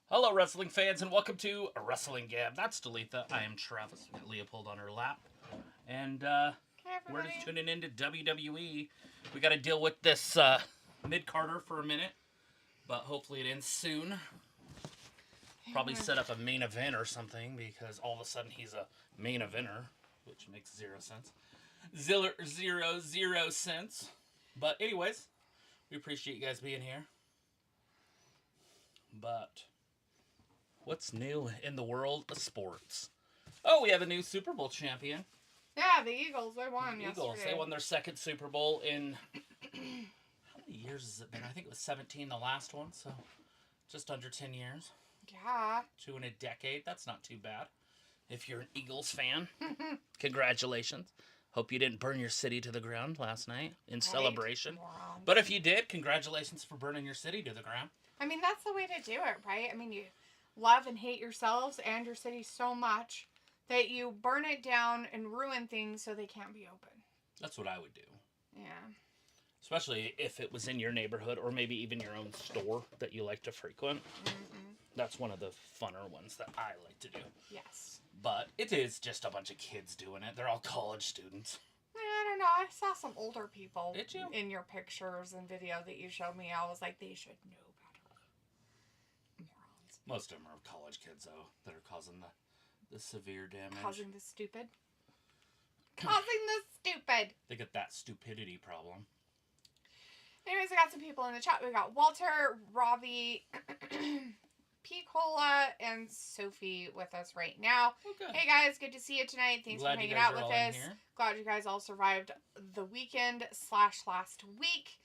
Hello, wrestling fans, and welcome to Wrestling Gab. That's Dalitha. I am Travis. We got Leopold on her lap. And we're just tuning into WWE. We got to deal with this mid-carder for a minute, but hopefully it ends soon. Probably set up a main event or something, because all of a sudden he's a main eventer, which makes zero sense. Zero sense. But anyways, we appreciate you guys being here. But what's new in the world of sports? Oh, we have a new Super Bowl champion. Yeah, the Eagles. They won yesterday. Eagles. They won their second Super Bowl in... how many years has it been? I think it was 17, the last one, so just under 10 years. Yeah. 2 in a decade. That's not too bad. If you're an Eagles fan, congratulations. Hope you didn't burn your city to the ground last night in celebration. Morons. But if you did, congratulations for burning your city to the ground. I mean, that's the way to do it, right? I mean, you love and hate yourselves and your city so much that you burn it down and ruin things so they can't be open. That's what I would do. Yeah. Especially if it was in your neighborhood or maybe even your own store that you like to frequent. Mm-hmm. That's one of the funner ones that I like to do. Yes. But it is just a bunch of kids doing it. They're all college students. I don't know. I saw some older people Did you? in your pictures and video that you showed me. I was like, they should know better. Morons. Most of them are college kids, though, that are causing the severe damage. Causing the stupid. Causing the stupid. They get that stupidity problem. Anyways, I got some people in the chat. We got Walter, Ravi, P. Cola, and Sophie with us right now. Okay. Hey guys, good to see you tonight. Thanks for hanging out with us. Glad you guys all survived the weekend / last week.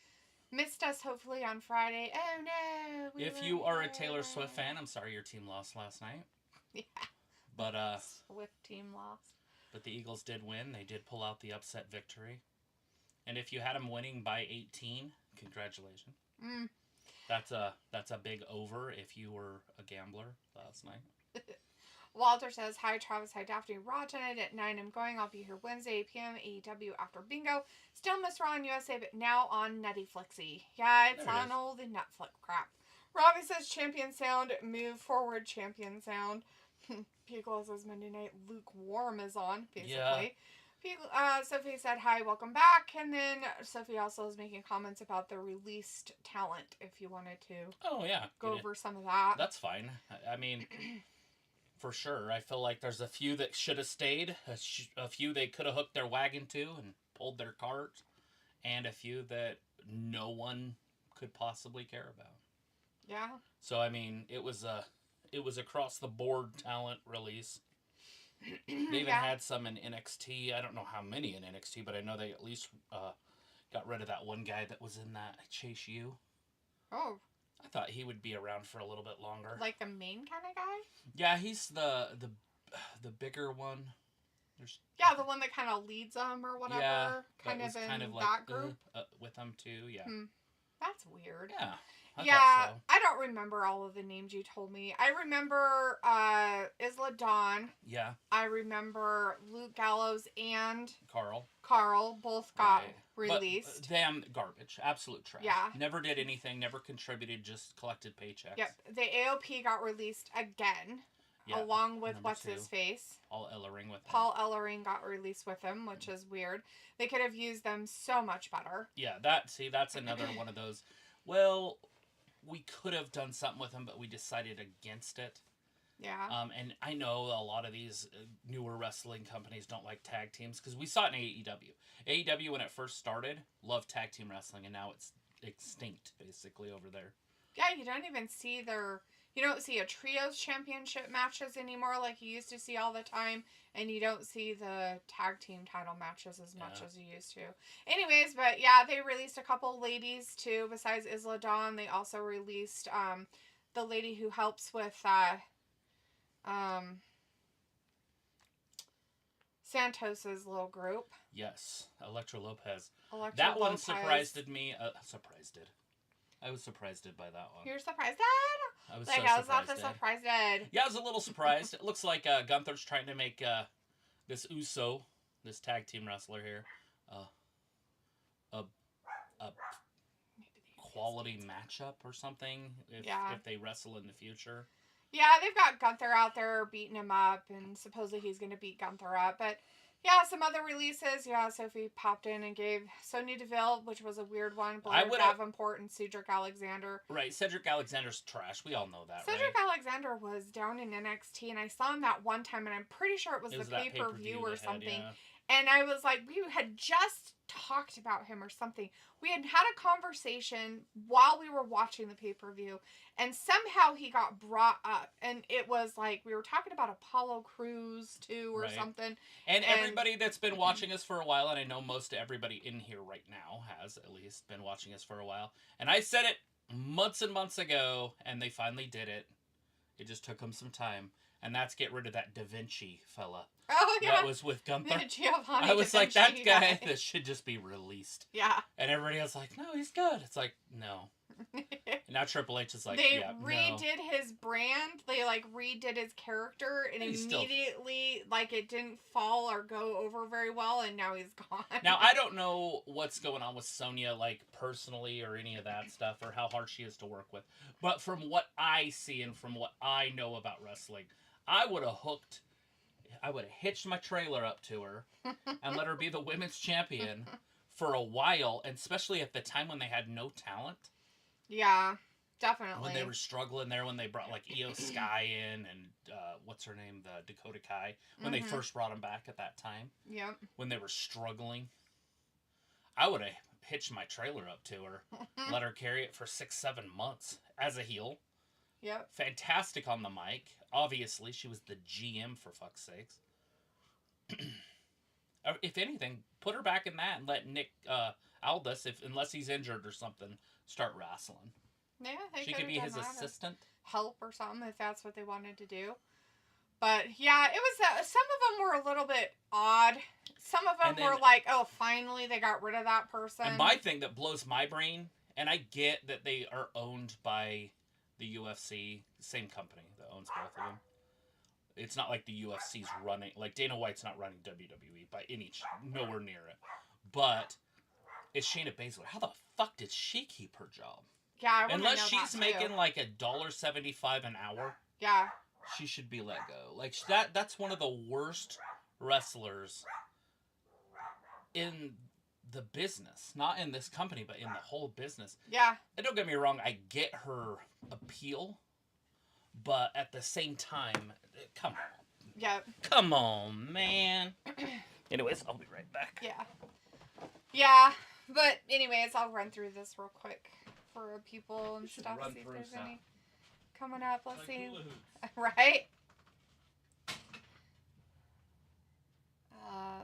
Missed us hopefully on Friday. Oh no. If you are a Taylor Swift fan, I'm sorry your team lost last night. Yeah. But Swift team lost. But the Eagles did win. They did pull out the upset victory. And if you had them winning by 18, congratulations. That's a big over if you were a gambler last night. Walter says, hi Travis, hi Daphne. Raw tonight at 9. I'm going. I'll be here Wednesday, 8 p.m. AEW after bingo. Still miss Raw on USA, but now on Nutty Flixie. Yeah, it's on all the Netflix crap. Robbie says, champion sound. Move forward, champion sound. Pickle says, Monday night lukewarm is on, basically. Yeah. Sophie said, hi, welcome back. And then Sophie also is making comments about the released talent, if you wanted to. Oh, yeah. Go over some of that. That's fine. I mean, for sure. I feel like there's a few that should have stayed, a few they could have hooked their wagon to and pulled their cart, and a few that no one could possibly care about. Yeah. So, I mean, it was across the board talent release. They even had some in NXT. I don't know how many in NXT, but I know they at least got rid of that one guy that was in that Chase U. Oh. I thought he would be around for a little bit longer. Like the main kind of guy? Yeah, he's the bigger one. Yeah, the one that kind of leads them or whatever. Yeah, kind of in kind of like, that group. With them too, yeah. That's weird. Yeah. I thought so. I don't remember all of the names you told me. I remember Isla Dawn. Yeah. I remember Luke Gallows and Carl both got released. But, damn garbage. Absolute trash. Yeah. Never did anything, never contributed, just collected paychecks. Yep. The AOP got released again. Yeah. Along with what's-his-face. Paul Ellering with him. Paul Ellering got released with him, which is weird. They could have used them so much better. Yeah, that's another one of those. Well, we could have done something with them, but we decided against it. Yeah. And I know a lot of these newer wrestling companies don't like tag teams, because we saw it in AEW. AEW, when it first started, loved tag team wrestling, and now it's extinct, basically, over there. Yeah, you don't even see you don't see a trios championship matches anymore like you used to see all the time, and you don't see the tag team title matches as much as you used to. Anyways, but yeah, they released a couple ladies too, besides Isla Dawn. They also released the lady who helps with Santos's little group. Yes, Elektra Lopez. That one surprised me. I was surprised by that one. You're surprised? I was like, so I was surprised. not the surprised. Yeah, I was a little surprised. It looks like Gunther's trying to make this Uso, this tag team wrestler here, a quality matchup or something if they wrestle in the future. Yeah, they've got Gunther out there beating him up, and supposedly he's going to beat Gunther up. But yeah, some other releases. Yeah, Sophie popped in and gave Sonya Deville, which was a weird one. Blair Davenport and Cedric Alexander. Right, Cedric Alexander's trash. We all know that, Cedric right? Alexander was down in NXT, and I saw him that one time, and I'm pretty sure it was the pay-per-view or something. And I was like, we had just talked about him or something. We had had a conversation while we were watching the pay-per-view, and somehow he got brought up. And it was like, we were talking about Apollo Crews, too, or something. And everybody that's been watching us for a while, and I know most everybody in here right now has at least been watching us for a while. And I said it months and months ago, and they finally did it. It just took them some time. And that's get rid of that Da Vinci fella. Oh, yeah. That was with Gunther. Giovanni I was Da like, Vinci that guy, this should just be released. Yeah. And everybody was like, no, he's good. It's like, no. And now Triple H is like, they redid his brand. They, like, redid his character. And immediately, like, it didn't fall or go over very well. And now he's gone. Now, I don't know what's going on with Sonya, like, personally or any of that stuff. Or how hard she is to work with. But from what I see and from what I know about wrestling, I would have hitched my trailer up to her and let her be the women's champion for a while, and especially at the time when they had no talent. Yeah, definitely. When they were struggling there, when they brought like Io Sky in and what's her name, the Dakota Kai, when they first brought them back at that time. Yep. When they were struggling, I would have hitched my trailer up to her, let her carry it for 6-7 months as a heel. Yep. Fantastic on the mic. Obviously, she was the GM, for fuck's sakes. If anything, put her back in that and let Nick Aldis, unless he's injured or something, start wrestling. Yeah, she could be his assistant. Help or something if that's what they wanted to do. But yeah, it was. Some of them were a little bit odd. Some of them were like, "Oh, finally they got rid of that person." And my thing that blows my brain, and I get that they are owned by the UFC, same company that owns both of them. It's not like the UFC's running, like Dana White's not running WWE by nowhere near it. But it's Shayna Baszler. How the fuck did she keep her job? Yeah, I want to know Unless she's that making too. like $1.75 an hour. Yeah. She should be let go. Like that's one of the worst wrestlers in the business. Not in this company, but in the whole business. Yeah. And don't get me wrong, I get her appeal, but at the same time, come on. Yeah. Come on, man. Anyways, I'll be right back. Yeah. Yeah, but anyways, I'll run through this real quick for people and stuff. See if there's any coming up. Let's see. Right?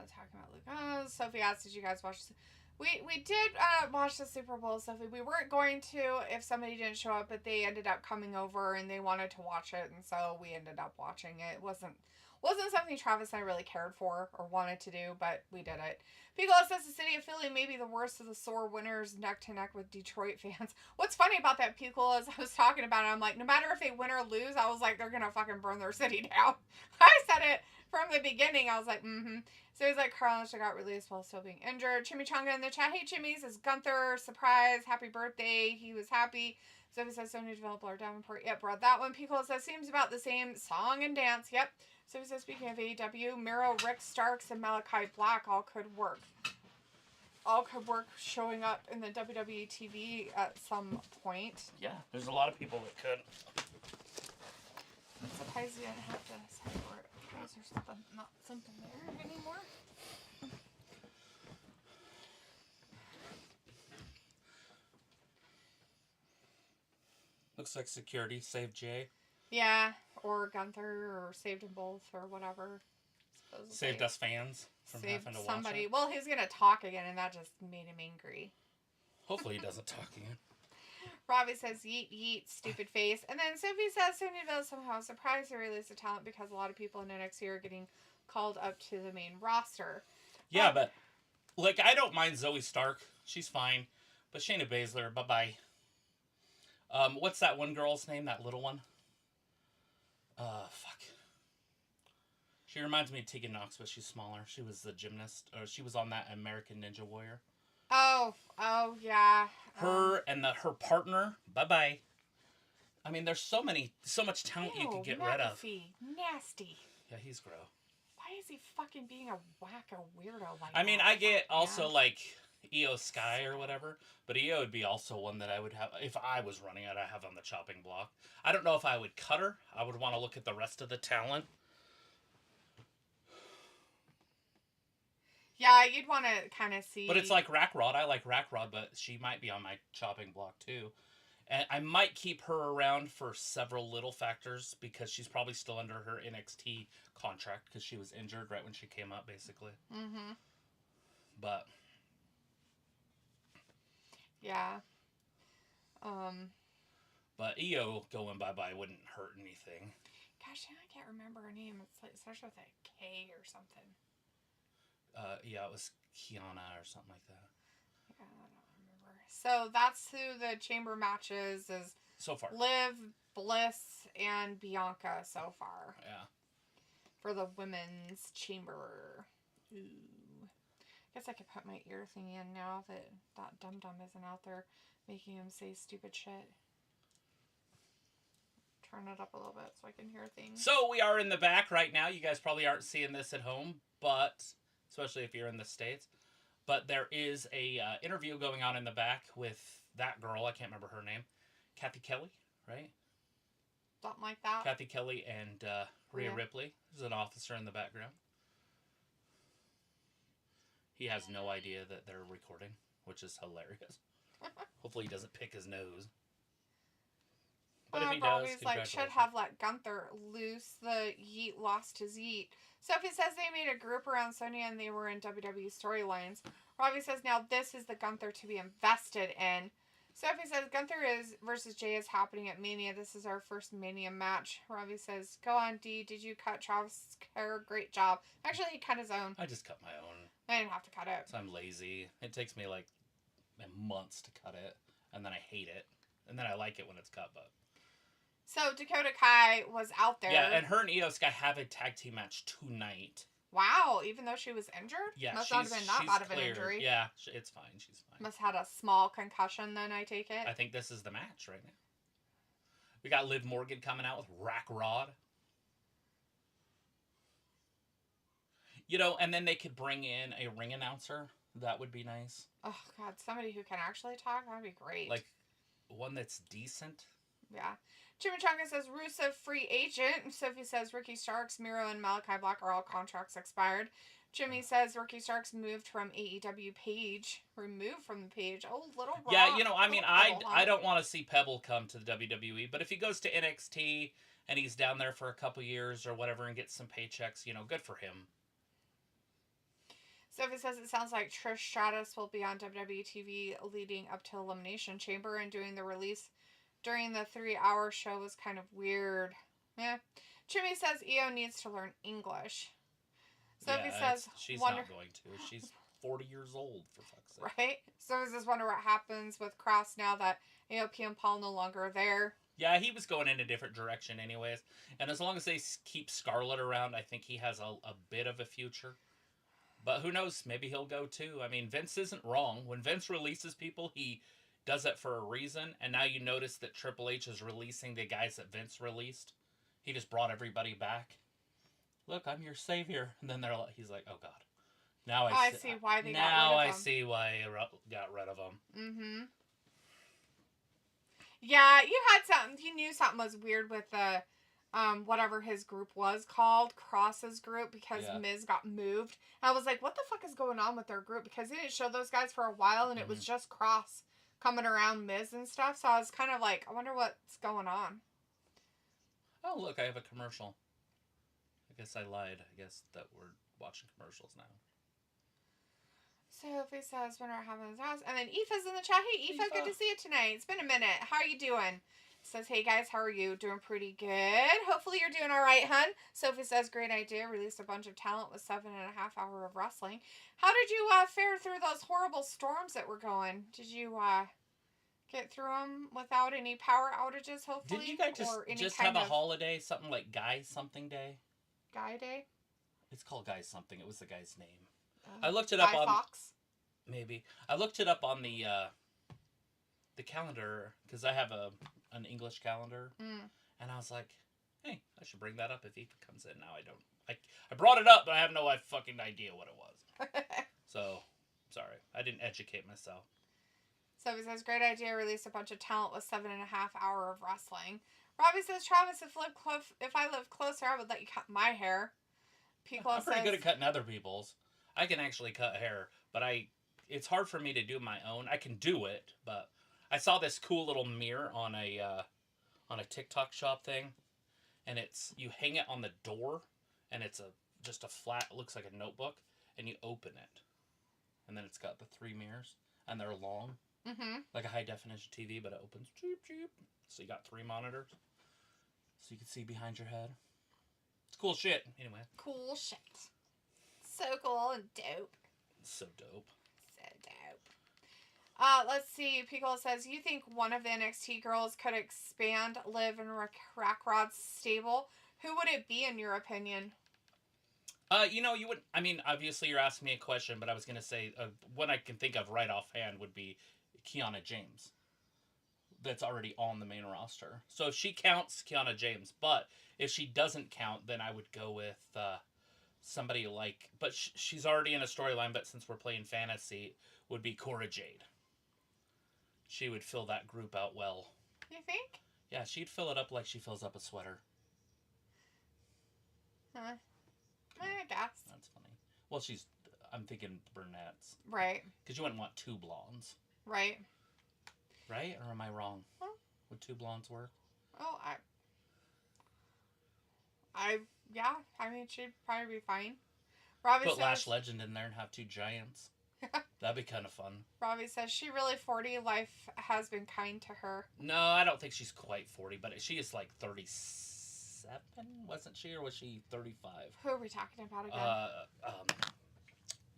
Talking about Luke. Oh, Sophie asked, did you guys watch this? We did watch the Super Bowl, Sophie. We weren't going to if somebody didn't show up, but they ended up coming over and they wanted to watch it, and so we ended up watching it. It wasn't something Travis and I really cared for or wanted to do, but we did it. Pico says the city of Philly may be the worst of the sore winners neck to neck with Detroit fans. What's funny about that, Pico, is I was talking about it, I'm like, no matter if they win or lose, I was like, they're going to fucking burn their city down. I said it from the beginning. I was like, mm-hmm. So he's like, Carlos got released while still being injured. Chimichanga in the chat. Hey, Chimmy, says Gunther, surprise, happy birthday. He was happy. So he says, Sonya Deville, Blair Davenport. Yep, brought that one. Pico says, seems about the same song and dance. Yep. So he says, speaking of AEW, Miro, Rick Starks, and Malachi Black all could work. All could work showing up in the WWE TV at some point. Yeah, there's a lot of people that could. I'm surprised you didn't have to separate. Is there something there anymore? Looks like security saved Jay. Yeah, or Gunther, or saved them both, or whatever. Supposedly. Saved us fans from having to somebody. watch it. Well, he's gonna talk again, and that just made him angry. Hopefully he doesn't talk again. Robbie says, yeet, yeet, stupid face. And then Sophie says, Sonya Deville somehow surprised to release the talent because a lot of people in NXT are getting called up to the main roster. Yeah, but, like, I don't mind Zoe Stark. She's fine. But Shayna Baszler, bye-bye. What's that one girl's name? That little one? Fuck. She reminds me of Tegan Knox, but she's smaller. She was the gymnast. Or she was on that American Ninja Warrior. Oh, yeah. Her and her partner, bye-bye. I mean, there's so much talent you could get rid of. Nasty. Yeah, he's gross. Why is he fucking being a wacko weirdo like that? I mean, I get also like Io Sky or whatever, but Io would be also one that I would have if I was running it. I have on the chopping block. I don't know if I would cut her. I would want to look at the rest of the talent. Yeah, you'd want to kind of see. But it's like Rackrod. I like Rackrod, but she might be on my chopping block too. And I might keep her around for several little factors because she's probably still under her NXT contract because she was injured right when she came up, basically. Mm-hmm. But. Yeah. But Io going bye-bye wouldn't hurt anything. Gosh, I can't remember her name. It's like starts with a K or something. Yeah, it was Kiana or something like that. Yeah, I don't remember. So that's who the chamber matches is. So far. Liv, Bliss, and Bianca so far. Yeah. For the women's chamber. Ooh. I guess I could put my ear thing in now that dum-dum isn't out there making him say stupid shit. Turn it up a little bit so I can hear things. So we are in the back right now. You guys probably aren't seeing this at home, but especially if you're in the States. But there is a interview going on in the back with that girl. I can't remember her name. Kathy Kelly, right? Something like that. Kathy Kelly and Rhea Ripley. There's an officer in the background. He has no idea that they're recording, which is hilarious. Hopefully he doesn't pick his nose. But if he does, like, should have let Gunther loose. The Yeet lost his Yeet. Sophie says they made a group around Sonya and they were in WWE storylines. Robbie says now this is the Gunther to be invested in. Sophie says Gunther versus Jay is happening at Mania. This is our first Mania match. Robbie says, go on, D. Did you cut Travis' hair? Great job. Actually, he cut his own. I just cut my own. I didn't have to cut it. So I'm lazy. It takes me like months to cut it. And then I hate it. And then I like it when it's cut, but... So Dakota Kai was out there. Yeah, and her and Io Sky have a tag team match tonight. Wow, even though she was injured? Yeah, must not have been that bad of an injury. Yeah, it's fine. She's fine. Must have had a small concussion then, I take it. I think this is the match right now. We got Liv Morgan coming out with Rack Rod. You know, and then they could bring in a ring announcer. That would be nice. Oh, God, somebody who can actually talk? That would be great. Like, one that's decent. Yeah. Chimichanga says Rusev free agent. Sophie says Ricky Starks, Miro, and Malachi Black are all contracts expired. Jimmy says Ricky Starks moved from AEW page. Removed from the page. Oh, little Raw. Yeah, you know, I mean, I don't want to see Pebble come to the WWE, but if he goes to NXT and he's down there for a couple years or whatever and gets some paychecks, you know, good for him. Sophie says it sounds like Trish Stratus will be on WWE TV leading up to Elimination Chamber, and doing the release during the 3-hour show was kind of weird. Yeah. Jimmy says Io needs to learn English. Sophie says she's not going to. She's 40 years old, for fuck's sake. Right? Sophie says wonder what happens with Cross now that AOP and Paul no longer are there. Yeah, he was going in a different direction anyways. And as long as they keep Scarlett around, I think he has a bit of a future. But who knows? Maybe he'll go too. I mean, Vince isn't wrong. When Vince releases people, he does it for a reason. And now you notice that Triple H is releasing the guys that Vince released. He just brought everybody back. Look, I'm your savior. And then he's like, oh God. Now I see why they got rid of him. Now I see why he got rid of him. Mm-hmm. Yeah, you knew something was weird with the, whatever his group was called, Cross's group, because Miz got moved. And I was like, what the fuck is going on with their group? Because they didn't show those guys for a while, and it was just Cross coming around Miz and stuff. So I was kind of like, I wonder what's going on. Oh, look, I have a commercial. I guess I lied. I guess that we're watching commercials now. Sophie says, when are having his house? And then Aoife's in the chat. Hey, Aoife, good to see you tonight. It's been a minute. How are you doing? Says, hey guys, how are you? Doing pretty good. Hopefully you're doing all right, hun. Sophie says, great idea. Released a bunch of talent with 7.5 hours of wrestling. How did you fare through those horrible storms that were going? Did you get through them without any power outages, hopefully? Did you guys just have a holiday? Something like Guy something day? Guy Day? It's called Guy something. It was the guy's name. I looked it up on... Fox? Maybe. I looked it up on the calendar, because I have a an English calendar. Mm. And I was like, hey, I should bring that up if he comes in. Now I don't. I brought it up, but I have no fucking idea what it was. So, sorry. I didn't educate myself. So he says, great idea, release a bunch of talent with 7.5 hours of wrestling. Robbie says, Travis, if I lived closer, I would let you cut my hair. Piccolo I'm pretty good at cutting other people's. I can actually cut hair, but it's hard for me to do my own. I can do it, but I saw this cool little mirror on a TikTok shop thing, and you hang it on the door, and it's just a flat, it looks like a notebook, and you open it, and then it's got the 3 mirrors, and they're long, like a high definition TV, but it opens, cheep, cheep. So you got 3 monitors, so you can see behind your head. It's cool shit. Anyway. Cool shit. So cool and dope. So dope. So dope. Let's see. Piccolo says, you think one of the NXT girls could expand Liv and Rackrod's stable? Who would it be in your opinion? You would. I mean, obviously you're asking me a question, but I was gonna say one I can think of right offhand would be Kiana James. That's already on the main roster. So if she counts, Kiana James. But if she doesn't count, then I would go with somebody like... But she's already in a storyline, but since we're playing fantasy, would be Cora Jade. She would fill that group out well. You think? Yeah, she'd fill it up like she fills up a sweater. Huh. I guess. That's funny. Well, I'm thinking brunettes. Right. Because you wouldn't want 2 blondes. Right. Right? Or am I wrong? Huh? Would 2 blondes work? Oh, I mean, she'd probably be fine. Robbie Put says, Lash Legend in there and have 2 giants. That'd be kind of fun. Robbie says, she really 40. Life has been kind to her. No, I don't think she's quite 40, but she is like 37, wasn't she? Or was she 35? Who are we talking about again?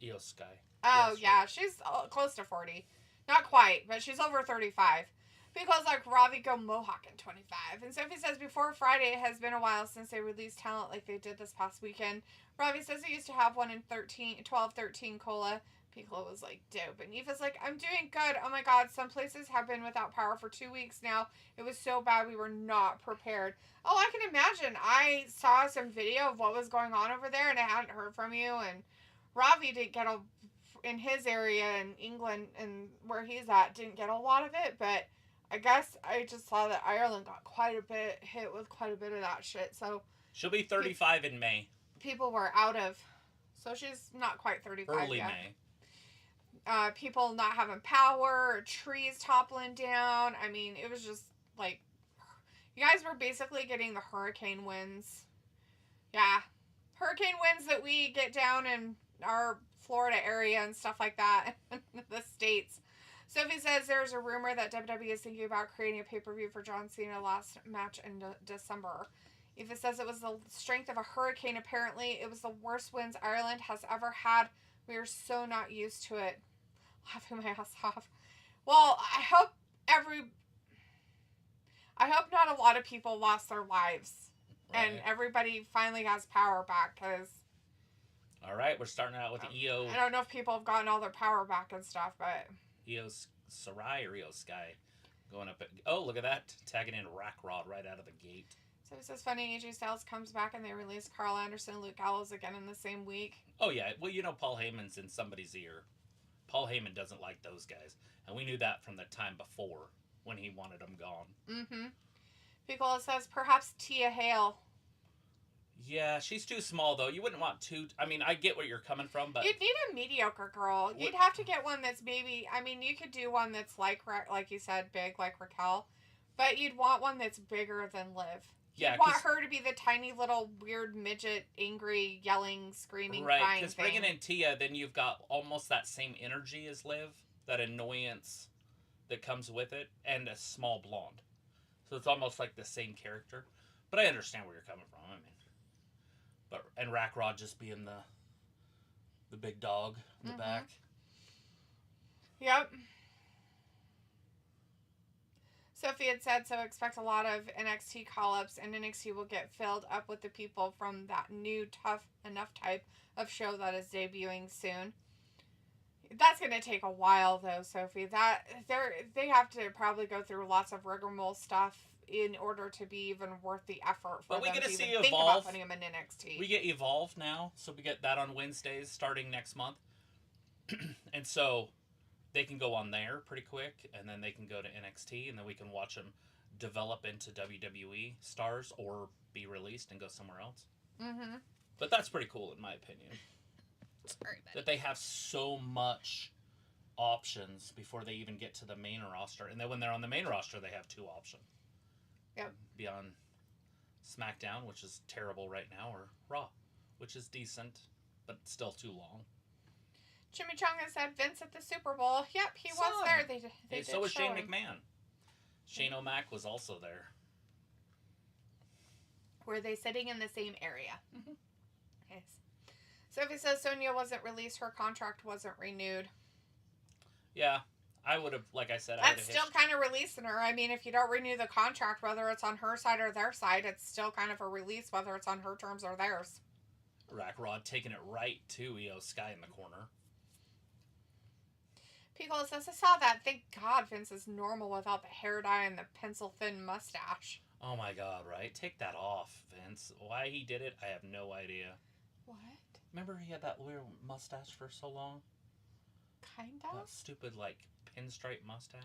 Io Sky. Oh, yeah, she's close to 40. Not quite, but she's over 35. Because, like, Robbie go Mohawk in 25. And Sophie says, before Friday, it has been a while since they released talent like they did this past weekend. Robbie says they used to have one in 12-13 Cola. Piccolo was like, dope. And Aoife's like, I'm doing good. Oh my god, some places have been without power for 2 weeks now. It was so bad we were not prepared. Oh, I can imagine. I saw some video of what was going on over there, and I hadn't heard from you. And Robbie didn't get in his area in England and where he's at, didn't get a lot of it, but I guess I just saw that Ireland got hit with quite a bit of that shit. So she'll be 35 in May. People were out of, so she's not quite 35 Early yet. May. People not having power, trees toppling down. I mean, it was just like, you guys were basically getting the hurricane winds. Yeah. Hurricane winds that we get down in our Florida area and stuff like that in the States. Sophie says there's a rumor that WWE is thinking about creating a pay-per-view for John Cena last match in December. Aoife says it was the strength of a hurricane. Apparently, it was the worst winds Ireland has ever had. We are so not used to it. Laughing my ass off. Well, I hope not a lot of people lost their lives. Right. And everybody finally has power back, because... All right, we're starting out with Io. I don't know if people have gotten all their power back and stuff, but... Io Sarai or Io Sky going up. Oh, look at that. Tagging in Rackrod right out of the gate. So it says, funny, AJ Styles comes back and they release Carl Anderson and Luke Gallows again in the same week. Oh, yeah. Well, Paul Heyman's in somebody's ear. Paul Heyman doesn't like those guys. And we knew that from the time before when he wanted them gone. Mm-hmm. Piccolo says, perhaps Tia Hale. Yeah, she's too small, though. You wouldn't want two... I mean, I get where you're coming from, but... You'd need a mediocre girl. You'd have to get one that's maybe... I mean, you could do one that's like you said, big, like Raquel. But you'd want one that's bigger than Liv. Yeah, you'd want her to be the tiny little weird midget, angry, yelling, screaming, crying thing. Right, because bringing in Tia, then you've got almost that same energy as Liv. That annoyance that comes with it. And a small blonde. So it's almost like the same character. But I understand where you're coming from. I mean... And Rackrod just being the big dog in the back. Yep. Sophie had said, so expect a lot of NXT call-ups, and NXT will get filled up with the people from that new Tough Enough type of show that is debuting soon. That's gonna take a while, though, Sophie. They have to probably go through lots of rigmarole stuff in order to be even worth the effort for them to even think about putting him in NXT. We get Evolve now, so we get that on Wednesdays starting next month. And so they can go on there pretty quick, and then they can go to NXT, and then we can watch them develop into WWE stars or be released and go somewhere else. Mm-hmm. But that's pretty cool, in my opinion. Sorry, buddy. That they have so much options before they even get to the main roster. And then when they're on the main roster, they have 2 options. Yep. Be on SmackDown, which is terrible right now, or Raw, which is decent, but still too long. Chimichanga said Vince at the Super Bowl. Yep, he was there. They did so was Shane him. McMahon. Shane O'Mac was also there. Were they sitting in the same area? Mm-hmm. Yes. Sophie says Sonya wasn't released. Her contract wasn't renewed. Yeah, I would have, like I said, That's still kind of releasing her. I mean, if you don't renew the contract, whether it's on her side or their side, it's still kind of a release, whether it's on her terms or theirs. Rack Rod taking it right to Io Sky in the corner. Piccolo says, I saw that. Thank God Vince is normal without the hair dye and the pencil-thin mustache. Oh my God, right? Take that off, Vince. Why he did it, I have no idea. What? Remember he had that weird mustache for so long? Kind of? That stupid, like, pinstripe mustache?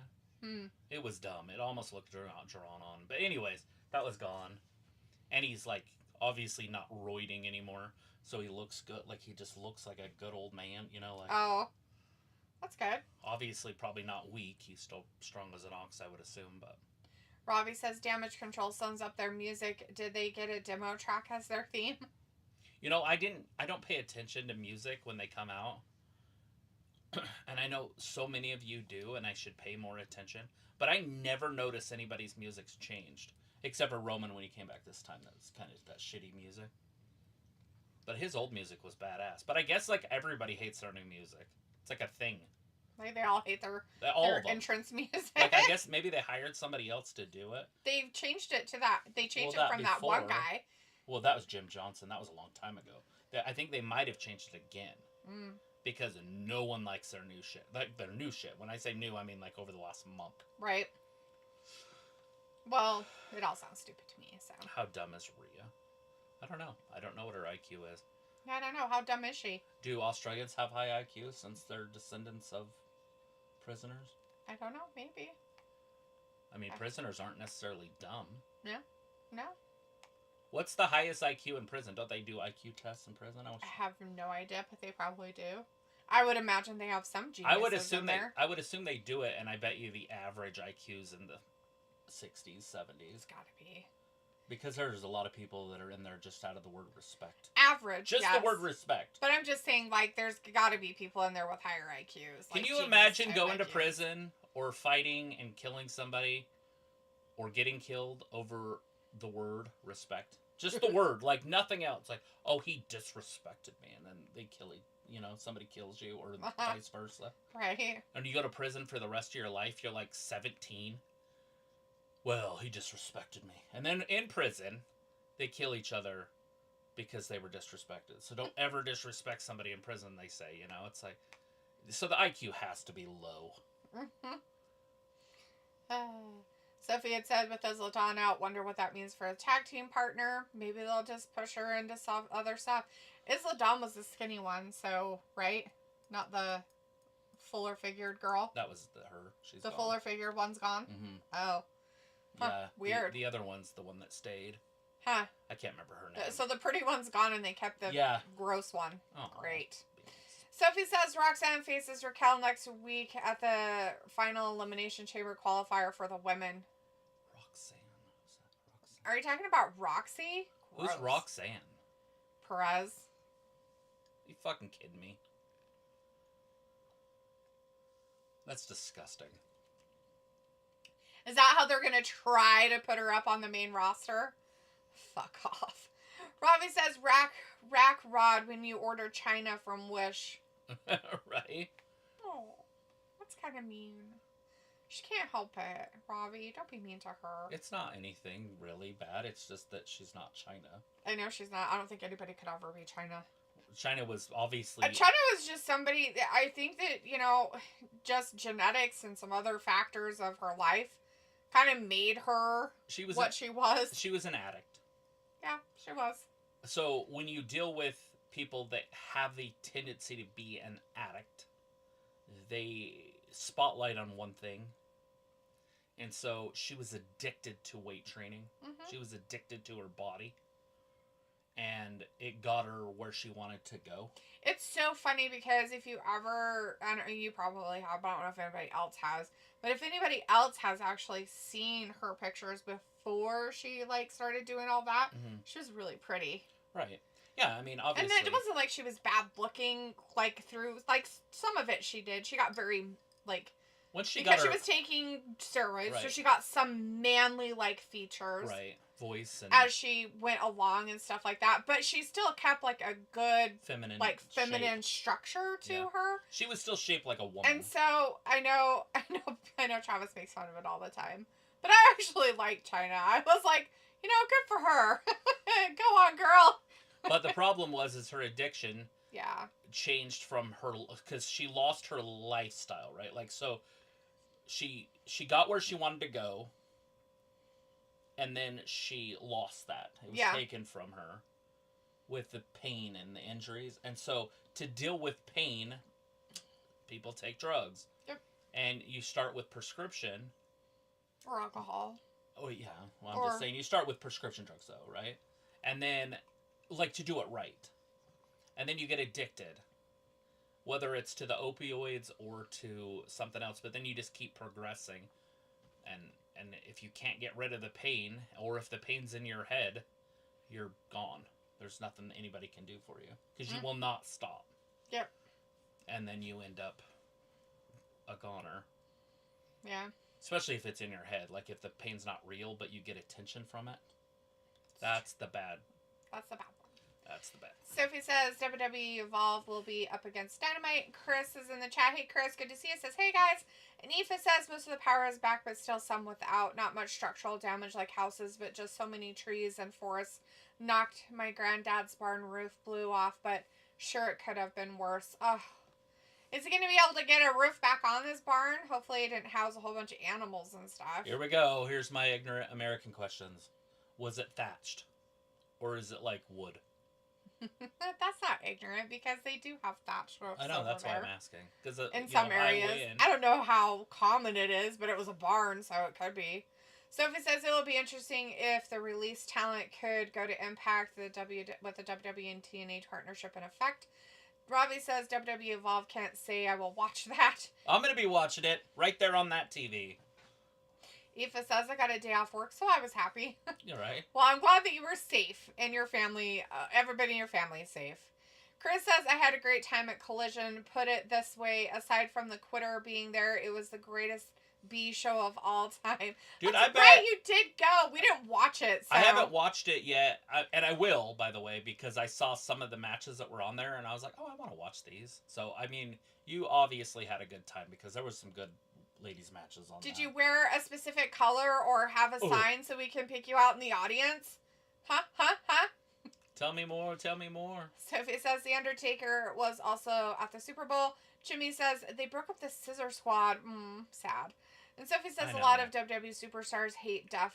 It was dumb. It almost looked drawn on. But anyways, that was gone. And he's, like, obviously not roiding anymore. So he looks good. Like, he just looks like a good old man, you know? Like, oh. That's good. Obviously, probably not weak. He's still strong as an ox, I would assume, but... Robbie says Damage Control sums up their music. Did they get a demo track as their theme? You know, I don't pay attention to music when they come out. And I know so many of you do, and I should pay more attention. But I never notice anybody's music's changed. Except for Roman when he came back this time. That was kind of that shitty music. But his old music was badass. But I guess, like, everybody hates their new music. It's like a thing. Like, they all hate their entrance music. Like, I guess maybe they hired somebody else to do it. They've changed it to that. They changed it from that one guy. Well, that was Jim Johnson. That was a long time ago. I think they might have changed it again. Because no one likes their new shit. Like, their new shit. When I say new, I mean, like, over the last month. Right. Well, it all sounds stupid to me, so. How dumb is Rhea? I don't know. I don't know what her IQ is. I don't know. How dumb is she? Do Australians have high IQ since they're descendants of prisoners? I don't know. Maybe. I mean, prisoners aren't necessarily dumb. No. What's the highest IQ in prison? Don't they do IQ tests in prison? I have no idea, but they probably do. I would imagine they have some geniuses I would assume there. I would assume they do it, and I bet you the average IQ's in the 60s, 70s. It's gotta be. Because there's a lot of people that are in there just out of the word respect. Average, Just yes. the word respect. But I'm just saying, like, there's gotta be people in there with higher IQs. Can you imagine going to prison or fighting and killing somebody or getting killed over the word respect? Just the word, like nothing else. Like, oh, he disrespected me, and then they kill somebody kills you, or vice versa. Right. And you go to prison for the rest of your life, you're like 17. Well, he disrespected me. And then in prison, they kill each other because they were disrespected. So don't ever disrespect somebody in prison, they say, you know? It's like, so the IQ has to be low. Sophie had said with Zlatan out, wonder what that means for a tag team partner. Maybe they'll just push her into other stuff. Zlatan was the skinny one, so, right? Not the fuller figured girl? That was her. She's the gone. fuller figured one's gone? Mm-hmm. Oh. Huh, yeah. Weird. The other one's the one that stayed. Huh. I can't remember her name. So the pretty one's gone and they kept the gross one. Oh, great. Sophie says Roxanne faces Raquel next week at the final Elimination Chamber qualifier for the women. Roxanne. Who's that? Roxanne. Are you talking about Roxy? Gross. Who's Roxanne? Perez. You fucking kidding me? That's disgusting. Is that how they're going to try to put her up on the main roster? Fuck off. Robbie says, rack Rod when you order China from Wish. Right? Oh, that's kind of mean. She can't help it, Robbie. Don't be mean to her. It's not anything really bad. It's just that she's not China. I know she's not. I don't think anybody could ever be China. China was obviously... China was just somebody, I think that, you know, just genetics and some other factors of her life kind of made her she was. She was an addict. Yeah, she was. So when you deal with people that have the tendency to be an addict, they spotlight on one thing. And so she was addicted to weight training. Mm-hmm. She was addicted to her body. And it got her where she wanted to go. It's so funny because if you ever, I don't know, you probably have, but I don't know if anybody else has, but if anybody else has actually seen her pictures before she, like, started doing all that, mm-hmm. she was really pretty. Right. Yeah, I mean, obviously. And it wasn't like she was bad looking, like, through, like, some of it she did. She got very, like, once she because she was taking steroids, right. So she got some manly-like features. Right. Voice and as she went along and stuff like that, but she still kept like a good feminine structure to her. She was still shaped like a woman. And so I know Travis makes fun of it all the time, but I actually like China. I was like, you know, good for her. Go on, girl. But the problem is her addiction. Yeah. Changed from her because she lost her lifestyle, right? Like so, she got where she wanted to go. And then she lost that. It was taken from her with the pain and the injuries. And so to deal with pain, people take drugs. Yep. And you start with prescription. Or alcohol. Oh, yeah. Well, I'm just saying you start with prescription drugs, though, right? And then, like, to do it right. And then you get addicted. Whether it's to the opioids or to something else. But then you just keep progressing. And if you can't get rid of the pain, or if the pain's in your head, you're gone. There's nothing anybody can do for you. Because you will not stop. Yep. And then you end up a goner. Yeah. Especially if it's in your head. Like if the pain's not real, but you get attention from it. That's the bad. That's the bad one. That's the bad. Sophie says WWE Evolve will be up against Dynamite. Chris is in the chat. Hey, Chris. Good to see you. Says, hey, guys. And Aoife says most of the power is back, but still some without. Not much structural damage like houses, but just so many trees and forests. Knocked my granddad's barn roof, blew off, but sure it could have been worse. Oh. Is he going to be able to get a roof back on this barn? Hopefully it didn't house a whole bunch of animals and stuff. Here we go. Here's my ignorant American questions. Was it thatched? Or is it like wood? That's not ignorant because they do have thatched roofs. I know, that's why I'm asking. In some areas. I don't know how common it is, but it was a barn, so it could be. Sophie says it will be interesting if the released talent could go to Impact with the WWE and TNA partnership in effect. Robbie says WWE Evolve can't say I will watch that. I'm going to be watching it right there on that TV. Aoife says I got a day off work, so I was happy. You're right. Well, I'm glad that you were safe and your family, everybody in your family is safe. Chris says I had a great time at Collision. Put it this way, aside from the quitter being there, it was the greatest B show of all time. Dude, I bet you did go. We didn't watch it. So. I haven't watched it yet, and I will, by the way, because I saw some of the matches that were on there, and I was like, oh, I want to watch these. So, I mean, you obviously had a good time because there was some good ladies matches on. Did you wear a specific color or have a sign so we can pick you out in the audience? Huh? Tell me more. Sophie says The Undertaker was also at the Super Bowl. Jimmy says they broke up the Scissor Squad. Sad. And Sophie says a lot of WWE superstars hate Def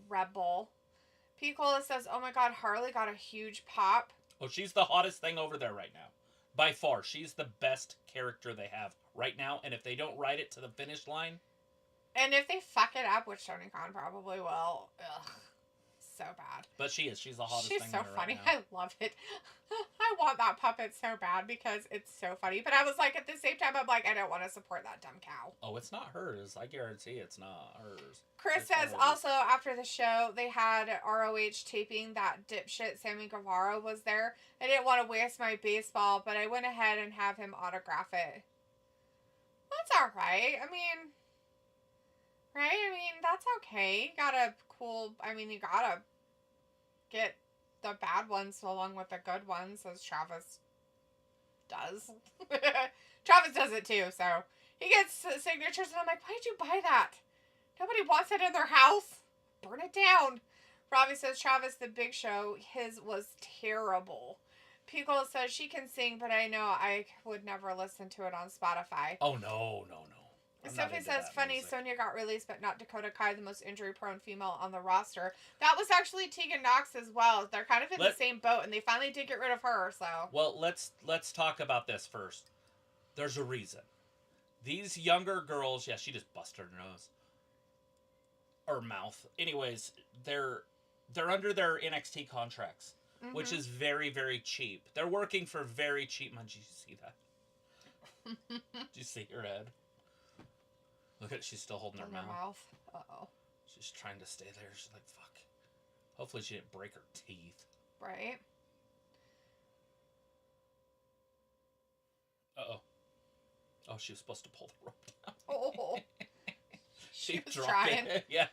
Rebel. P. Cola says, oh my god, Harley got a huge pop. Oh, she's the hottest thing over there right now. By far. She's the best character they have right now. And if they don't ride it to the finish line. And if they fuck it up, which Tony Khan probably will. Ugh. So bad. But she's the hottest thing. She's so funny. Right I love it. I want that puppet so bad because it's so funny. But I was like, at the same time, I'm like, I don't want to support that dumb cow. Oh, it's not hers. I guarantee it's not hers. Chris says also after the show, they had ROH taping that dipshit Sammy Guevara was there. I didn't want to waste my baseball, but I went ahead and have him autograph it. That's all right. I mean, that's okay. You gotta get the bad ones along with the good ones, as Travis does. Travis does it too, so he gets signatures, and I'm like, why did you buy that? Nobody wants it in their house. Burn it down. Robbie says, Travis, the Big Show, his was terrible. Pickle says she can sing, but I know I would never listen to it on Spotify. Oh, no. Sophie says, funny, music. Sonya got released, but not Dakota Kai, the most injury-prone female on the roster. That was actually Tegan Nox as well. They're kind of in the same boat, and they finally did get rid of her, so... Well, let's talk about this first. There's a reason. These younger girls... Yeah, she just busted her nose. Or mouth. Anyways, they're under their NXT contracts, which is very, very cheap. They're working for very cheap money. Did you see that? Did you see her head? Look at it, she's still holding her mouth. Uh-oh. She's trying to stay there. She's like, fuck. Hopefully she didn't break her teeth. Right. Uh-oh. Oh, she was supposed to pull the rope down. Oh. she was dropped trying. It. Yeah.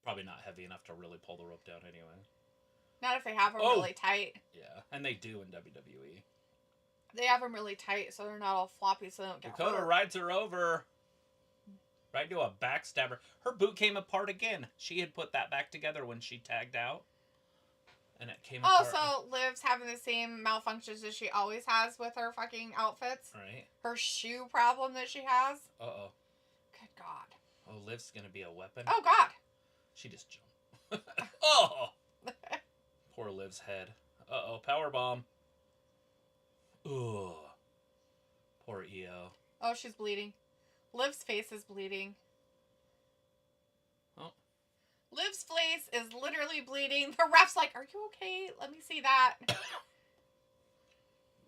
Probably not heavy enough to really pull the rope down anyway. Not if they have them really tight. Yeah, and they do in WWE. They have them really tight, so they're not all floppy, so they don't get Dakota hurt. rides her over. Right into a backstabber. Her boot came apart again. She had put that back together when she tagged out. And it came apart. Also, Liv's having the same malfunctions as she always has with her fucking outfits. Right. Her shoe problem that she has. Uh-oh. Good God. Oh, Liv's gonna be a weapon? Oh, God. She just jumped. Oh! Poor Liv's head. Uh-oh, powerbomb. Ugh. Poor EO. Oh, she's bleeding. Liv's face is bleeding. Oh. Liv's face is literally bleeding. The ref's like, are you okay? Let me see that.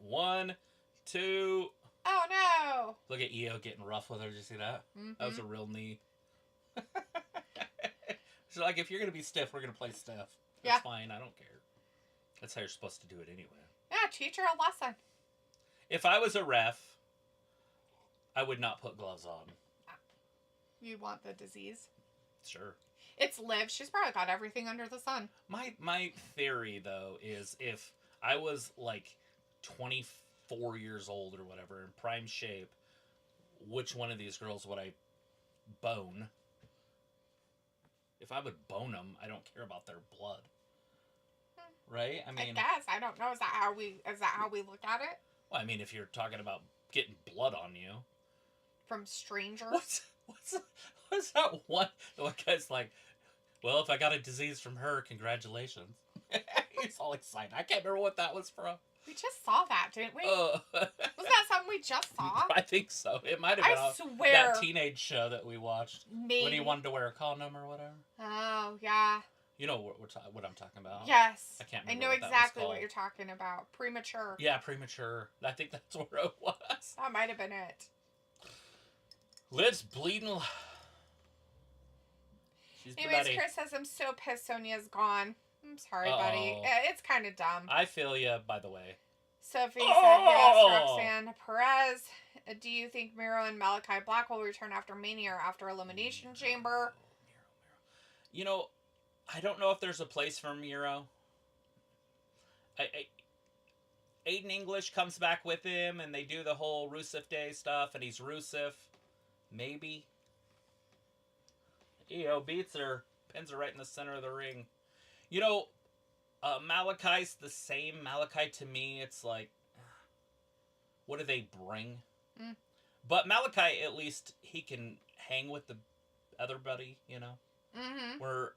1, 2. Oh, no. Look at EO getting rough with her. Did you see that? Mm-hmm. That was a real knee. She's like, if you're going to be stiff, we're going to play stiff. That's fine. I don't care. That's how you're supposed to do it anyway. Yeah, teach her a lesson. If I was a ref, I would not put gloves on. You want the disease? Sure. It's Liv. She's probably got everything under the sun. My theory, though, is if I was, like, 24 years old or whatever, in prime shape, which one of these girls would I bone? If I would bone them, I don't care about their blood. Right? I mean, I guess. I don't know. Is that how we look at it? Well, I mean, if you're talking about getting blood on you. From strangers? What's that one? The one guy's like, well, if I got a disease from her, congratulations. He's all excited. I can't remember what that was from. We just saw that, didn't we? Was that something we just saw? I think so. It might have been that teenage show that we watched. Maybe. When he wanted to wear a condom or whatever. Oh, yeah. You know what I'm talking about. Yes. I can't remember. I know exactly what you're talking about. Premature. Yeah, premature. I think that's where it was. That might have been it. Liv's bleeding. Anyways, Chris says, I'm so pissed Sonya's gone. I'm sorry, buddy. It's kind of dumb. I feel you, by the way. Sophie said, yes, Roxanne Perez. Do you think Miro and Malachi Black will return after Mania or after Elimination Chamber? Miro. You know, I don't know if there's a place for Miro. Aiden English comes back with him, and they do the whole Rusev Day stuff, and he's Rusev. Maybe. EO beats her, pins her right in the center of the ring. You know, Malachi's the same. Malachi, to me, it's like, what do they bring? But Malachi, at least, he can hang with the other buddy, you know? Mm-hmm. Where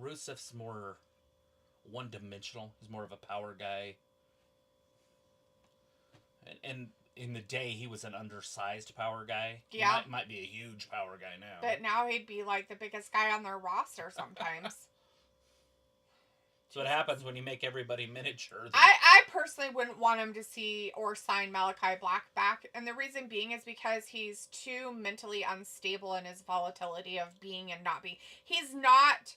Rusev's more one-dimensional. He's more of a power guy. And in the day, he was an undersized power guy. Yeah. He might be a huge power guy now. But now he'd be like the biggest guy on their roster sometimes. So what happens when you make everybody miniature? I personally wouldn't want him to see or sign Malachi Black back. And the reason being is because he's too mentally unstable in his volatility of being and not being. He's not,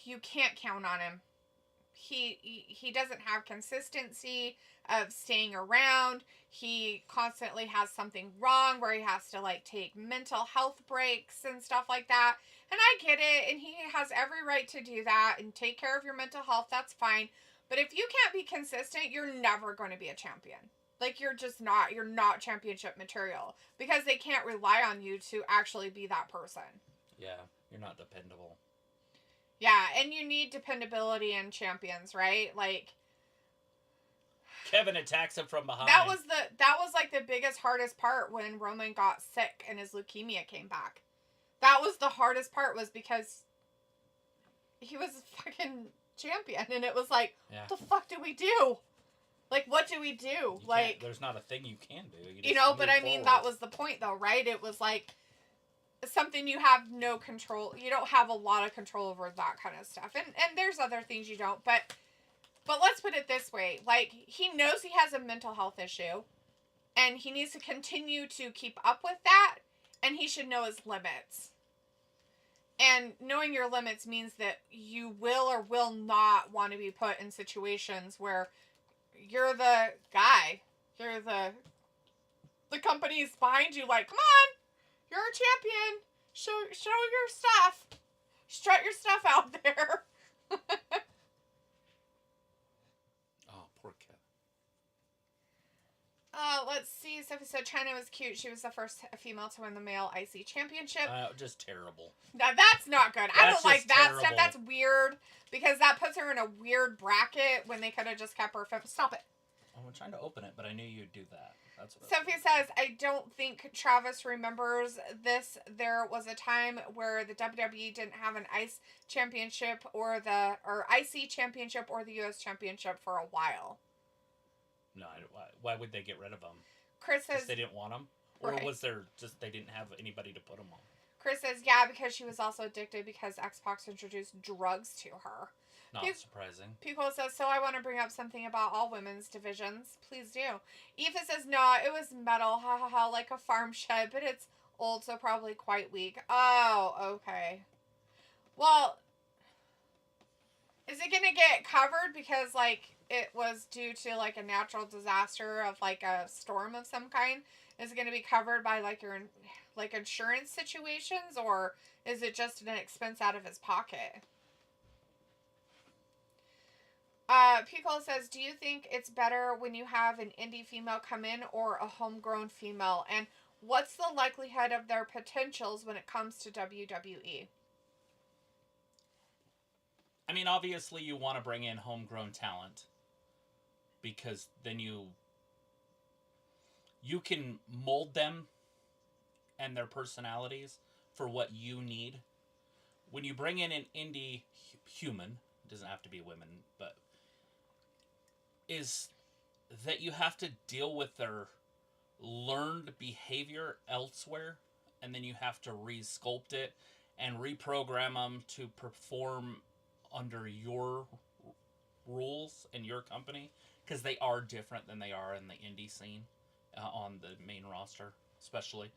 you can't count on him. He doesn't have consistency of staying around. He constantly has something wrong where he has to like take mental health breaks and stuff like that. And I get it, and he has every right to do that and take care of your mental health. That's fine. But if you can't be consistent, you're never going to be a champion. Like, you're just not. You're not championship material because they can't rely on you to actually be that person. Yeah, you're not dependable. Yeah, and you need dependability in champions, right? Like, Kevin attacks him from behind. that was like the biggest, hardest part when Roman got sick and his leukemia came back. That was the hardest part, was because he was a fucking champion, and it was like, what the fuck do we do? Like, what do we do? Like, there's not a thing you can do. You know, but I mean, that was the point, though, right? It was like something you have no control. You don't have a lot of control over that kind of stuff, and there's other things you don't. But let's put it this way: like, he knows he has a mental health issue, and he needs to continue to keep up with that, and he should know his limits. And knowing your limits means that you will or will not want to be put in situations where you're the guy. You're the company's behind you, like, come on, you're a champion. Show your stuff. Strut your stuff out there. Oh, poor Kevin. Let's see. Sophie said China was cute. She was the first female to win the male IC championship. Just terrible. Now, that's not good. I don't like that terrible. stuff. That's weird, because that puts her in a weird bracket when they could have just kept her. Stop it. I'm trying to open it, but I knew you'd do that. That's what Sophie says, I don't think Travis remembers this. There was a time where the WWE didn't have an ICE championship or IC championship or the US championship for a while. No, why would they get rid of them? Chris says they didn't want them? Or right. was there just they didn't have anybody to put them on? Chris says, yeah, because she was also addicted because Xbox introduced drugs to her. Not surprising. People says, so I want to bring up something about all women's divisions. Please do. Aoife says, no, it was metal, ha ha ha, like a farm shed, but it's old, so probably quite weak. Oh, okay. Well, is it going to get covered because, like, it was due to, like, a natural disaster of, like, a storm of some kind? Is it going to be covered by, like, your, like, insurance situations, or is it just an expense out of his pocket? Pico says, do you think it's better when you have an indie female come in or a homegrown female? And what's the likelihood of their potentials when it comes to WWE? I mean, obviously you want to bring in homegrown talent, because then you can mold them and their personalities for what you need. When you bring in an indie human, it doesn't have to be women, but is that you have to deal with their learned behavior elsewhere, and then you have to re-sculpt it and reprogram them to perform under your rules and your company, because they are different than they are in the indie scene on the main roster, especially.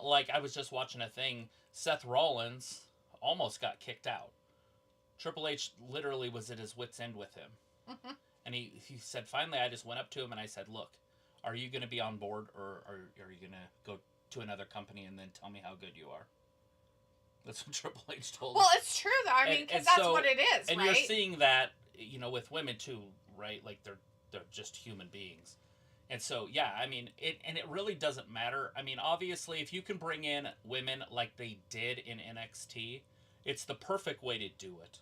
Like, I was just watching a thing, Seth Rollins almost got kicked out. Triple H literally was at his wit's end with him. Mm-hmm. And he said, finally, I just went up to him and I said, look, are you going to be on board, or are you going to go to another company and then tell me how good you are? That's what Triple H told him. Well, it's true, though. I mean, because that's what it is, and right? you're seeing that, with women, too, right? Like, they're just human beings. And so, yeah, I mean, it really doesn't matter. I mean, obviously, if you can bring in women like they did in NXT, it's the perfect way to do it.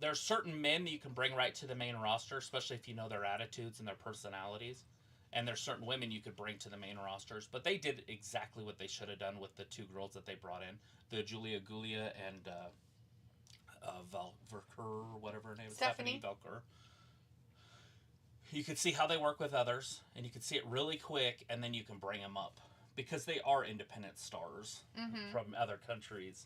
There's certain men that you can bring right to the main roster, especially if you know their attitudes and their personalities. And there's certain women you could bring to the main rosters. But they did exactly what they should have done with the two girls that they brought in. The Julia Gulia and Valkyr, whatever her name is. Stephanie Valkyr. You could see how they work with others, and you could see it really quick, and then you can bring them up. Because they are independent stars from other countries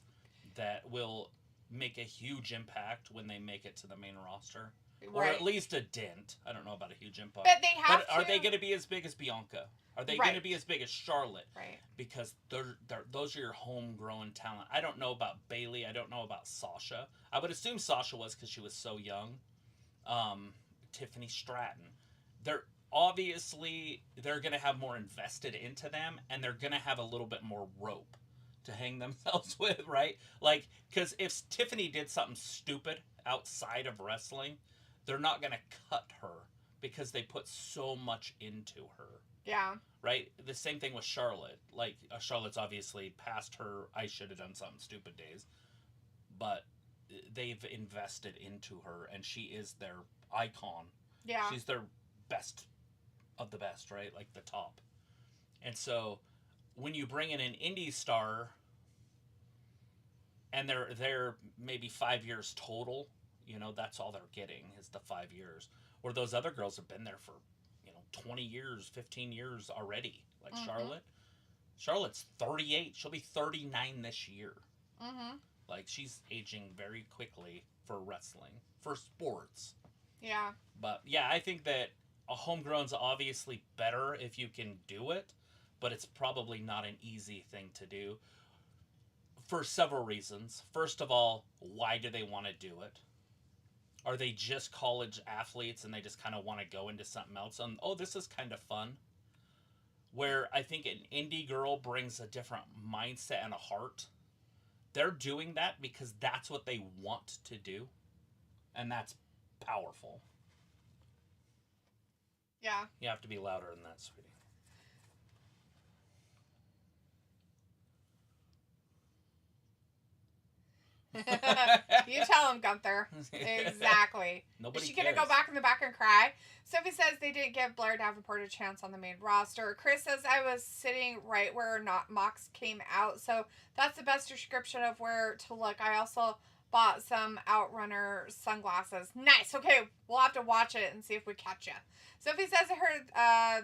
that will make a huge impact when they make it to the main roster. Or at least a dent. I don't know about a huge impact. But they have But are they going to be as big as Bianca? Are they going to be as big as Charlotte? Right. Because those are your homegrown talent. I don't know about Bayley. I don't know about Sasha. I would assume Sasha was because she was so young. Tiffany Stratton. They're going to have more invested into them, and they're going to have a little bit more rope to hang themselves with, right? Like, because if Tiffany did something stupid outside of wrestling, they're not going to cut her because they put so much into her. Yeah. Right? The same thing with Charlotte. Like, Charlotte's obviously past her I should have done something stupid days. but they've invested into her, and she is their icon. Yeah. She's their best of the best, right? Like the top. And so when you bring in an indie star, and they're maybe 5 years total, you know, that's all they're getting is the 5 years. Where those other girls have been there for, 20 years, 15 years already. Like Charlotte. Charlotte's 38. She'll be 39 this year. Like, she's aging very quickly for wrestling, for sports. Yeah. But, yeah, I think that a homegrown's obviously better if you can do it, but it's probably not an easy thing to do for several reasons. First of all, why do they want to do it? Are they just college athletes and they just kind of want to go into something else? And, this is kind of fun. Where I think an indie girl brings a different mindset and a heart. They're doing that because that's what they want to do. And that's powerful. Yeah. You have to be louder than that, sweetie. You tell him, Gunther. Exactly. Nobody Is she cares. going to go back in the back and cry? Sophie says they didn't give Blair Davenport a chance on the main roster. Chris says I was sitting right where Mox came out, so that's the best description of where to look. I also bought some Outrunner sunglasses. Nice. Okay, we'll have to watch it and see if we catch you. Sophie says I heard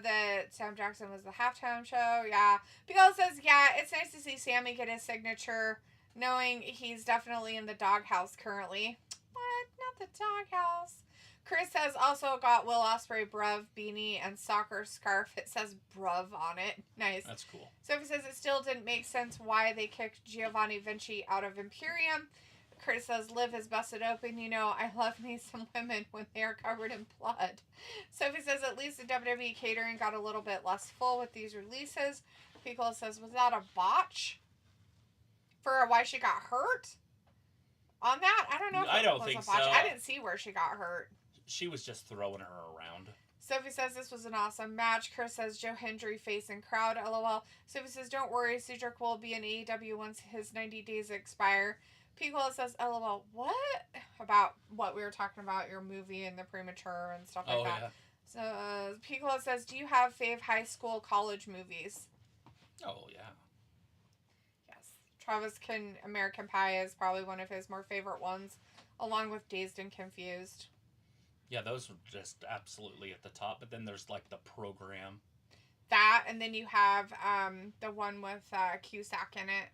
that Sam Jackson was the halftime show. Yeah. Pico says, yeah, it's nice to see Sammy get his signature, knowing he's definitely in the doghouse currently. What? Not the doghouse. Chris says also got Will Ospreay Bruv beanie and soccer scarf. It says Bruv on it. Nice. That's cool. Sophie says it still didn't make sense why they kicked Giovanni Vinci out of Imperium. Chris says Liv is busted open. I love me some women when they are covered in blood. Sophie says at least the WWE catering got a little bit less full with these releases. Pico says, was that a botch? For why she got hurt? On that? I don't know if I don't was think a botch. so. I didn't see where she got hurt. She was just throwing her around. Sophie says this was an awesome match. Chris says Joe Hendry facing crowd. LOL. Sophie says don't worry. Cedric will be in AEW once his 90 days expire. Piccolo says LOL. What? About what we were talking about, your movie and the premature and stuff like that. Yeah. So Piccolo says, do you have fave high school college movies? Oh, yeah. Travis American Pie is probably one of his more favorite ones, along with Dazed and Confused. Yeah, those are just absolutely at the top. But then there's like the program. That, and then you have the one with Cusack in it.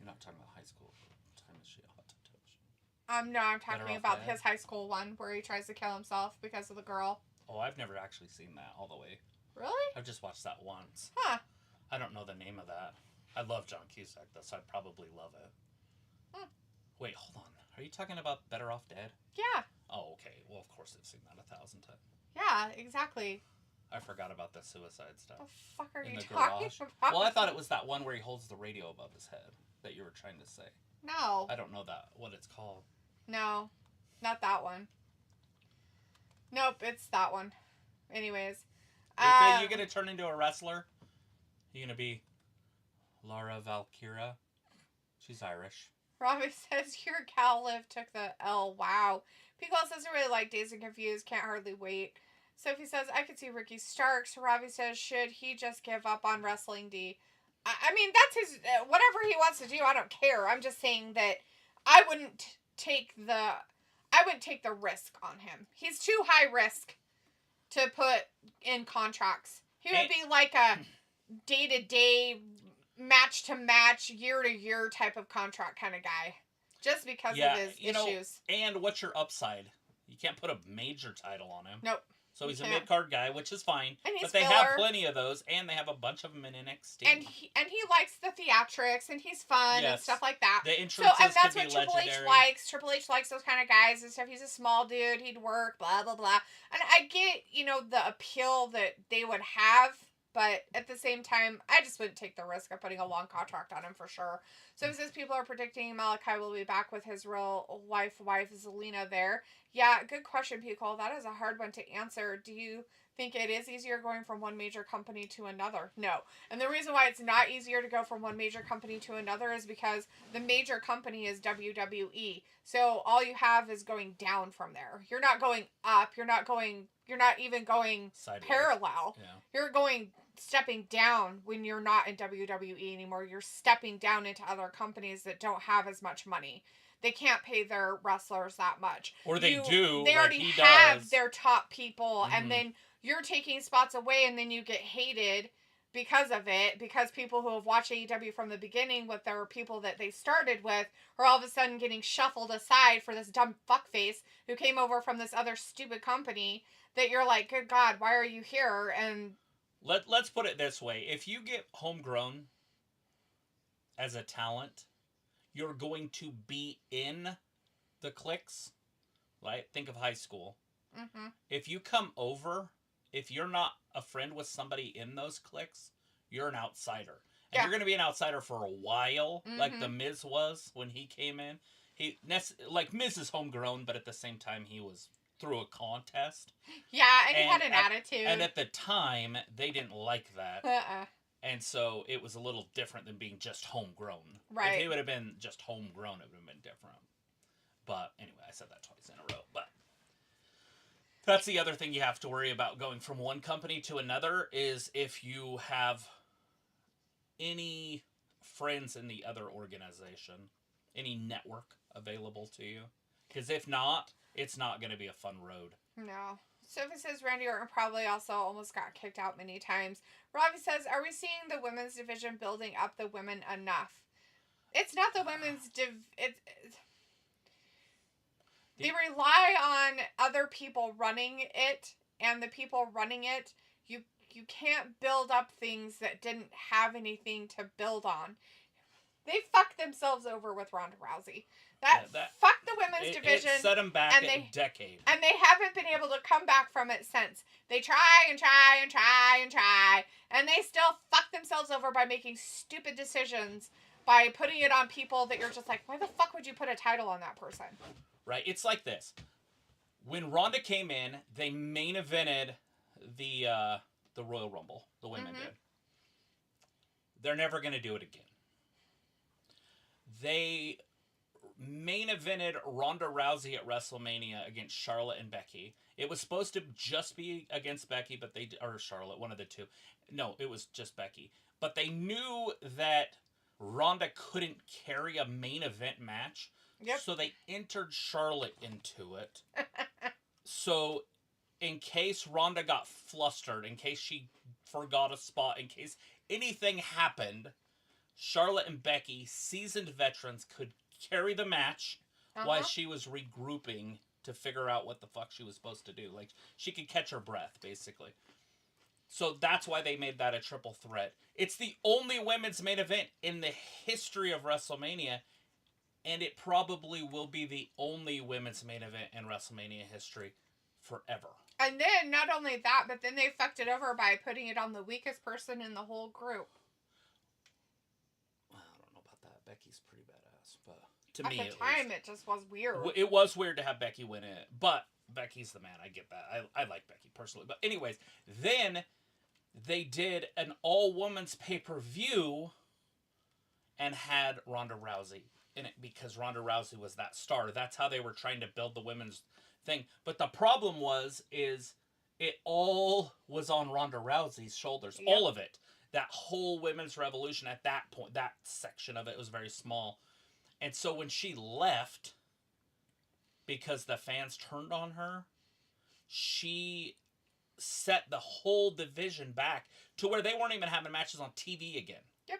You're not talking about high school. What time is she hot to touch? No, I'm talking about his high school one where he tries to kill himself because of the girl. Oh, I've never actually seen that all the way. Really? I've just watched that once. Huh. I don't know the name of that. I love John Cusack, though, so I'd probably love it. Wait, hold on. Are you talking about Better Off Dead? Yeah. Oh, okay. Well, of course I've seen that 1,000 times. Yeah, exactly. I forgot about the suicide stuff. The fuck are you talking about? Well, I thought it was that one where he holds the radio above his head that you were trying to say. No. I don't know what it's called. No, not that one. Nope, it's that one. Anyways. You going to turn into a wrestler? You going to be Laura Valkyra? She's Irish. Robbie says, your gal Liv took the L. Wow. Pico says, I really like Dazed and Confused. Can't hardly wait. Sophie says, I could see Ricky Starks. Robbie says, should he just give up on Wrestling D? I mean, that's his... whatever he wants to do, I don't care. I'm just saying that I wouldn't take the risk on him. He's too high risk to put in contracts. He would be like a day-to-day, match-to-match, year-to-year type of contract kind of guy. Just because of his issues. And what's your upside? You can't put a major title on him. Nope. So he's a mid-card guy, which is fine. And but they have plenty of those, and they have a bunch of them in NXT. And he likes the theatrics, and he's fun and stuff like that. The entrances and that's could what be Triple legendary. H likes. Triple H likes those kind of guys and stuff. He's a small dude. He'd work, blah, blah, blah. And I get, the appeal that they would have, but at the same time, I just wouldn't take the risk of putting a long contract on him for sure. So it says people are predicting Malachi will be back with his real wife Zelina there. Yeah, good question, Pico. That is a hard one to answer. Do you think it is easier going from one major company to another. No. And the reason why it's not easier to go from one major company to another is because the major company is WWE. So all you have is going down from there. You're not going up. You're not even going Sideways. Parallel. Yeah. You're stepping down when you're not in WWE anymore. You're stepping down into other companies that don't have as much money. They can't pay their wrestlers that much. Or they do. They like already he have does. their top people, and then you're taking spots away, and then you get hated because of it. Because people who have watched AEW from the beginning with their people that they started with are all of a sudden getting shuffled aside for this dumb fuckface who came over from this other stupid company that you're like, good God, why are you here? And let's put it this way. If you get homegrown as a talent, you're going to be in the cliques, right? Think of high school. Mm-hmm. If you come over, if you're not a friend with somebody in those cliques, you're an outsider. And you're going to be an outsider for a while, like The Miz was when he came in. Miz is homegrown, but at the same time, he was through a contest. Yeah, and he had an attitude. And at the time, they didn't like that. And so it was a little different than being just homegrown. Right. If he would have been just homegrown, it would have been different. But anyway, I said that twice in a row. But that's the other thing you have to worry about going from one company to another is if you have any friends in the other organization, any network available to you. Because if not, it's not going to be a fun road. No. Sophie says Randy Orton probably also almost got kicked out many times. Robbie says, are we seeing the women's division building up the women enough? It's not the women's they rely on other people running it, and the people running it, you can't build up things that didn't have anything to build on. They fucked themselves over with Ronda Rousey. That fucked the women's division. It set them back a decade. And they haven't been able to come back from it since. They try and try and try and try, and they still fuck themselves over by making stupid decisions, by putting it on people that you're just like, why the fuck would you put a title on that person? Right? It's like this. When Ronda came in, they main evented the Royal Rumble. The women did. They're never going to do it again. They main evented Ronda Rousey at WrestleMania against Charlotte and Becky. It was supposed to just be against Becky, or Charlotte, one of the two. No, it was just Becky. But they knew that Ronda couldn't carry a main event match. Yep. So they entered Charlotte into it. So in case Ronda got flustered, in case she forgot a spot, in case anything happened, Charlotte and Becky, seasoned veterans, could carry the match while she was regrouping to figure out what the fuck she was supposed to do. Like, she could catch her breath, basically. So that's why they made that a triple threat. It's the only women's main event in the history of WrestleMania, and it probably will be the only women's main event in WrestleMania history forever. And then, not only that, but then they fucked it over by putting it on the weakest person in the whole group. Well, I don't know about that. Becky's pretty badass, but to me, at the time, it just was weird. It was weird to have Becky win it, but Becky's the man. I get that. I like Becky personally. But anyways, then they did an all-women's pay-per-view and had Ronda Rousey in it because Ronda Rousey was that star. That's how they were trying to build the women's thing. But the problem is it all was on Ronda Rousey's shoulders. Yep. All of it. That whole women's revolution at that point, that section of it was very small. And so when she left, because the fans turned on her, she set the whole division back to where they weren't even having matches on TV again. Yep.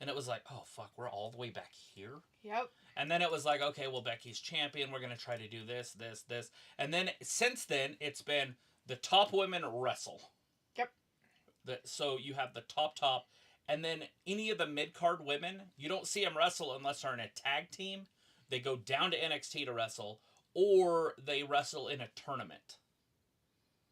And it was like, oh, fuck, we're all the way back here? Yep. And then it was like, okay, well, Becky's champion. We're going to try to do this, this, this. And then, since then, it's been the top women wrestle. Yep. So you have the top, and then any of the mid-card women, you don't see them wrestle unless they're in a tag team. They go down to NXT to wrestle, or they wrestle in a tournament.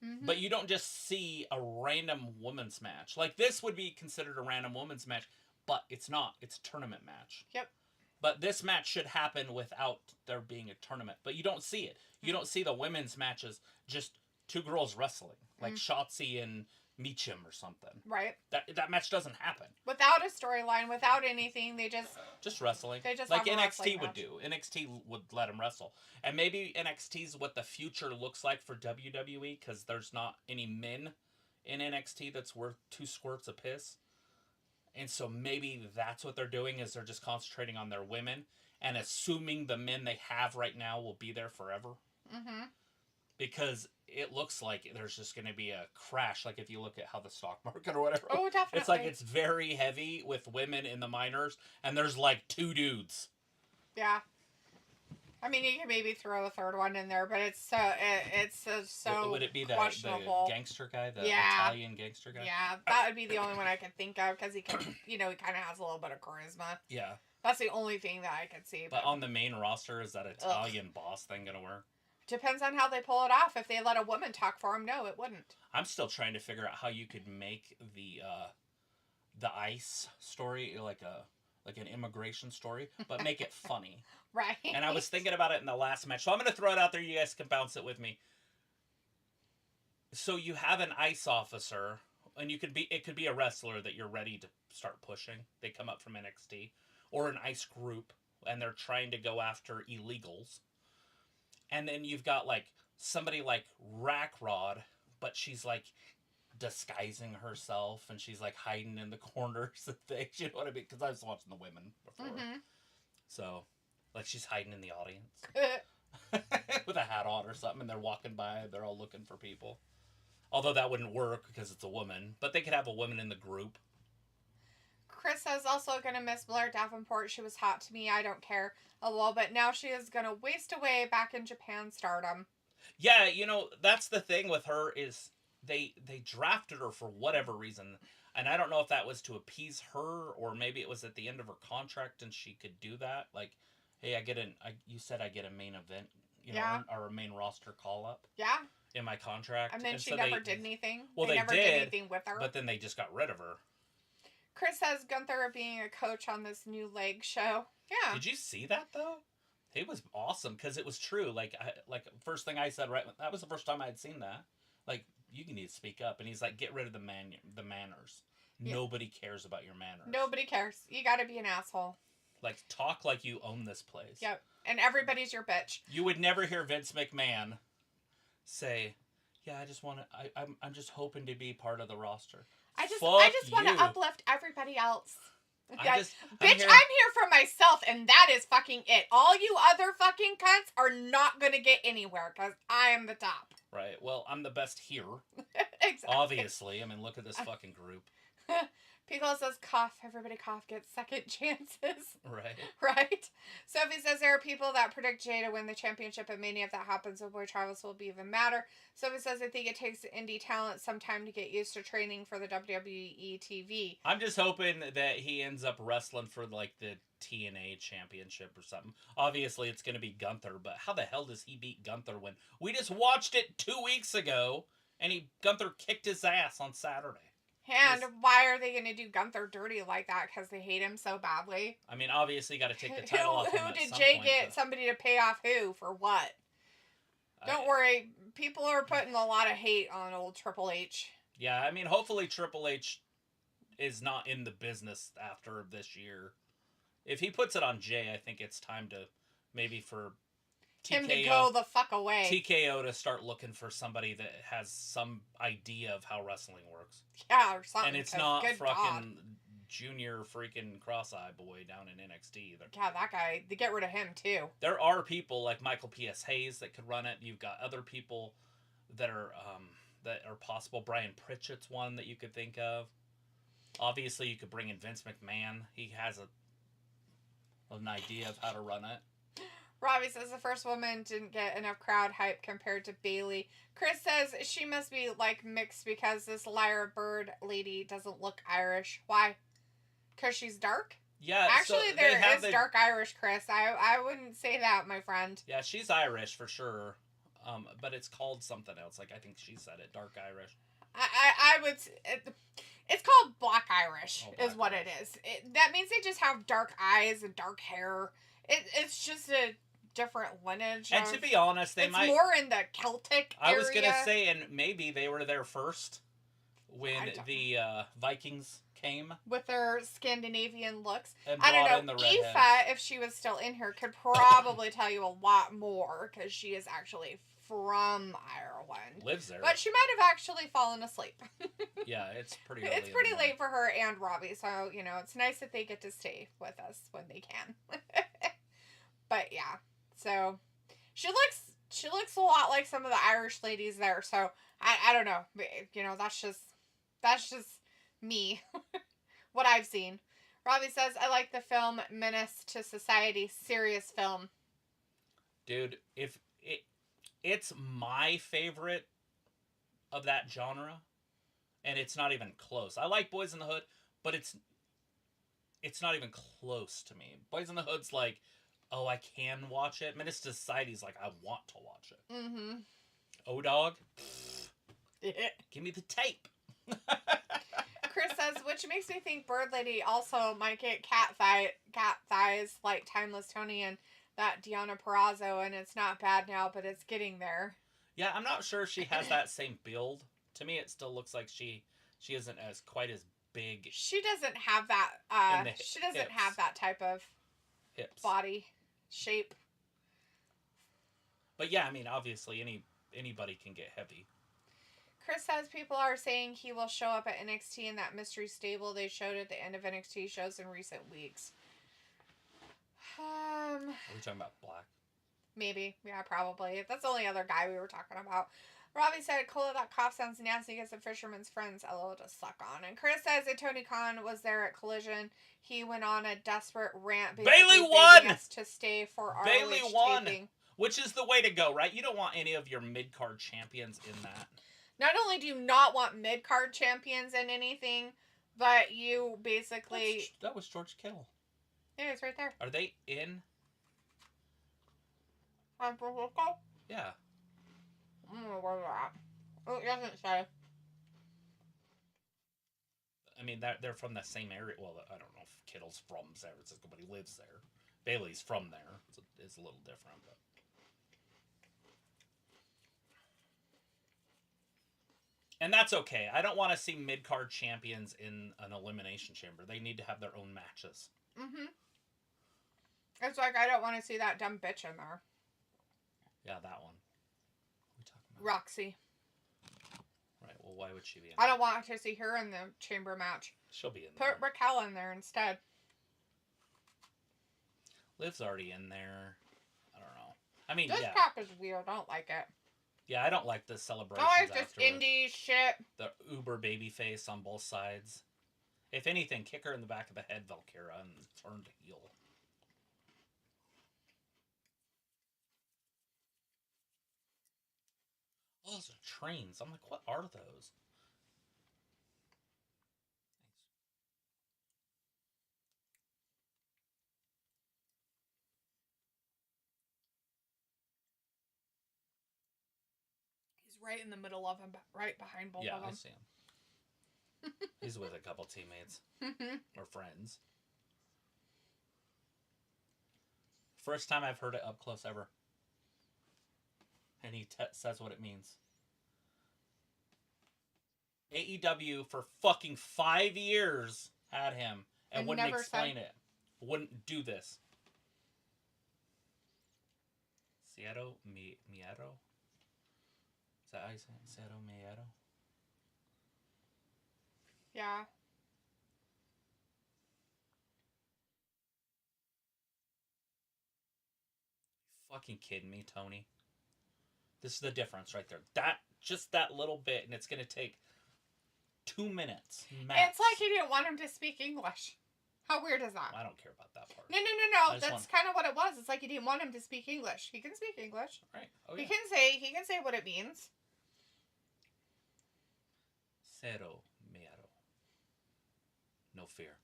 Mm-hmm. But you don't just see a random women's match. Like, this would be considered a random women's match, but it's not. It's a tournament match. Yep. But this match should happen without there being a tournament. But you don't see it. You don't see the women's matches just two girls wrestling, like Shotzi and Meacham or something. Right. That match doesn't happen Without a storyline, without anything, they just wrestling. They just like have a NXT would match. do. NXT would let them wrestle, and maybe NXT's what the future looks like for WWE because there's not any men in NXT that's worth 2 squirts of piss, and so maybe that's what they're doing is they're just concentrating on their women and assuming the men they have right now will be there forever. Mm-hmm. Because it looks like there's just going to be a crash. Like if you look at how the stock market or whatever. Oh, definitely. It's like it's very heavy with women in the minors, and there's like 2 dudes. Yeah. I mean, you can maybe throw a third one in there, but it's so Would it be the gangster guy, the Italian gangster guy? Yeah, that would be the only one I could think of because he can, he kind of has a little bit of charisma. Yeah. That's the only thing that I could see. But on the main roster, is that Italian boss thing going to work? Depends on how they pull it off. If they let a woman talk for them, no, it wouldn't. I'm still trying to figure out how you could make the ICE story like an immigration story, but make it funny. Right. And I was thinking about it in the last match, so I'm going to throw it out there. You guys can bounce it with me. So you have an ICE officer, and it could be a wrestler that you're ready to start pushing. They come up from NXT, or an ICE group, and they're trying to go after illegals. And then you've got, like, somebody like Rackrod, but she's, like, disguising herself, and she's, like, hiding in the corners and things. You know what I mean? Because I was watching the women before. Mm-hmm. So, like, she's hiding in the audience. With a hat on or something, and they're walking by, they're all looking for people. Although that wouldn't work because it's a woman. But they could have a woman in the group. Chris is also going to miss Blair Davenport. She was hot to me. I don't care a little bit. Now she is going to waste away back in Japan stardom. Yeah, that's the thing with her is they drafted her for whatever reason. And I don't know if that was to appease her or maybe it was at the end of her contract and she could do that. Like, hey, you said I get a main event, or a main roster call up. Yeah. In my contract. And then she never did anything. Well, they never did anything with her. But then they just got rid of her. Chris says Gunther being a coach on this new leg show. Yeah. Did you see that though? It was awesome because it was true. Like first thing I said, right? That was the first time I had seen that. Like, you need to speak up, and he's like, get rid of the manners. Yeah. Nobody cares about your manners. Nobody cares. You got to be an asshole. Like, talk like you own this place. Yep. And everybody's your bitch. You would never hear Vince McMahon say, "Yeah, I'm just hoping to be part of the roster." I just want to uplift everybody else. I'm here for myself, and that is fucking it. All you other fucking cunts are not going to get anywhere, because I am the top. Right. Well, I'm the best here. Exactly. Obviously. I mean, look at this fucking group. Piccolo says, cough. Everybody cough gets second chances. Right. Right? Sophie says there are people that predict Jay to win the championship at Mania. If that happens, Boy Travis will be even madder. Sophie says, I think it takes indie talent some time to get used to training for the WWE TV. I'm just hoping that he ends up wrestling for, like, the TNA championship or something. Obviously, it's going to be Gunther, but how the hell does he beat Gunther when we just watched it 2 weeks ago, and Gunther kicked his ass on Saturday? And why are they going to do Gunther dirty like that? Because they hate him so badly? I mean, obviously, you got to take the title off him. Who did Jay get somebody to pay off who for what? Don't worry. People are putting a lot of hate on old Triple H. Yeah, I mean, hopefully Triple H is not in the business after this year. If he puts it on Jay, I think it's time to maybe for TKO, him to go the fuck away. TKO to start looking for somebody that has some idea of how wrestling works. Yeah, or something. And it's not fucking junior freaking cross-eye boy down in NXT either. Yeah, that guy. They get rid of him too. There are people like Michael P.S. Hayes that could run it. You've got other people that are possible. Brian Pritchett's one that you could think of. Obviously, you could bring in Vince McMahon. He has an idea of how to run it. Robbie says the first woman didn't get enough crowd hype compared to Bayley. Chris says she must be like mixed because this Lyra Bird lady doesn't look Irish. Why? Because she's dark? Yeah. Actually, there is dark Irish, Chris. I wouldn't say that, my friend. Yeah, she's Irish for sure. But it's called something else. Like, I think she said it. Dark Irish. I would... It's called Black Irish, is what it is. That means they just have dark eyes and dark hair. It's just a different lineage. And to be honest, it's more in the Celtic area. I was going to say, and maybe they were there first when the Vikings came. With their Scandinavian looks. And I don't know. In the Aoife, if she was still in here, could probably tell you a lot more, because she is actually from Ireland. Lives there. But she might have actually fallen asleep. Yeah, it's pretty early. It's pretty late for her and Robbie, so, you know, it's nice that they get to stay with us when they can. But, yeah. So, she looks a lot like some of the Irish ladies there, so, I don't know. You know, that's just me. What I've seen. Robbie says, I like the film Menace to Society. Serious film. Dude, it's my favorite of that genre, and it's not even close. I like Boys in the Hood, but it's not even close to me. Boys in the Hood's like, oh, I can watch it. Menace to Society's like, I want to watch it. Mm-hmm. O-Dog? Give me the tape. Chris says, which makes me think Bird Lady also might get cat thighs like Timeless Tony and that Deonna Purrazzo, and it's not bad now, but it's getting there. Yeah, I'm not sure if she has that same build. To me, it still looks like she isn't quite as big. She doesn't have that. She doesn't have that type of hips body shape. But yeah, I mean, obviously, anybody can get heavy. Chris says people are saying he will show up at NXT in that mystery stable they showed at the end of NXT shows in recent weeks. Are we talking about Black? Maybe. Yeah, probably. That's the only other guy we were talking about. Robbie said, Cola, that cough sounds nasty against the Fisherman's Friends. LOL to suck on. And Chris says that Tony Khan was there at Collision. He went on a desperate rant. Bayley won! To stay for our Bayley won! taping. Which is the way to go, right? You don't want any of your mid-card champions in that. Not only do you not want mid-card champions in anything, but you basically... That was George Kittle. Yeah, it's right there. Are they in? Yeah. I don't know where they're at. Oh, it doesn't say. I mean, they're from the same area. Well, I don't know if Kittle's from San Francisco, but he lives there. Bailey's from there. It's a little different, but... And that's okay. I don't want to see mid-card champions in an Elimination Chamber. They need to have their own matches. Mm-hmm. It's like, I don't want to see that dumb bitch in there. Yeah, that one. What are we talking about? Roxy. Right, well, why would she be in I don't want to see her in the chamber match. She'll be in there. Put Raquel in there instead. Liv's already in there. I don't know. I mean, this yeah. pack is weird. I don't like it. Yeah, I don't like the celebrations Oh, it's just indie shit. The uber babyface on both sides. If anything, kick her in the back of the head, Valkyra, and turn to heel. Oh, those are trains. I'm like, what are those? He's right in the middle of him, right behind both of them. Yeah, I see him. He's with a couple teammates. Or friends. First time I've heard it up close ever. And he says what it means. AEW for fucking 5 years had him and wouldn't explain it. Wouldn't do this. Cierro Miedo? Is that how you say it? Cierro Miedo? Yeah. Fucking kidding me, Tony? This is the difference right there. Just that little bit, and it's going to take 2 minutes max. It's like he didn't want him to speak English. How weird is that? I don't care about that part. No. That's kind of what it was. It's like he didn't want him to speak English. He can speak English. Right. Oh, yeah. He can say what it means. Cero miedo. No fear.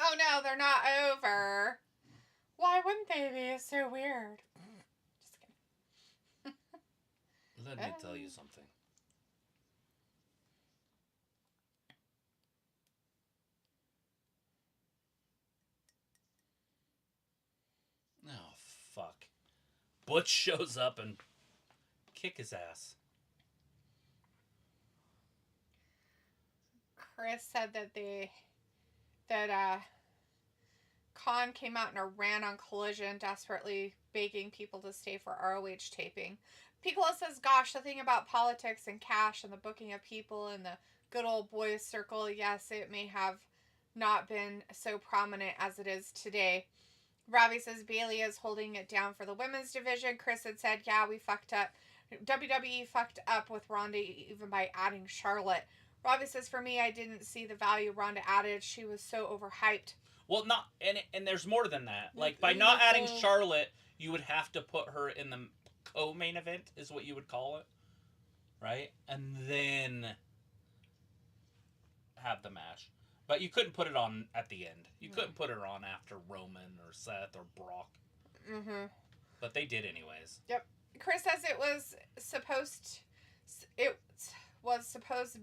Oh no, they're not over. Why wouldn't they be? It's so weird. Just kidding. Let me tell you something. Butch shows up and kick his ass. Chris said that Khan came out in a rant on Collision, desperately begging people to stay for ROH taping. Piccolo says, gosh, the thing about politics and cash and the booking of people and the good old boys circle, yes, it may have not been so prominent as it is today. Robbie says Bayley is holding it down for the women's division. Chris had said, yeah, we fucked up. WWE fucked up with Ronda even by adding Charlotte. Robbie says, for me, I didn't see the value Ronda added. She was so overhyped. Well, and there's more than that. Like, by not adding Charlotte, you would have to put her in the co-main event, is what you would call it. Right? And then have the match. But you couldn't put it on at the end. You couldn't put her on after Roman or Seth or Brock. Mm-hmm. But they did anyways. Yep. Chris says it was supposed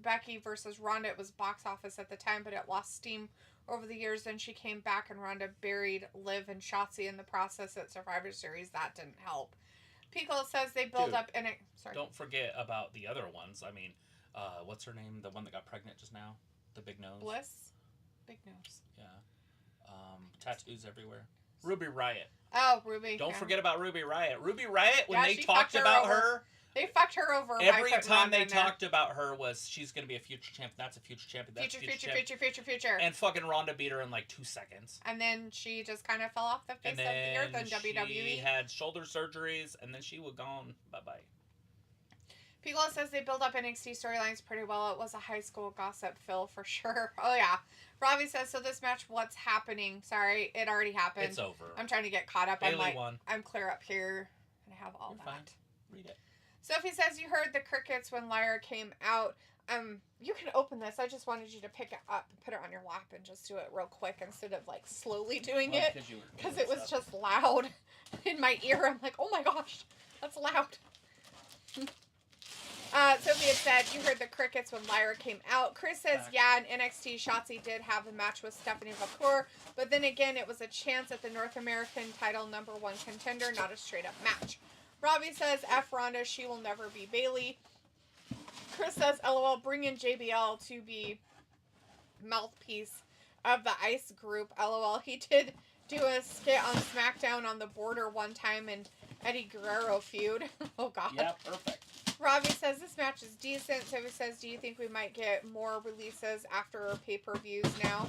Becky versus Ronda. It was box office at the time, but it lost steam over the years. Then she came back and Ronda buried Liv and Shotzi in the process at Survivor Series. That didn't help. Piccolo says they build up in it. Sorry. Don't forget about the other ones. I mean, what's her name? The one that got pregnant just now? The big nose? Bliss? Big nose. Yeah. Tattoos everywhere. Ruby Riott. Oh, Ruby. Don't forget about Ruby Riott. Ruby Riott, when they she talked about her... They fucked her over. Every time they talked about her was, she's going to be a future champion. That's a future champion. That's future. And fucking Ronda beat her in like 2 seconds. And then she just kind of fell off the face of the earth in WWE. She had shoulder surgeries, and then she was gone. Bye-bye. Piccolo says they build up NXT storylines pretty well. It was a high school gossip fill for sure. Oh, yeah. Robbie says, so this match, what's happening? Sorry, it already happened. It's over. I'm trying to get caught up. Bayley won. I'm clear up here. And I have all You're that. Fine. Read it. Sophie says, you heard the crickets when Lyra came out. You can open this. I just wanted you to pick it up and put it on your lap and just do it real quick instead of, like, slowly doing it. Because it was just loud in my ear. I'm like, oh my gosh, that's loud. Sophie had said, you heard the crickets when Lyra came out. Chris says, yeah, in NXT, Shotzi did have a match with Stephanie McClure, but then again, it was a chance at the North American title #1 contender, not a straight-up match. Robbie says, F Ronda, she will never be Bayley. Chris says, LOL, bring in JBL to be mouthpiece of the ICE group. LOL, he did do a skit on SmackDown on the border one time in Eddie Guerrero feud. Oh, God. Yeah, perfect. Robbie says this match is decent. Sophie says, do you think we might get more releases after pay-per-views now?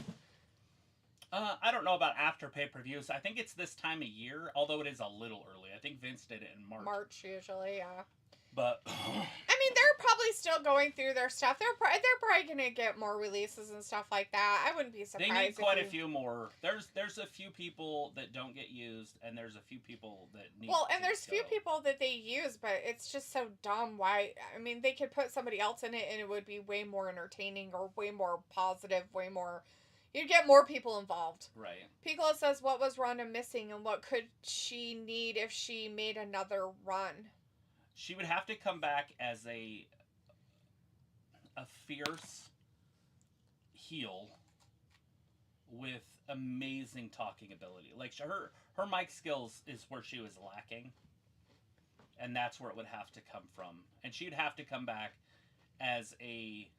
I don't know about after pay-per-views. I think it's this time of year, although it is a little early. I think Vince did it in March. March, usually, yeah. But I mean, they're probably still going through their stuff. They're probably going to get more releases and stuff like that. I wouldn't be surprised. They need quite a few more. There's a few people that don't get used, and there's a few people that need. Well, and there's few people that they use, but it's just so dumb. Why? I mean, they could put somebody else in it, and it would be way more entertaining or way more positive, way more. You'd get more people involved. Right. Piccolo says, what was Ronda missing, and what could she need if she made another run? She would have to come back as a fierce heel with amazing talking ability. Like, her mic skills is where she was lacking, and that's where it would have to come from. And she'd have to come back as a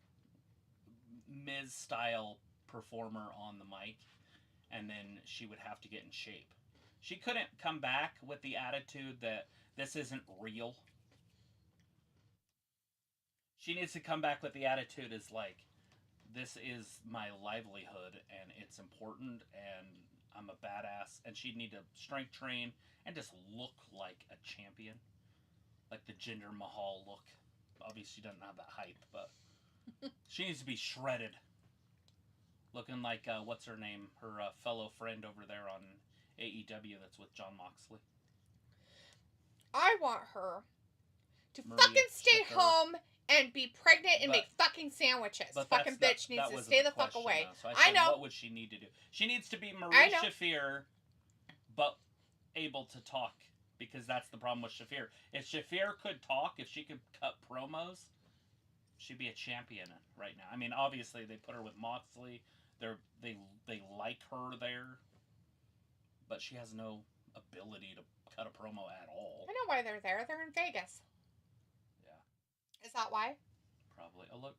Miz-style performer on the mic, and then she would have to get in shape. She couldn't come back with the attitude that this isn't real. She needs to come back with the attitude as like, this is my livelihood and it's important and I'm a badass. And she'd need to strength train and just look like a champion. Like the Jinder Mahal look. Obviously she doesn't have that hype, but she needs to be shredded. Looking like, what's her name? Her fellow friend over there on AEW that's with Jon Moxley. I want her to fucking stay home and be pregnant and make fucking sandwiches. Fucking bitch needs to stay the fuck away. So I know. What would she need to do? She needs to be Marie Shafir, but able to talk. Because that's the problem with Shafir. If Shafir could talk, if she could cut promos, she'd be a champion right now. I mean, obviously, they put her with Moxley. They like her there. But she has no ability to cut a promo at all. I know why they're there. They're in Vegas. Yeah. Is that why? Probably. Oh, look.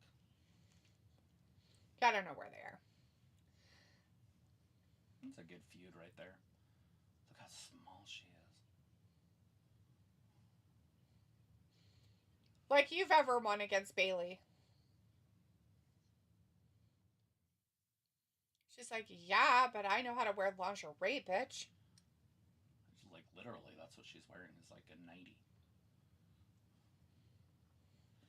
Yeah, I don't know where they are. It's a good feud right there. Look how small she is. Like you've ever won against Bailey. She's like, yeah, but I know how to wear lingerie, bitch. Like, literally, that's what she's wearing, is like a 90.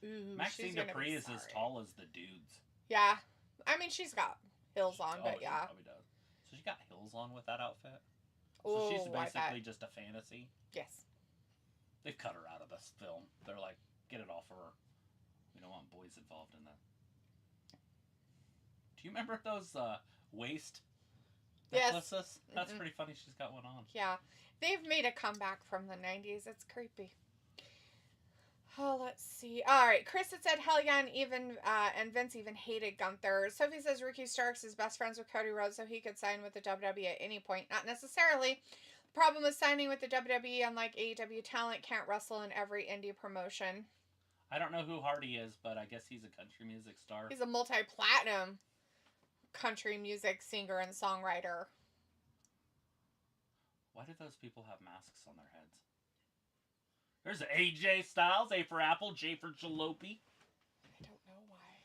Ooh, Maxine Dupree is as tall as the dudes. Yeah. I mean, she's got heels on, but yeah. She probably does. So she got heels on with that outfit? So she's basically just a fantasy? Yes. They've cut her out of this film. They're like, get it off of her. We don't want boys involved in that. Do you remember those waist necklaces? Yes. That's pretty funny. She's got one on. Yeah. They've made a comeback from the 90s. It's creepy. Oh, let's see. All right. Chris had said hell yeah, and Vince even hated Gunther. Sophie says Ricky Starks is best friends with Cody Rhodes so he could sign with the WWE at any point. Not necessarily. The problem with signing with the WWE, unlike AEW talent, can't wrestle in every indie promotion. I don't know who Hardy is, but I guess he's a country music star. He's a multi-platinum country music singer and songwriter. Why do those people have masks on their heads? There's AJ Styles, A for Apple, J for Jalopy. I don't know why.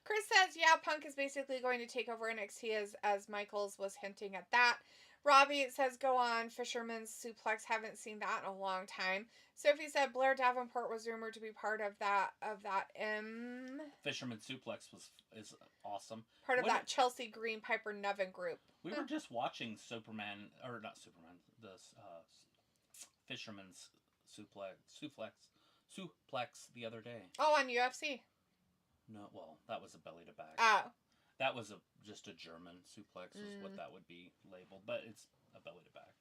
Chris says, yeah, Punk is basically going to take over NXT as Michaels was hinting at that. Robbie says, go on, Fisherman's Suplex. Haven't seen that in a long time. Sophie said Blair Davenport was rumored to be part of that. Fisherman's Suplex is awesome. Part of that Chelsea Green Piper Nevin group. We were just watching the Fisherman's Suplex the other day. Oh, on UFC. No, well, that was a belly to back. Oh. That was just a German suplex is what that would be labeled, but it's a belly to back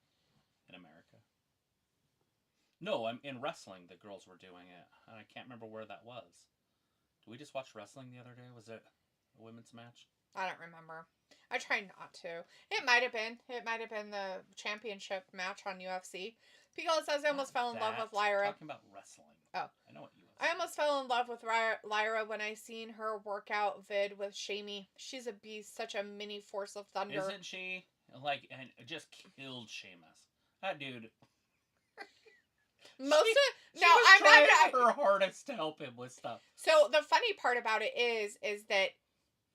in America. No, I'm in wrestling. The girls were doing it, and I can't remember where that was. Did we just watch wrestling the other day? Was it a women's match? I don't remember. I try not to. It might have been. It might have been the championship match on UFC. Pico says I almost fell in love with Lyra. Talking about wrestling. Oh. I know what you. I almost fell in love with Lyra when I seen her workout vid with Shamey. She's a beast, such a mini force of thunder. Isn't she? Like, and just killed Sheamus. That dude. I'm not trying her hardest to help him with stuff. So the funny part about it is that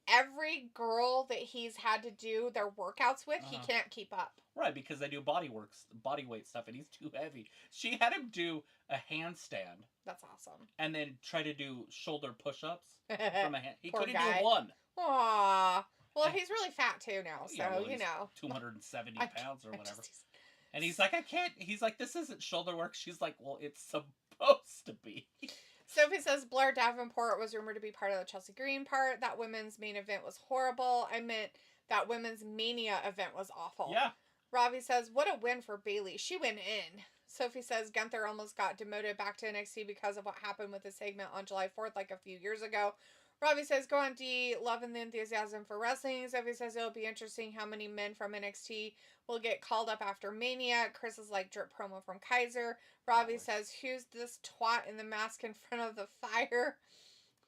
every girl that he's had to do their workouts with, he can't keep up. Right, because they do body weight stuff, and he's too heavy. She had him do a handstand. That's awesome. And then try to do shoulder push-ups from a hand. He couldn't do one. Aww. Well, he's really fat too now, so, yeah, well, you know. 270 pounds or whatever. And he's like, I can't. He's like, this isn't shoulder work. She's like, well, it's supposed to be. Sophie says Blair Davenport was rumored to be part of the Chelsea Green part. That women's main event was horrible. I meant that women's Mania event was awful. Yeah. Ravi says, what a win for Bailey. She went in. Sophie says Gunther almost got demoted back to NXT because of what happened with the segment on July 4th, like a few years ago. Ravi says, go on D, loving the enthusiasm for wrestling. Sophie says it'll be interesting how many men from NXT will get called up after Mania. Chris is like drip promo from Kaiser. Ravi says, who's this twat in the mask in front of the fire?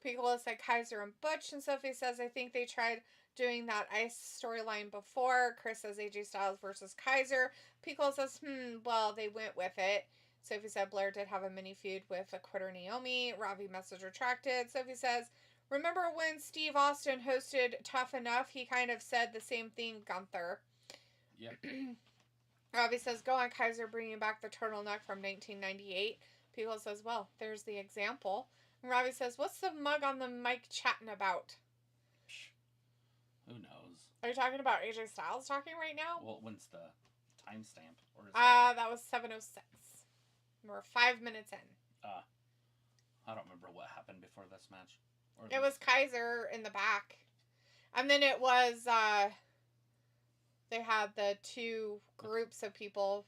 Piccolo said Kaiser and Butch. And Sophie says, I think they tried doing that Ice storyline before. Chris says AJ Styles versus Kaiser. Piccolo says, well, they went with it. Sophie said Blair did have a mini feud with a quitter Naomi. Ravi message retracted. Sophie says, remember when Steve Austin hosted Tough Enough? He kind of said the same thing, Gunther. Yeah. Ravi says, go on, Kaiser, bringing back the turtleneck from 1998. Piccolo says, well, there's the example. And Ravi says, what's the mug on the mic chatting about? Who knows? Are you talking about AJ Styles talking right now? Well, when's the timestamp? That was 7:06. We're 5 minutes in. I don't remember what happened before this match. It was Kaiser in the back. And then it was, they had the two groups of people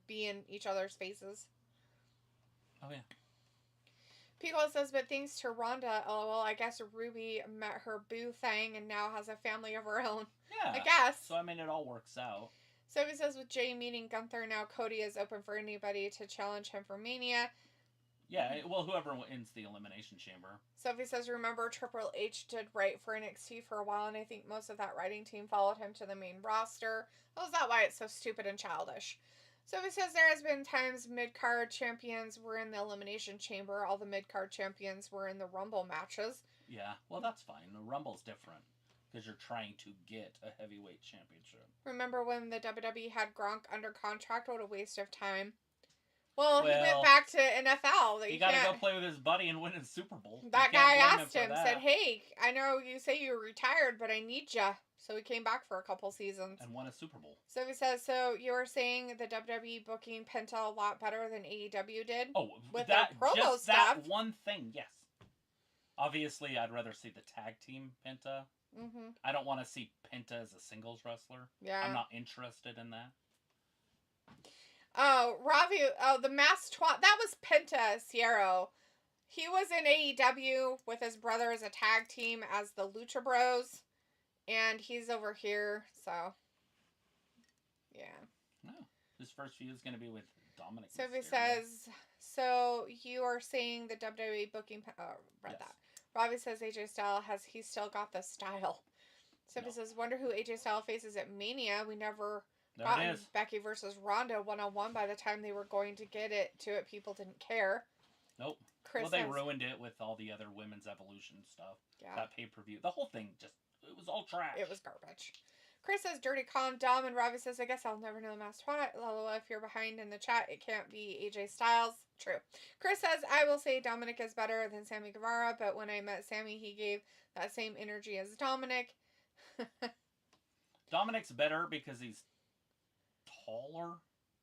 be in each other's faces. Oh, yeah. Piccolo says, but thanks to Rhonda, LOL, I guess Ruby met her boo thing and now has a family of her own. Yeah. I guess. So, I mean, it all works out. Sophie says with Jay meeting Gunther, now Cody is open for anybody to challenge him for Mania. Yeah, well, whoever wins the Elimination Chamber. Sophie says, remember Triple H did write for NXT for a while, and I think most of that writing team followed him to the main roster. Oh, is that why it's so stupid and childish? Sophie says there has been times mid-card champions were in the Elimination Chamber. All the mid-card champions were in the Rumble matches. Yeah, well, that's fine. The Rumble's different because you're trying to get a heavyweight championship. Remember when the WWE had Gronk under contract? What a waste of time. Well, he went back to NFL. He got to go play with his buddy and win a Super Bowl. That guy asked him, said, hey, I know you say you're retired, but I need you. So he came back for a couple seasons. And won a Super Bowl. So he says, so you were saying the WWE booking Penta a lot better than AEW did? Oh, with that, promo just stuff. that one thing, yes. Obviously, I'd rather see the tag team Penta. Mm-hmm. I don't want to see Penta as a singles wrestler. Yeah. I'm not interested in that. Oh, Ravi, the masked twat. That was Penta Ciero. He was in AEW with his brother as a tag team as the Lucha Bros. And he's over here, so. Yeah. No. His first feud is going to be with Dominik Mysterio. Sophie says, so you are saying the WWE booking. Read that. Robbie says AJ Styles he's still got the style. Sophie says, wonder who AJ Styles faces at Mania. We never got Becky versus Ronda 1-on-1 by the time they were going to get it to it. People didn't care. Nope. Well, they ruined it with all the other women's evolution stuff. Yeah. That pay-per-view. The whole thing it was all trash. It was garbage. Chris says, dirty calm, Dom, and Robbie says, I guess I'll never know the masked twat. LOL, if you're behind in the chat, it can't be AJ Styles. True. Chris says, I will say Dominik is better than Sammy Guevara, but when I met Sammy, he gave that same energy as Dominik. Dominik's better because he's taller.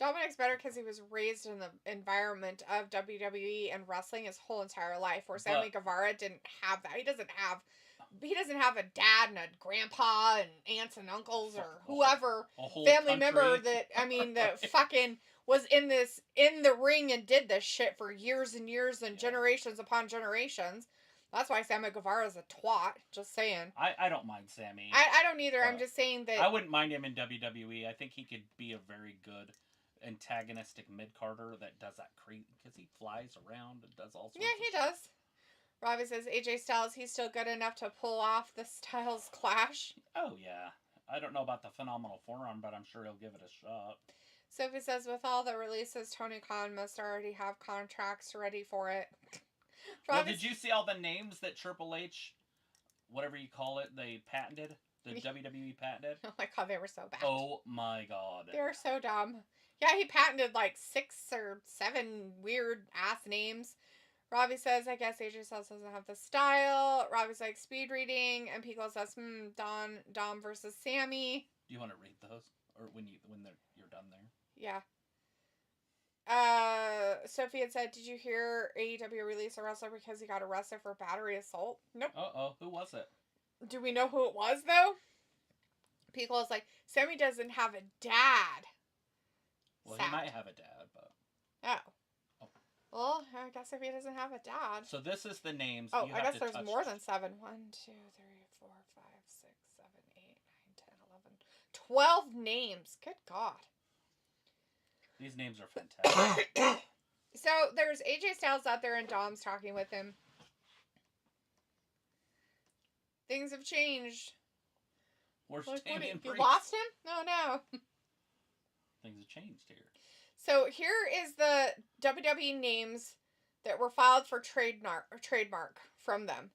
Dominik's better because he was raised in the environment of WWE and wrestling his whole entire life, where Sammy Guevara didn't have that. He doesn't have a dad and a grandpa and aunts and uncles or whoever family member that fucking was in the ring and did this shit for years and years and generations upon generations. That's why Sammy Guevara is a twat. Just saying. I don't mind Sammy. I don't either. I'm just saying that. I wouldn't mind him in WWE. I think he could be a very good antagonistic mid-carder that does that because he flies around and does all sorts of he does. Robbie says AJ Styles, he's still good enough to pull off the Styles Clash. Oh, yeah. I don't know about the phenomenal forearm, but I'm sure he'll give it a shot. Sophie says, with all the releases, Tony Khan must already have contracts ready for it. Well, did you see all the names that Triple H, whatever you call it, they patented? The WWE patented? Oh my god, they were so bad. Oh my god. They were so dumb. Yeah, he patented like 6 or 7 weird ass names. Robbie says, I guess AJ Styles doesn't have the style. Robbie's like, speed reading. And Pico says, Dom versus Sammy. Do you want to read those? Or when you're done there? Yeah. Sophie had said, did you hear AEW release a wrestler because he got arrested for battery assault? Nope. Uh-oh. Who was it? Do we know who it was, though? Pico is like, Sammy doesn't have a dad. Well, he might have a dad, but... Oh. Well, I guess if he doesn't have a dad. So this is the names. Oh, I guess there's more than 7. 1, 2, 3, 4, 5, 6, 7, 8, 9, 10, 11. 12 names. Good God. These names are fantastic. So there's AJ Styles out there and Dom's talking with him. Things have changed. Where's like, Damian you Priest? lost him? No. Things have changed here. So here is the WWE names that were filed for trademark from them.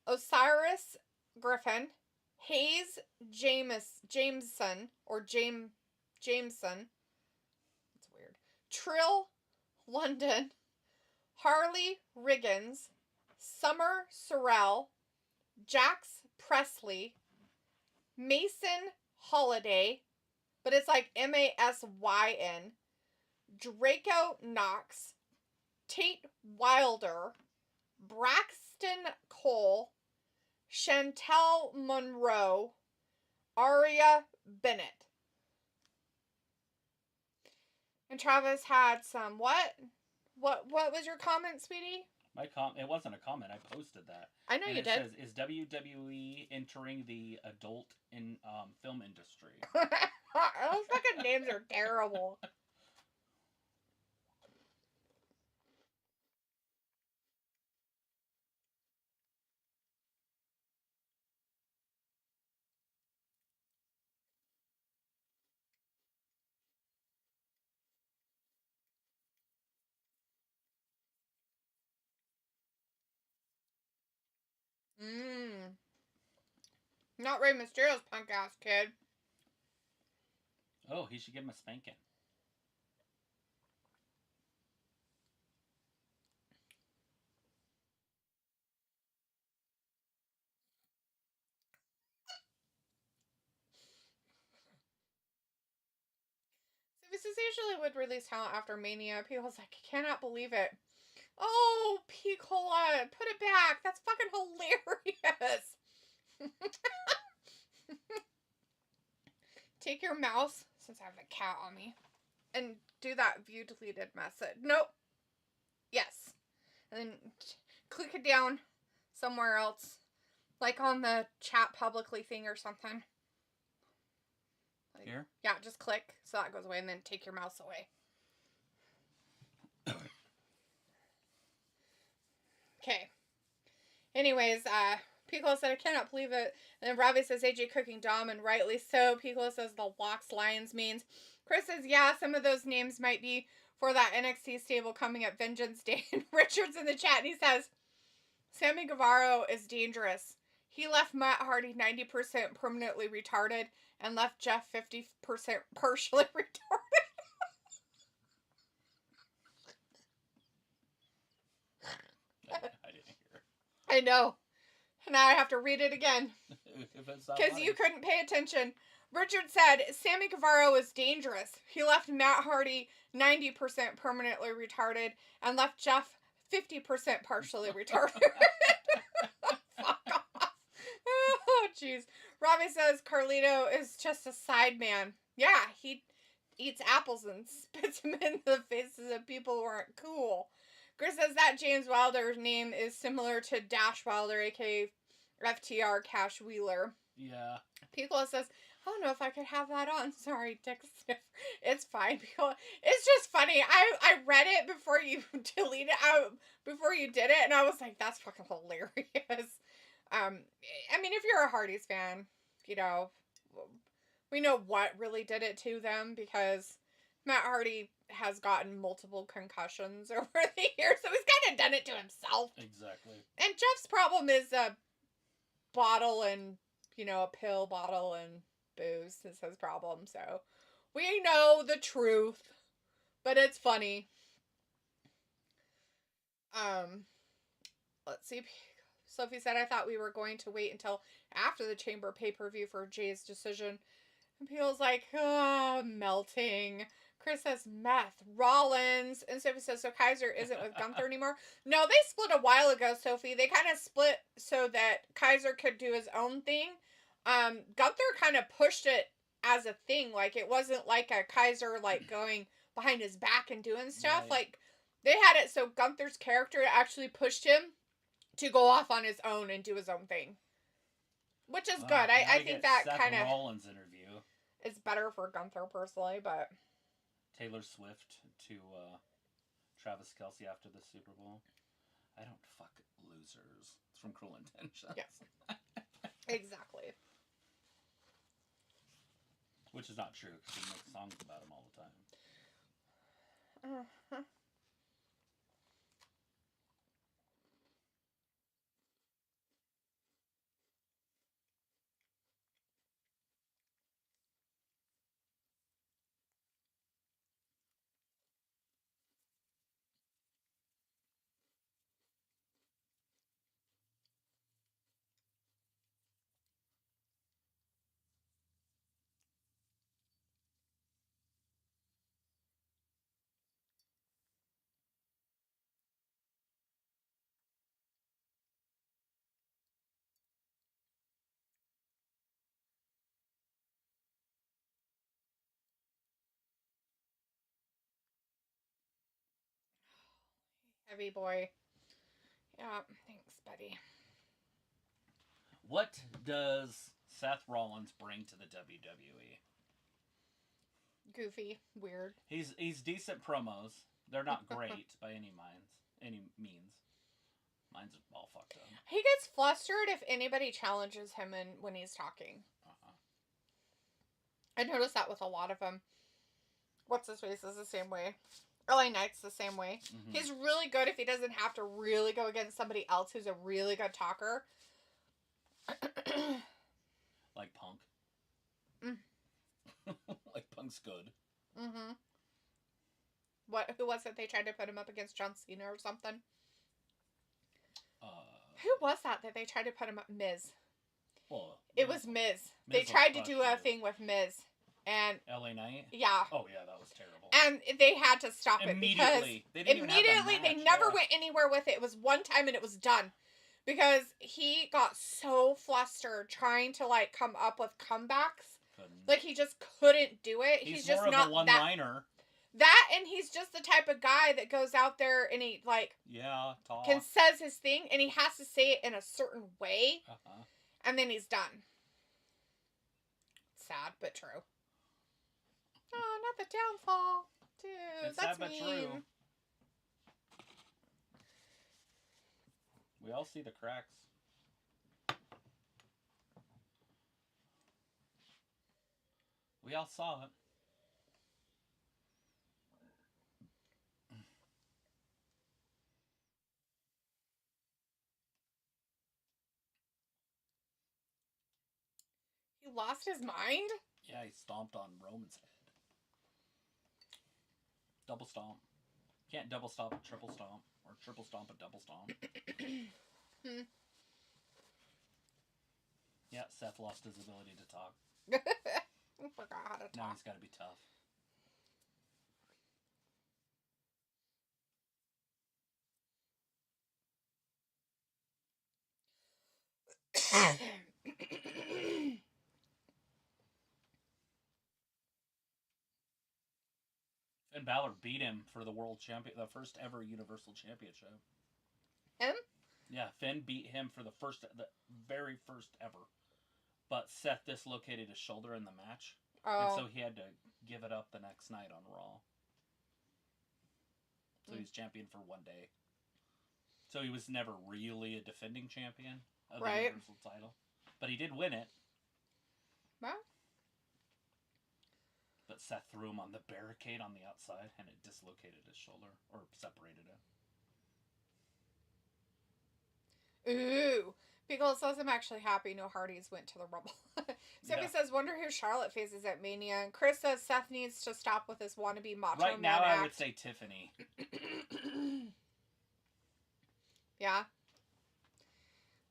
Osiris Griffin, Hayes Jameson, or Jameson. That's weird. Trill London, Harley Riggins, Summer Sorrell, Jax Presley, Mason Holiday, but it's like Masyn, Draco Knox, Tate Wilder, Braxton Cole, Chantel Monroe, Aria Bennett. And Travis had some what? What was your comment, sweetie? It wasn't a comment. I posted that. I know you did. It says, is WWE entering the adult film industry? Those fucking names are terrible. Not Rey Mysterio's punk ass kid. Oh, he should give him a spanking. So this is usually would release talent after Mania. People's like, I cannot believe it. Oh, Piccola, put it back. That's fucking hilarious. Take your mouse, since I have a cat on me, and do that view deleted message. Nope. Yes. And then click it down somewhere else. Like on the chat publicly thing or something. Like, here? Yeah, just click so that goes away and then take your mouse away. Okay. Anyways, Piccolo said, I cannot believe it. And then Robbie says, AJ cooking Dom, and rightly so. Piccolo says, the Locks Lions means. Chris says, yeah, some of those names might be for that NXT stable coming up Vengeance Day. And Richard's in the chat, and he says, Sammy Guevara is dangerous. He left Matt Hardy 90% permanently retarded and left Jeff 50% partially retarded. I didn't hear. I know. Now I have to read it again. Because you couldn't pay attention. Richard said, Sammy Guevara was dangerous. He left Matt Hardy 90% permanently retarded and left Jeff 50% partially retarded. Fuck off. Oh, jeez. Robbie says Carlito is just a side man. Yeah, he eats apples and spits them in the faces of people who aren't cool. Chris says that James Wilder's name is similar to Dash Wilder, aka FTR Cash Wheeler. Yeah. Piccolo says, I don't know if I could have that on. Sorry, Dick Sniffer. It's fine. It's just funny. I read it before you deleted it out, before you did it, and I was like, that's fucking hilarious. I mean, if you're a Hardys fan, you know, we know what really did it to them, because Matt Hardy has gotten multiple concussions over the years, so he's kind of done it to himself. Exactly. And Jeff's problem is a bottle and, a pill bottle and booze is his problem, so we know the truth, but it's funny. Let's see. Sophie said, I thought we were going to wait until after the Chamber pay-per-view for Jay's decision. And Peel's like, oh, melting. Chris says, meth. Rollins. And Sophie says, so Kaiser isn't with Gunther anymore? No, they split a while ago, Sophie. They kind of split so that Kaiser could do his own thing. Gunther kind of pushed it as a thing. Like, it wasn't like a Kaiser, like, going behind his back and doing stuff. Right. Like, they had it so Gunther's character actually pushed him to go off on his own and do his own thing. Which is good. I think that kind of Seth Rollins interview is better for Gunther personally, but Taylor Swift to Travis Kelce after the Super Bowl. I don't fuck losers. It's from Cruel Intentions. yes, exactly. Which is not true, because he makes songs about him all the time. Uh-huh. Heavy boy. Yeah, thanks, buddy. What does Seth Rollins bring to the WWE? goofy, weird. He's decent promos. They're not great by any means. Mine's all fucked up. He gets flustered if anybody challenges him when he's talking. I noticed that with a lot of them. What's his face is the same way. LA Knight's the same way. Mm-hmm. He's really good if he doesn't have to really go against somebody else who's a really good talker. Like Punk. Mm. Like Punk's good. Mm-hmm. Who was it? They tried to put him up against John Cena or something? Who was that they tried to put him up? Miz. Well, it was Miz. They tried to do a thing with Miz. And LA Knight? Yeah. Oh, yeah, that was terrible. And they had to stop it because immediately they never went anywhere with it. It was one time and it was done. Because he got so flustered trying to, like, come up with comebacks. Like, he just couldn't do it. He's just more not of a one-liner. That, and he's just the type of guy that goes out there and he, like... Yeah, talk. Says his thing, and he has to say it in a certain way. Uh-huh. And then he's done. Sad, but true. Oh, not the downfall. Dude, it's that's sad, mean. But true. We all see the cracks. We all saw it. He lost his mind? Yeah, he stomped on Roman's head. Double stomp. Can't double stomp a triple stomp. Or triple stomp a double stomp. Yeah, Seth lost his ability to talk. I forgot how to talk. Now he's got to be tough. Finn Balor beat him for the world champion, the first ever Universal Championship. Him? Yeah, Finn beat him for the very first ever. But Seth dislocated his shoulder in the match. Oh. And so he had to give it up the next night on Raw. So he's champion for one day. So he was never really a defending champion of the Universal title. But he did win it. Well. But Seth threw him on the barricade on the outside, and it dislocated his shoulder, or separated it. Ooh. Pickle says, I'm actually happy no Hardys went to the Rumble. Sophie says, wonder who Charlotte faces at Mania. And Chris says, Seth needs to stop with his wannabe macho man Right now, act. I would say Tiffany. Yeah.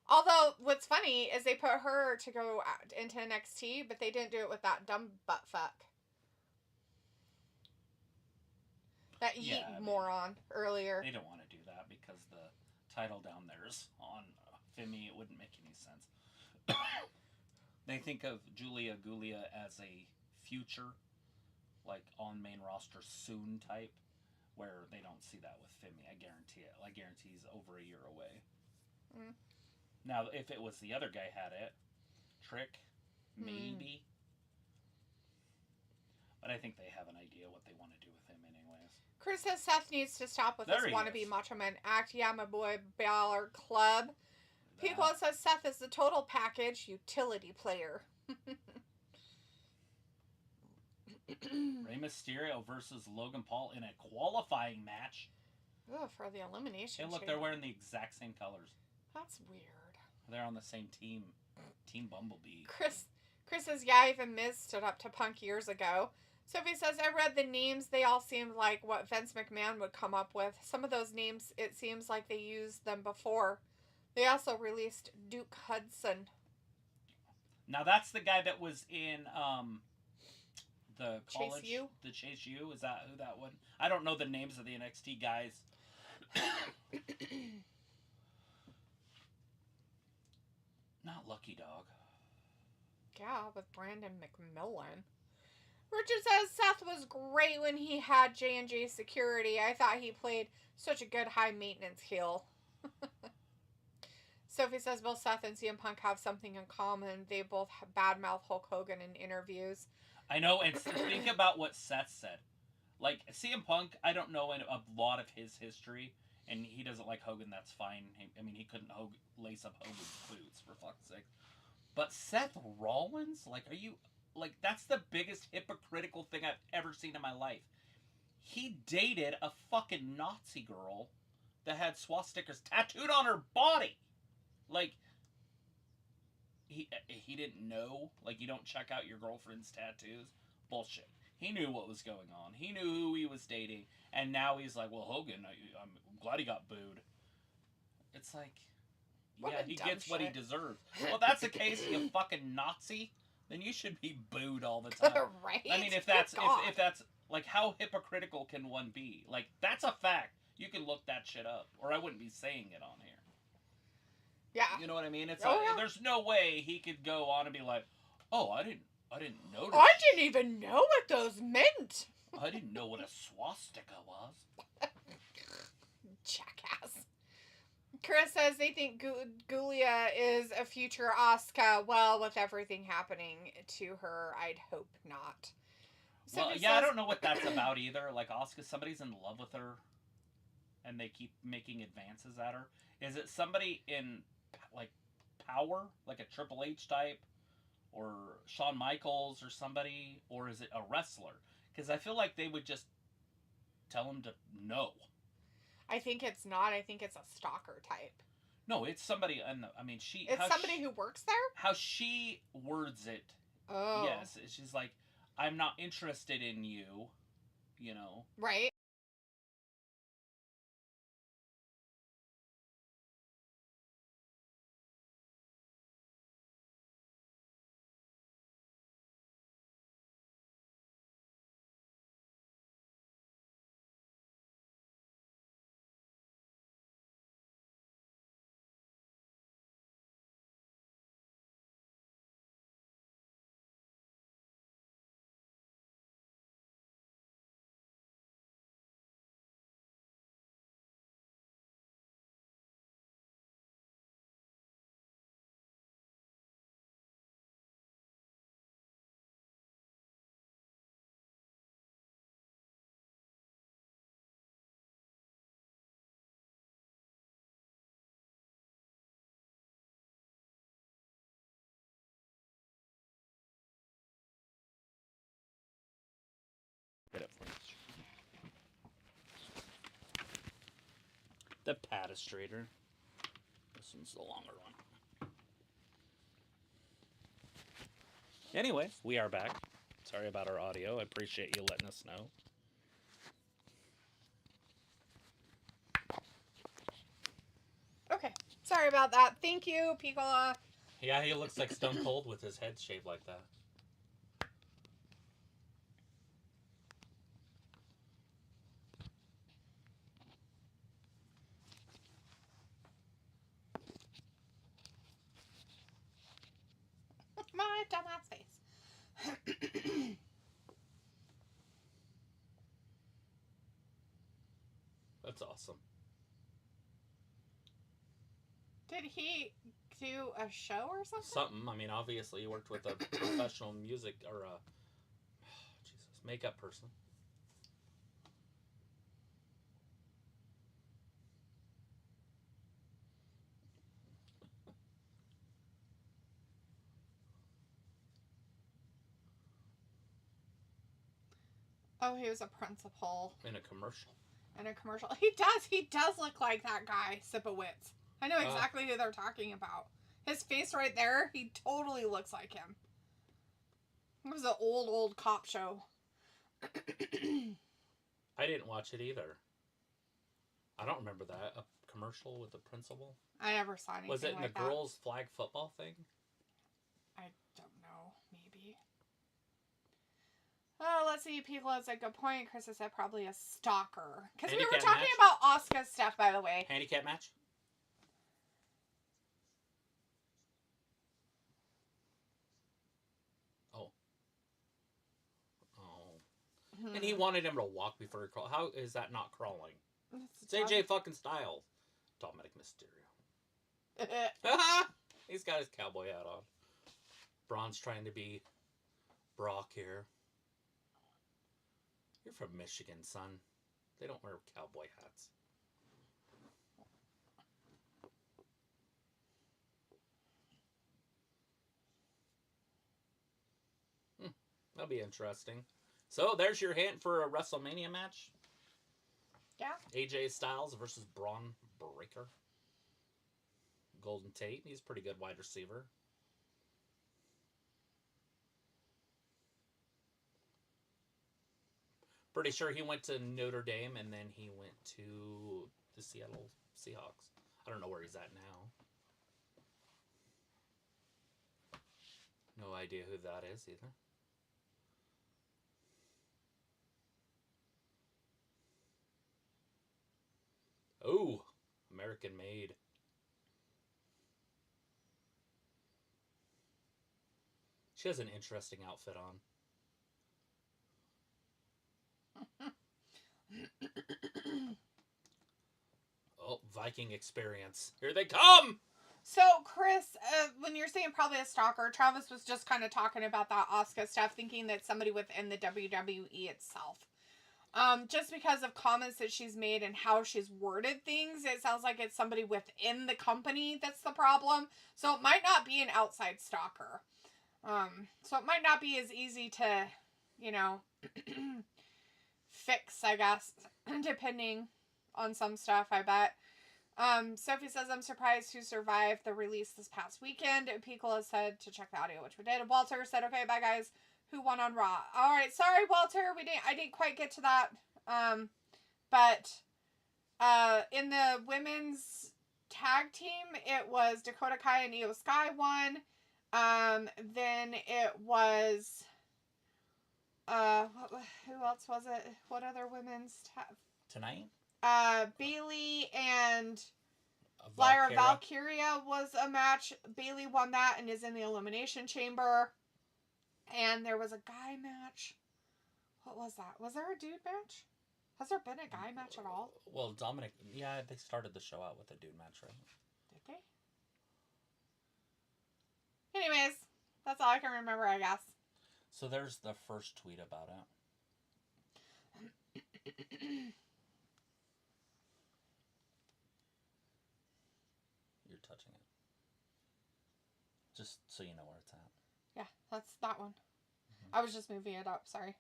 Although, what's funny is they put her to go into NXT, but they didn't do it with that dumb butt fuck. That yeet moron earlier. They don't want to do that because the title down there's on Fimi. It wouldn't make any sense. They think of Julia Gulia as a future, like on main roster soon type, where they don't see that with Fimi. I guarantee it. I guarantee he's over a year away. Mm. Now, if it was the other guy had it, Trick, maybe. But I think they have an idea what they want to do with him anyways. Chris says Seth needs to stop with this wannabe macho man act. Yeah, my boy Balor Club. People says Seth is the total package utility player. Rey Mysterio versus Logan Paul in a qualifying match. Oh, for the Elimination Chamber. Hey, look, they're wearing the exact same colors. That's weird. They're on the same team. Team Bumblebee. Chris says, yeah, even Miz stood up to Punk years ago. Sophie says, I read the names. They all seemed like what Vince McMahon would come up with. Some of those names, it seems like they used them before. They also released Duke Hudson. Now, that's the guy that was in the college. Chase U? The Chase U? Is that who that one? I don't know the names of the NXT guys. Not Lucky Dog. Yeah, with Brandon McMillan. Richard says Seth was great when he had J&J security. I thought he played such a good high maintenance heel. Sophie says both Seth and CM Punk have something in common. They both badmouth Hulk Hogan in interviews. I know, and think about what Seth said. Like, CM Punk, I don't know a lot of his history, and he doesn't like Hogan, that's fine. I mean, he couldn't lace up Hogan's boots, for fuck's sake. But Seth Rollins? Like, are you... Like, that's the biggest hypocritical thing I've ever seen in my life. He dated a fucking Nazi girl that had swastikas tattooed on her body. Like, he didn't know. Like, you don't check out your girlfriend's tattoos. Bullshit. He knew what was going on. He knew who he was dating. And now he's like, well, Hogan, I'm glad he got booed. It's like, yeah, he gets what he deserves. Well, if that's the case, you fucking Nazi, then you should be booed all the time. Right? I mean, if that's like, how hypocritical can one be? Like, that's a fact. You can look that shit up, or I wouldn't be saying it on here. Yeah. You know what I mean? It's there's no way he could go on and be like, oh, I didn't notice. I didn't even know what those meant. I didn't know what a swastika was. Jackass. Chris says they think Gulia is a future Asuka. Well, with everything happening to her, I'd hope not. Well, yeah, I don't know what that's about either. Like, Asuka, somebody's in love with her, and they keep making advances at her. Is it somebody in, like, power? Like a Triple H type? Or Shawn Michaels or somebody? Or is it a wrestler? Because I feel like they would just tell him to no. I think it's not. I think it's a stalker type. No, it's somebody. I mean, It's somebody who works there? How she words it. Oh. Yes. She's like, I'm not interested in you. You know? Right. The Patastrator. This one's the longer one. Anyway, we are back. Sorry about our audio. I appreciate you letting us know. Okay. Sorry about that. Thank you, Piccola. Yeah, he looks like Stone Cold with his head shaved like that. My dumbass face. That's awesome. Did he do a show or something? Something. I mean, obviously, he worked with a professional music or makeup person. Oh, he was a principal. In a commercial. In a commercial. He does look like that guy, Sipowicz. I know exactly who they're talking about. His face right there, he totally looks like him. It was an old cop show. I didn't watch it either. I don't remember that. A commercial with the principal? I never saw anything like that. Was it in the girls' flag football thing? I don't know. Maybe. Oh, let's see. People, it's a good point. Chris has said probably a stalker. Because we were talking about Asuka's stuff, by the way. Handicap match? Oh. And he wanted him to walk before he crawled. How is that not crawling? It's AJ fucking Styles. Dominik Mysterio. He's got his cowboy hat on. Braun's trying to be Brock here. You're from Michigan, son. They don't wear cowboy hats. That'll be interesting. So, there's your hint for a WrestleMania match. Yeah. AJ Styles versus Braun Breaker. Golden Tate. He's a pretty good wide receiver. Pretty sure he went to Notre Dame and then he went to the Seattle Seahawks. I don't know where he's at now. No idea who that is either. Oh, American made. She has an interesting outfit on. Oh, Viking experience. Here they come! So, Chris, when you're saying probably a stalker, Travis was just kind of talking about that Asuka stuff, thinking that somebody within the WWE itself. Just because of comments that she's made and how she's worded things, it sounds like it's somebody within the company that's the problem. So it might not be an outside stalker. So it might not be as easy to, fix, I guess, depending on some stuff, I bet. Sophie says, I'm surprised who survived the release this past weekend. Piccolo said to check the audio, which we did. Walter said, okay, bye guys. Who won on Raw? All right, sorry, Walter. I didn't quite get to that. But in the women's tag team, it was Dakota Kai and Io Sky won. Then it was who else was it? What other women's tonight? Bailey and Lyra Valkyria was a match. Bailey won that and is in the Elimination Chamber. And there was a guy match. What was that? Was there a dude match? Has there been a guy match at all? Well, Dominik, yeah, they started the show out with a dude match, right? Did they? Anyways, that's all I can remember, I guess. So there's the first tweet about it. You're touching it. Just so you know where it's at. Yeah, that's that one. I was just moving it up, sorry.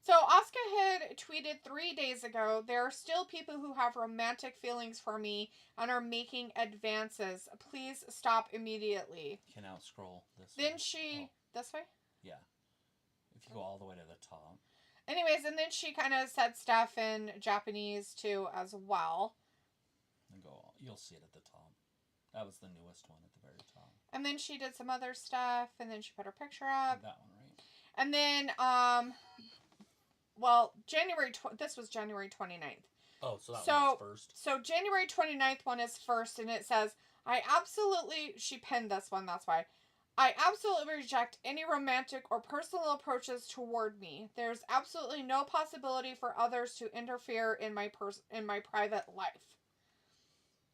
So, Asuka had tweeted 3 days ago, there are still people who have romantic feelings for me and are making advances. Please stop immediately. You can now scroll this way. Then this way? Yeah. If you go all the way to the top. Anyways, and then she kind of said stuff in Japanese too as well. And you'll see it at the top. That was the newest one at the very top. And then she did some other stuff, and then she put her picture up. That one, right? And then, this was January 29th. Oh, so that one was first? So January 29th one is first, and it says, she pinned this one, that's why. I absolutely reject any romantic or personal approaches toward me. There's absolutely no possibility for others to interfere in my private life.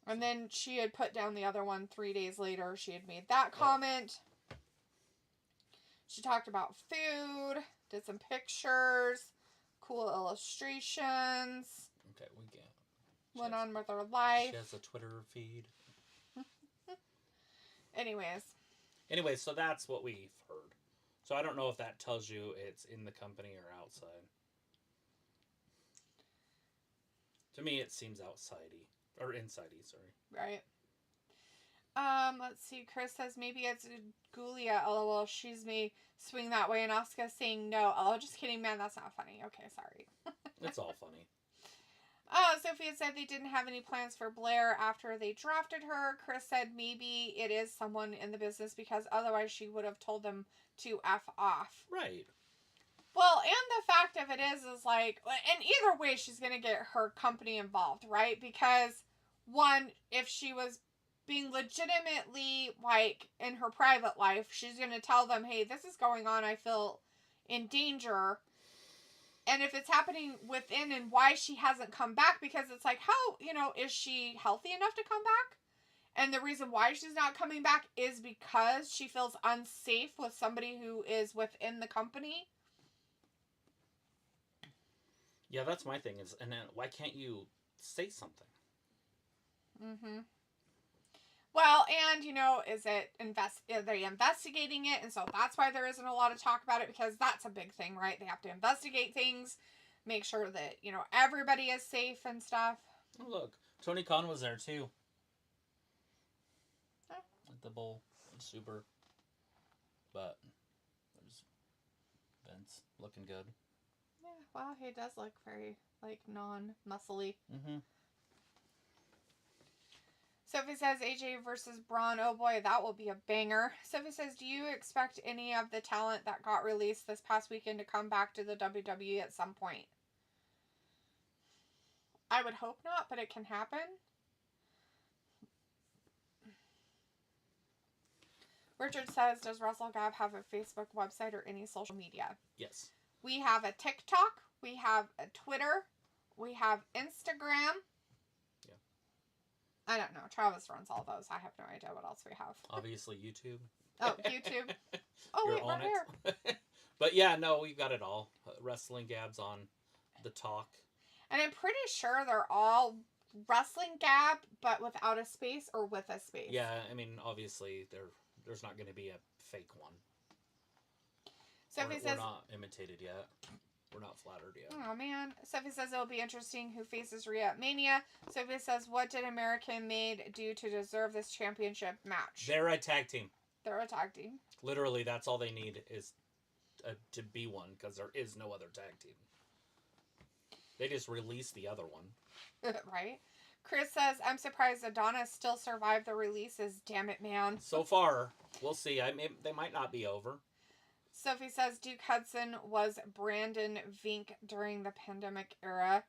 And then she had put down the other one 3 days later. She had made that comment. She talked about food, did some pictures, cool illustrations. Okay, we get it. Went on with her life. She has a Twitter feed. Anyways, so that's what we've heard. So I don't know if that tells you it's in the company or outside. To me, it seems outside-y. Or inside-y, sorry. Right. Let's see. Chris says maybe it's Gulia. LOL. She's me swing that way. And Asuka saying no. Oh, just kidding, man. That's not funny. Okay, sorry. It's all funny. Sophia said they didn't have any plans for Blair after they drafted her. Chris said maybe it is someone in the business because otherwise she would have told them to F off. Right. Well, and the fact of it is like, and either way, she's going to get her company involved, right? Because, one, if she was being legitimately, like, in her private life, she's going to tell them, hey, this is going on, I feel in danger. And if it's happening within and why she hasn't come back, because it's like, how, is she healthy enough to come back? And the reason why she's not coming back is because she feels unsafe with somebody who is within the company. Yeah, that's my thing. And then why can't you say something? Mm-hmm. Well, and, is are they investigating it? And so that's why there isn't a lot of talk about it, because that's a big thing, right? They have to investigate things, make sure that, everybody is safe and stuff. Oh, look, Tony Khan was there too. Huh. At the bowl. Super. But there's Vince looking good. Yeah, well, he does look very, non-muscly. Mm-hmm. Sophie says AJ versus Braun. Oh boy, that will be a banger. Sophie says, do you expect any of the talent that got released this past weekend to come back to the WWE at some point? I would hope not, but it can happen. Richard says, does WrestleGab have a Facebook website or any social media? Yes. We have a TikTok. We have a Twitter. We have Instagram. Yeah. I don't know. Travis runs all those. I have no idea what else we have. Obviously, YouTube. Oh, YouTube. Oh, You're wait, on right here. But yeah, no, we've got it all. Wrestling Gab's on the talk. And I'm pretty sure they're all Wrestling Gab, but without a space or with a space. Yeah, I mean, obviously, there's not going to be a fake one. Sophie says... We're not imitated yet. We're not flattered yet. Oh, man. Sophie says it'll be interesting who faces Rhea at Mania. Sophie says, what did American Made do to deserve this championship match? They're a tag team. They're a tag team. Literally, that's all they need is to be one, because there is no other tag team. They just released the other one. Right? Chris says, I'm surprised Adonis still survived the releases. Damn it, man. So far, we'll see. They might not be over. Sophie says Duke Hudson was Brandon Vink during the pandemic era.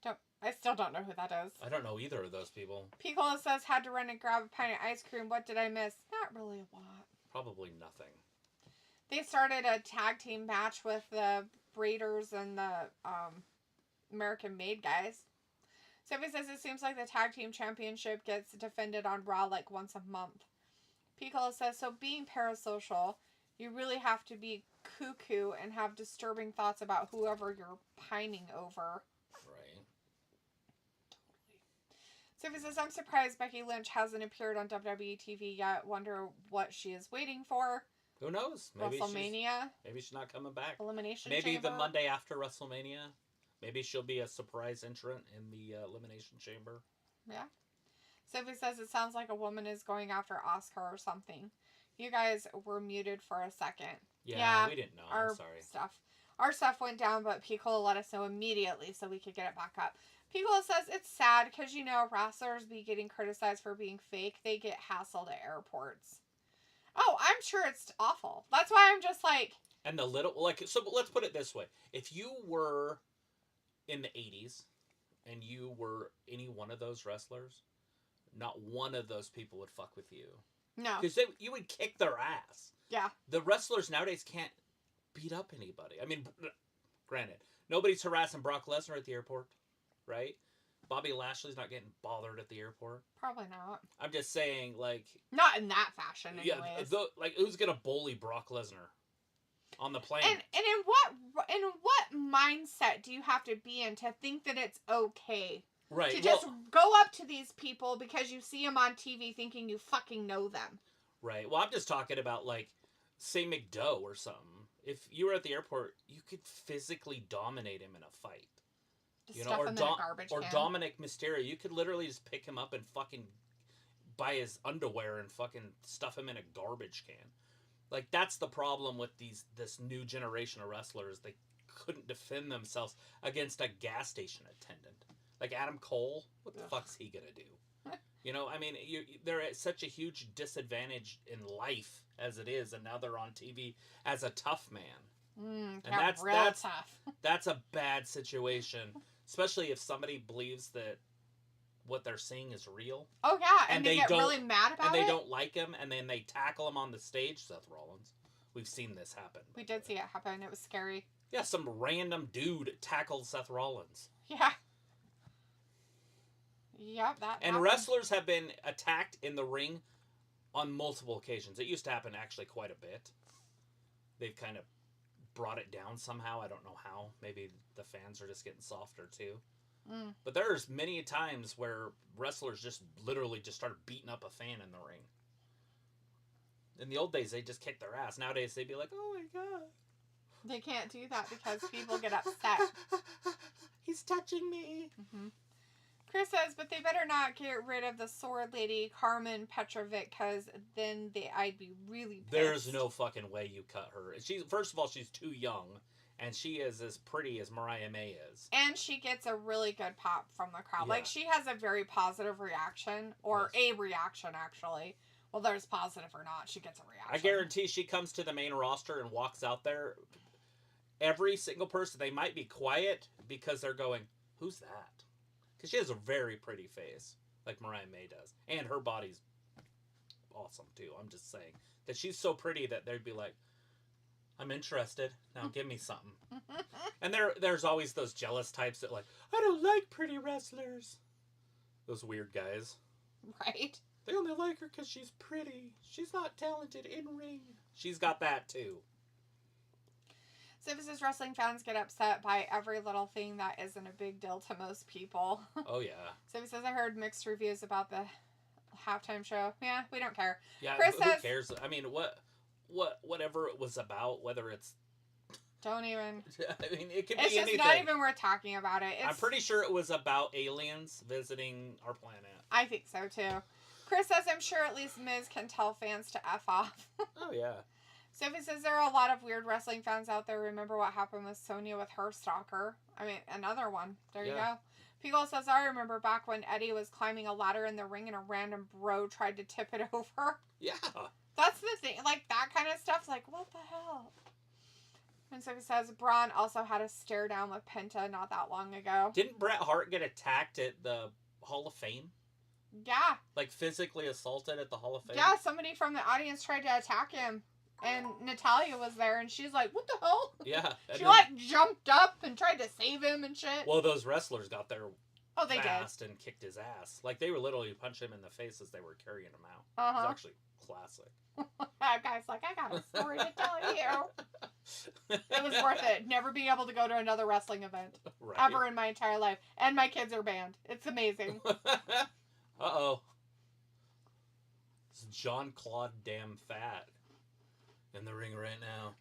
I still don't know who that is. I don't know either of those people. Picola says, had to run and grab a pint of ice cream. What did I miss? Not really a lot. Probably nothing. They started a tag team match with the Raiders and the American Made guys. Sophie says it seems like the tag team championship gets defended on Raw like once a month. Picola says, so being parasocial, you really have to be cuckoo and have disturbing thoughts about whoever you're pining over. Right. Sophie says, I'm surprised Becky Lynch hasn't appeared on WWE TV yet. Wonder what she is waiting for. Who knows? Maybe WrestleMania. Maybe she's not coming back. Elimination Maybe Chamber. the Monday after WrestleMania. Maybe she'll be a surprise entrant in the Elimination Chamber. Yeah. Sophie says it sounds like a woman is going after Asuka or something. You guys were muted for a second. Yeah, we didn't know. I'm sorry. Our stuff went down, but Picola let us know immediately so we could get it back up. Picola says it's sad because, wrestlers be getting criticized for being fake. They get hassled at airports. Oh, I'm sure it's awful. That's why I'm just like... And the little... so let's put it this way. If you were in the 80s and you were any one of those wrestlers, not one of those people would fuck with you. No. Because you would kick their ass. Yeah. The wrestlers nowadays can't beat up anybody. I mean, granted, nobody's harassing Brock Lesnar at the airport, right? Bobby Lashley's not getting bothered at the airport. Probably not. I'm just saying, not in that fashion, anyways. Yeah, who's gonna bully Brock Lesnar on the plane? And in what mindset do you have to be in to think that it's okay? Right. To just go up to these people because you see them on TV thinking you fucking know them. Right. Well, I'm just talking about, say McDough or something. If you were at the airport, you could physically dominate him in a fight. Just stuff him in a garbage can. Or Dominik Mysterio, you could literally just pick him up and fucking buy his underwear and fucking stuff him in a garbage can. That's the problem with this new generation of wrestlers. They couldn't defend themselves against a gas station attendant. Adam Cole, what the fuck's he gonna do? I mean, they're at such a huge disadvantage in life as it is, and now they're on TV as a tough man. And that's tough. That's a bad situation, especially if somebody believes that what they're seeing is real. Oh yeah, and they get really mad about it. And they don't like him, and then they tackle him on the stage. Seth Rollins, we've seen this happen. We did see it happen. It was scary. Yeah, some random dude tackled Seth Rollins. Yeah. Yep, that And happened. wrestlers have been attacked in the ring on multiple occasions. It used to happen actually quite a bit. They've kind of brought it down somehow. I don't know how. Maybe the fans are just getting softer too. Mm. But there's many times where wrestlers just literally just started beating up a fan in the ring. In the old days, they just kicked their ass. Nowadays, they'd be like, "Oh my god." They can't do that because people get upset. He's touching me. Mm-hmm. Chris says, but they better not get rid of the sword lady, Carmen Petrovic, because then I'd be really pissed. There's no fucking way you cut her. First of all, she's too young, and she is as pretty as Mariah May is. And she gets a really good pop from the crowd. Yeah. Like, she has a very positive reaction, or a reaction, actually. Well, there's positive or not, she gets a reaction. I guarantee she comes to the main roster and walks out there. Every single person, they might be quiet because they're going, "Who's that?" Because she has a very pretty face, like Mariah May does. And her body's awesome, too. I'm just saying that she's so pretty that they'd be like, "I'm interested. Now give me something." And there's always those jealous types that like, "I don't like pretty wrestlers." Those weird guys. Right. They only like her because she's pretty. She's not talented in ring. She's got that, too. So this is wrestling fans get upset by every little thing that isn't a big deal to most people. Oh, yeah. So he says, I heard mixed reviews about the halftime show. Yeah, we don't care. Yeah, Chris who says, cares? I mean, whatever it was about, whether it's... Don't even... I mean, it could it's be anything. It's just not even worth talking about it. I'm pretty sure it was about aliens visiting our planet. I think so, too. Chris says, I'm sure at least Miz can tell fans to F off. Oh, yeah. Sophie says there are a lot of weird wrestling fans out there. Remember what happened with Sonya with her stalker? I mean, another one. There you go. Pico says, I remember back when Eddie was climbing a ladder in the ring and a random bro tried to tip it over. Yeah. That's the thing. Like, that kind of stuff. Like, what the hell? And Sophie says, Braun also had a stare down with Penta not that long ago. Didn't Bret Hart get attacked at the Hall of Fame? Yeah. Like, physically assaulted at the Hall of Fame? Yeah, somebody from the audience tried to attack him. And Natalia was there, and she's like, what the hell? Yeah. She, like, jumped up and tried to save him and shit. Well, those wrestlers got there they fast and kicked his ass. Like, they were literally punching him in the face as they were carrying him out. Uh-huh. It was actually classic. That guy's like, I got a story to tell you. It was worth it. Never being able to go to another wrestling event. Right. Ever in my entire life. And my kids are banned. It's amazing. Uh-oh. It's Jean-Claude damn fat in the ring right now.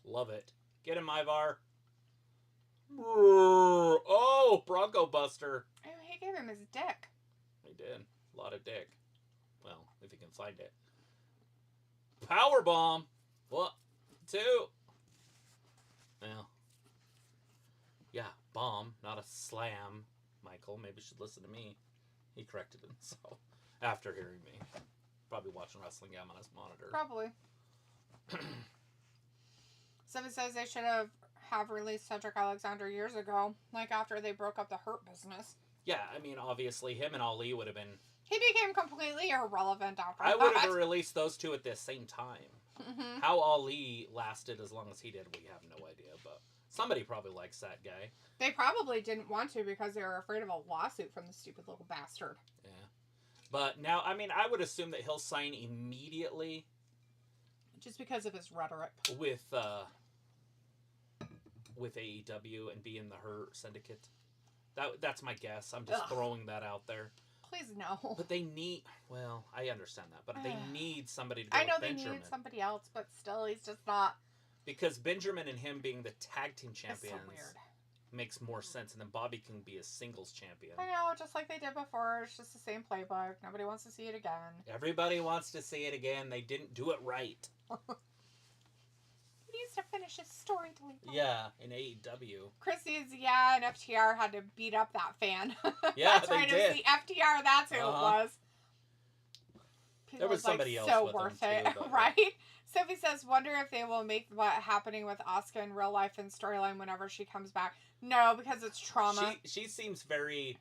Love it. Get him, Ivar. Oh, Bronco Buster. Oh, he gave him his dick. He did. A lot of dick. Well, if he can find it. Power bomb. 1, 2. Well. Yeah, bomb, not a slam. Michael, maybe you should listen to me. He corrected himself after hearing me. Probably watching Wrestling Gam on his monitor. Probably. Somebody says they should have released Cedric Alexander years ago, like after they broke up the Hurt Business. Yeah, I mean, obviously, him and Ali would have been... He became completely irrelevant after I that. would have released those two at the same time. Mm-hmm. How Ali lasted as long as he did, we have no idea, but somebody probably likes that guy. They probably didn't want to because they were afraid of a lawsuit from the stupid little bastard. Yeah. But now, I mean, I would assume that he'll sign immediately. Just because of his rhetoric. With AEW and be in the Hurt Syndicate. That's my guess. I'm just throwing that out there. Please no. But they need... Well, I understand that. But they need somebody to go I know with they Benjamin. needed somebody else, but still, he's just not... Because Benjamin and him being the tag team champions so weird. Makes more sense. And then Bobby can be a singles champion. I know, just like they did before. It's just the same playbook. Nobody wants to see it again. Everybody wants to see it again. They didn't do it right. He needs to finish his story. Yeah, in AEW. Chrissy's, and FTR had to beat up that fan. Yeah, that's they right. did. It was the FTR. That's who it was. People There was somebody else so with worth them it, too, but... right? Sophie says, wonder if they will make what happening with Asuka in real life and storyline whenever she comes back. No, because it's trauma. She seems very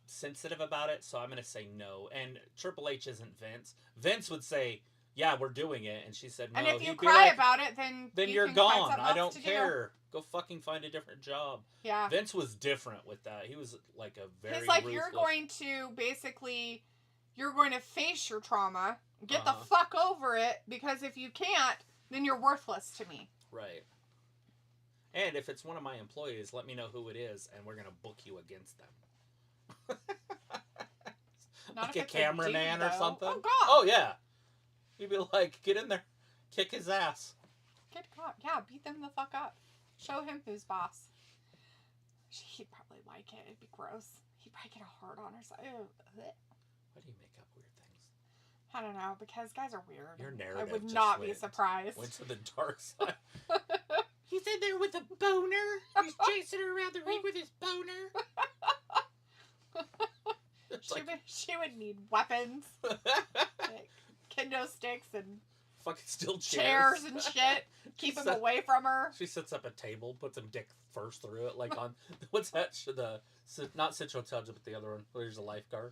sensitive about it, so I'm going to say no. And Triple H isn't Vince. Vince would say, yeah, we're doing it. And she said no. And if you cry about it, then you're can gone. Find something I don't else to care. Go fucking find a different job. Yeah. Vince was different with that. He was like a very He's like, ruthless... you're going to basically, you're going to face your trauma, get the fuck over it, Because if you can't, then you're worthless to me. Right. And if it's one of my employees, let me know who it is, and we're going to book you against them. Not like if a it's cameraman dude, or something. Oh, God. Oh, yeah. You'd be like, get in there. Kick his ass. Good God. Yeah, beat them the fuck up. Show him who's boss. He'd probably like it. It'd be gross. He'd probably get a hard on or something. Why do you make up weird things? I don't know, because guys are weird. Your narrative I would just not be surprised. Went to the dark side. He's in there with a boner. He's chasing her around the ring with his boner. She would need weapons. Like kendo sticks and fucking steel chairs and shit. Keep him away from her. She sets up a table, puts him dick first through it, like on what's that? Not Central Judge, but the other one. There's a lifeguard.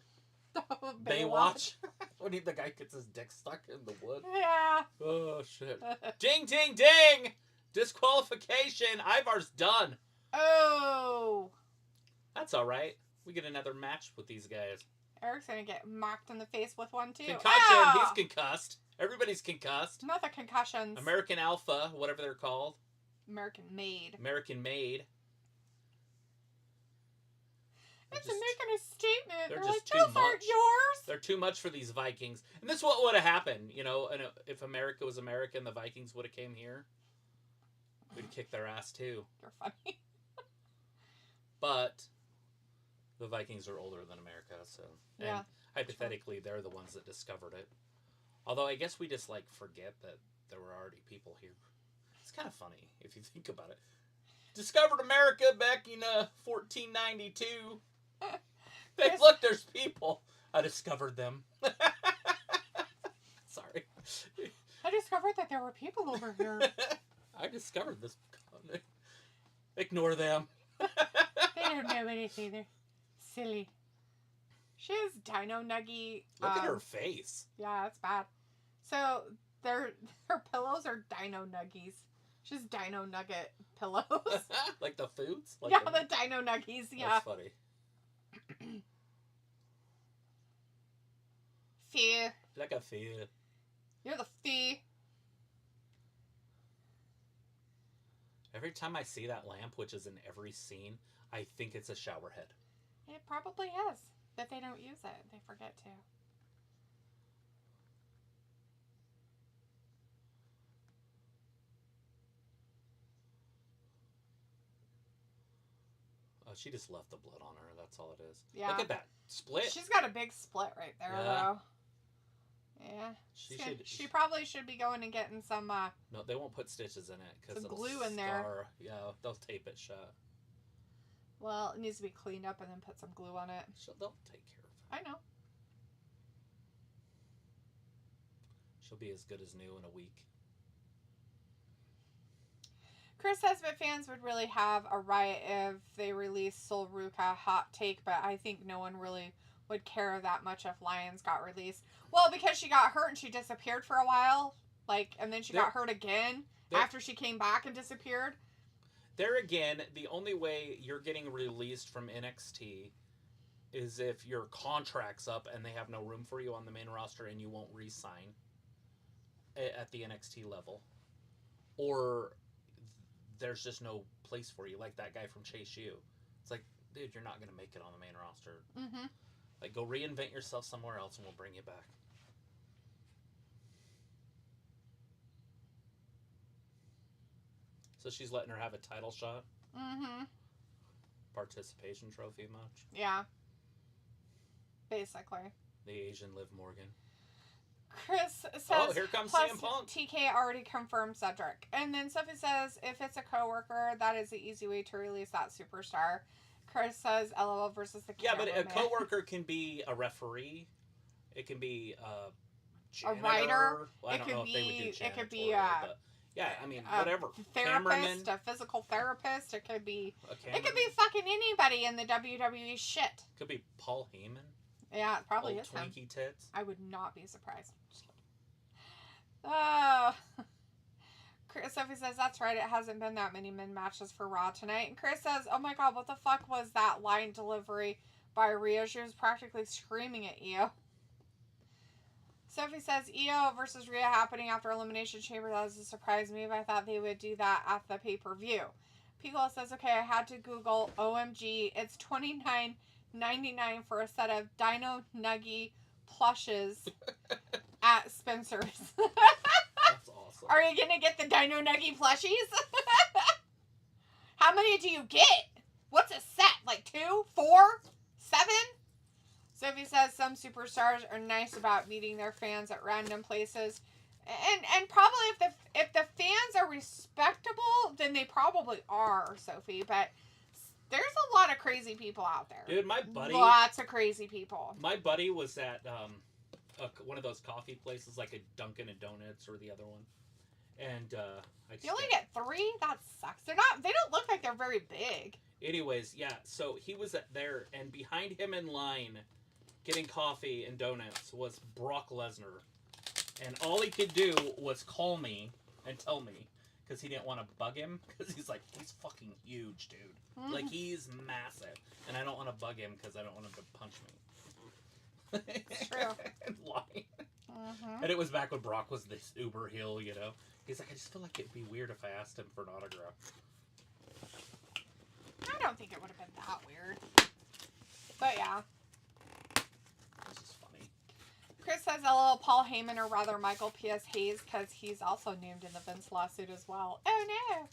Baywatch. When the guy gets his dick stuck in the wood. Yeah. Oh shit! Ding ding ding! Disqualification. Ivar's done. Oh. That's all right. We get another match with these guys. Eric's gonna get mocked in the face with one too. Concussion. Ah! He's concussed. Everybody's concussed. Not the concussions. American Alpha, whatever they're called. American Made. American Made. It's making a statement. They're like, just too those aren't much. yours. They're too much for these Vikings. And this is what would have happened, you know, and if America was America and the Vikings would have came here. We'd kick their ass too. You're funny. But the Vikings are older than America, so yeah. And hypothetically they're the ones that discovered it. Although I guess we just like forget that there were already people here. It's kind of funny if you think about it. Discovered America back in 1492. Hey, look, there's people. I discovered them. Sorry. I discovered that there were people over here. I discovered this continent. Ignore them. They don't know anything. They're silly. She has Dino Nuggy. Look at her face. Yeah, that's bad. So her pillows are Dino Nuggies. She's Dino Nugget pillows. Like the foods? Like yeah, the Dino Nuggies. Yeah. That's funny. Fear. Like a fear. You're the fear. Every time I see that lamp, which is in every scene, I think it's a shower head. It probably is. But they don't use it. They forget to. Oh, she just left the blood on her. That's all it is. Yeah. Look at that split. She's got a big split right there, though. Yeah. She probably should be going and getting some. No, they won't put stitches in it because some glue in there. Yeah, they'll tape it shut. Well, it needs to be cleaned up and then put some glue on it. They'll take care of it. I know. She'll be as good as new in a week. Chris says that fans would really have a riot if they released Sol Ruka. Hot take, but I think no one really would care that much if Lions got released. Well, because she got hurt and she disappeared for a while. And then she got hurt again after she came back and disappeared. There again, the only way you're getting released from NXT is if your contract's up and they have no room for you on the main roster and you won't re-sign at the NXT level. Or there's just no place for you, like that guy from Chase U. It's like, dude, you're not going to make it on the main roster. Mm-hmm. Like, go reinvent yourself somewhere else and we'll bring you back. So she's letting her have a title shot? Mm-hmm. Participation trophy much? Yeah. Basically. The Asian Liv Morgan. Chris says, oh, here comes CM Punk. TK already confirmed Cedric. And then Sophie says, if it's a coworker, that is the easy way to release that superstar. Chris says, LOL versus the cameraman. Yeah, but a coworker can be a referee. It can be a janitor. A writer. Well, I don't know if they would do janitor. It could be a... Yeah, I mean, whatever. Therapist, a physical therapist. It could be... It could be fucking anybody in the WWE shit. Could be Paul Heyman. Yeah, it probably Old is him. Twinkie tits. I would not be surprised. Oh. Sophie says, that's right, it hasn't been that many men matches for Raw tonight. And Chris says, oh my god, what the fuck was that line delivery by Rhea? She was practically screaming at you. Sophie says, EO versus Rhea happening after Elimination Chamber. That was a surprise move. I thought they would do that at the pay-per-view. Pico says, okay, I had to Google OMG. It's $29.99 for a set of Dino Nuggy plushes at Spencer's. That's awesome. Are you going to get the Dino Nuggy plushies? How many do you get? What's a set? Like 2, 4, 7? Sophie says some superstars are nice about meeting their fans at random places. And probably if the fans are respectable, then they probably are, Sophie. But there's a lot of crazy people out there. Dude, my buddy... Lots of crazy people. My buddy was at one of those coffee places, like a Dunkin' and Donuts or the other one. And you only get 3? That sucks. They don't look like they're very big. Anyways, yeah, so he was there, and behind him in line getting coffee and donuts was Brock Lesnar. And all he could do was call me and tell me, because he didn't want to bug him, because he's fucking huge, dude. Mm-hmm. Like, he's massive. And I don't want to bug him because I don't want him to punch me. It's true. And lie. Mm-hmm. And it was back when Brock was this uber heel, you know. He's like, I just feel like it'd be weird if I asked him for an autograph. I don't think it would have been that weird. But yeah. This is funny. Chris says, LOL, Paul Heyman or rather Michael P.S. Hayes, because he's also named in the Vince lawsuit as well. Oh no.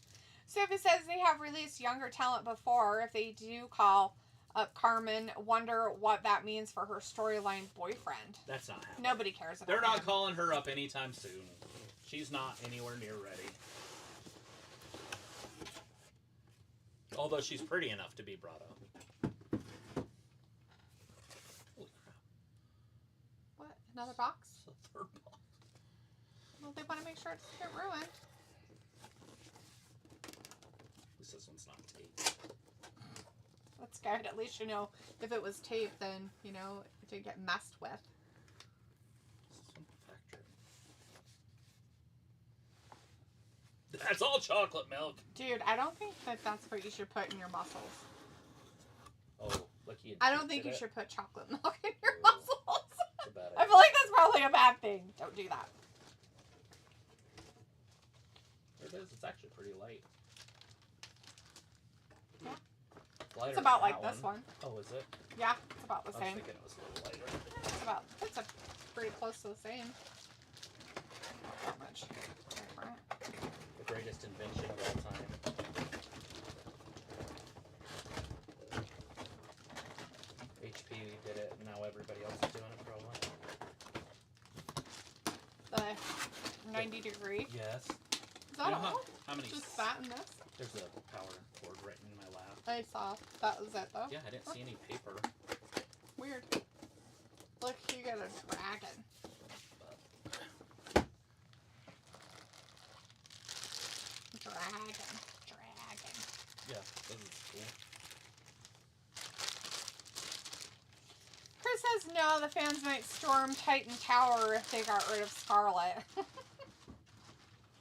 Sophie says they have released younger talent before. If they do call up Carmen, wonder what that means for her storyline boyfriend. That's not happening. Nobody cares about They're not him. calling her up anytime soon. She's not anywhere near ready. Although she's pretty enough to be brought up. Holy crap. What? Another box? It's the 3rd box. Well, they want to make sure it doesn't get ruined. At least this one's not taped. That's good. At least you know if it was taped, then, you know, it didn't get messed with. This is from the factory. That's all chocolate milk. Dude, I don't think that that's what you should put in your muscles. Oh, look, I don't think you should put chocolate milk in your Ooh. muscles. It's a bad I idea. feel like that's probably a bad thing. Don't do that. There it is. It's actually pretty light. Yeah. Lighter It's about than like that this one. Oh, is it? Yeah, it's about the I was same. thinking it was a little lighter. It's pretty close to the same. Not that much different. The greatest invention of all time. HP did it, and now everybody else is doing it probably. The 90 degree. Yes. Is that You know all? how many? Just that and this? There's a power cord right in my lap. I saw. That was it though. Yeah, I didn't see any paper. Weird. Look, you got a dragon. Dragon. Yeah, this is cool. Chris says no, the fans might storm Titan Tower if they got rid of Scarlet.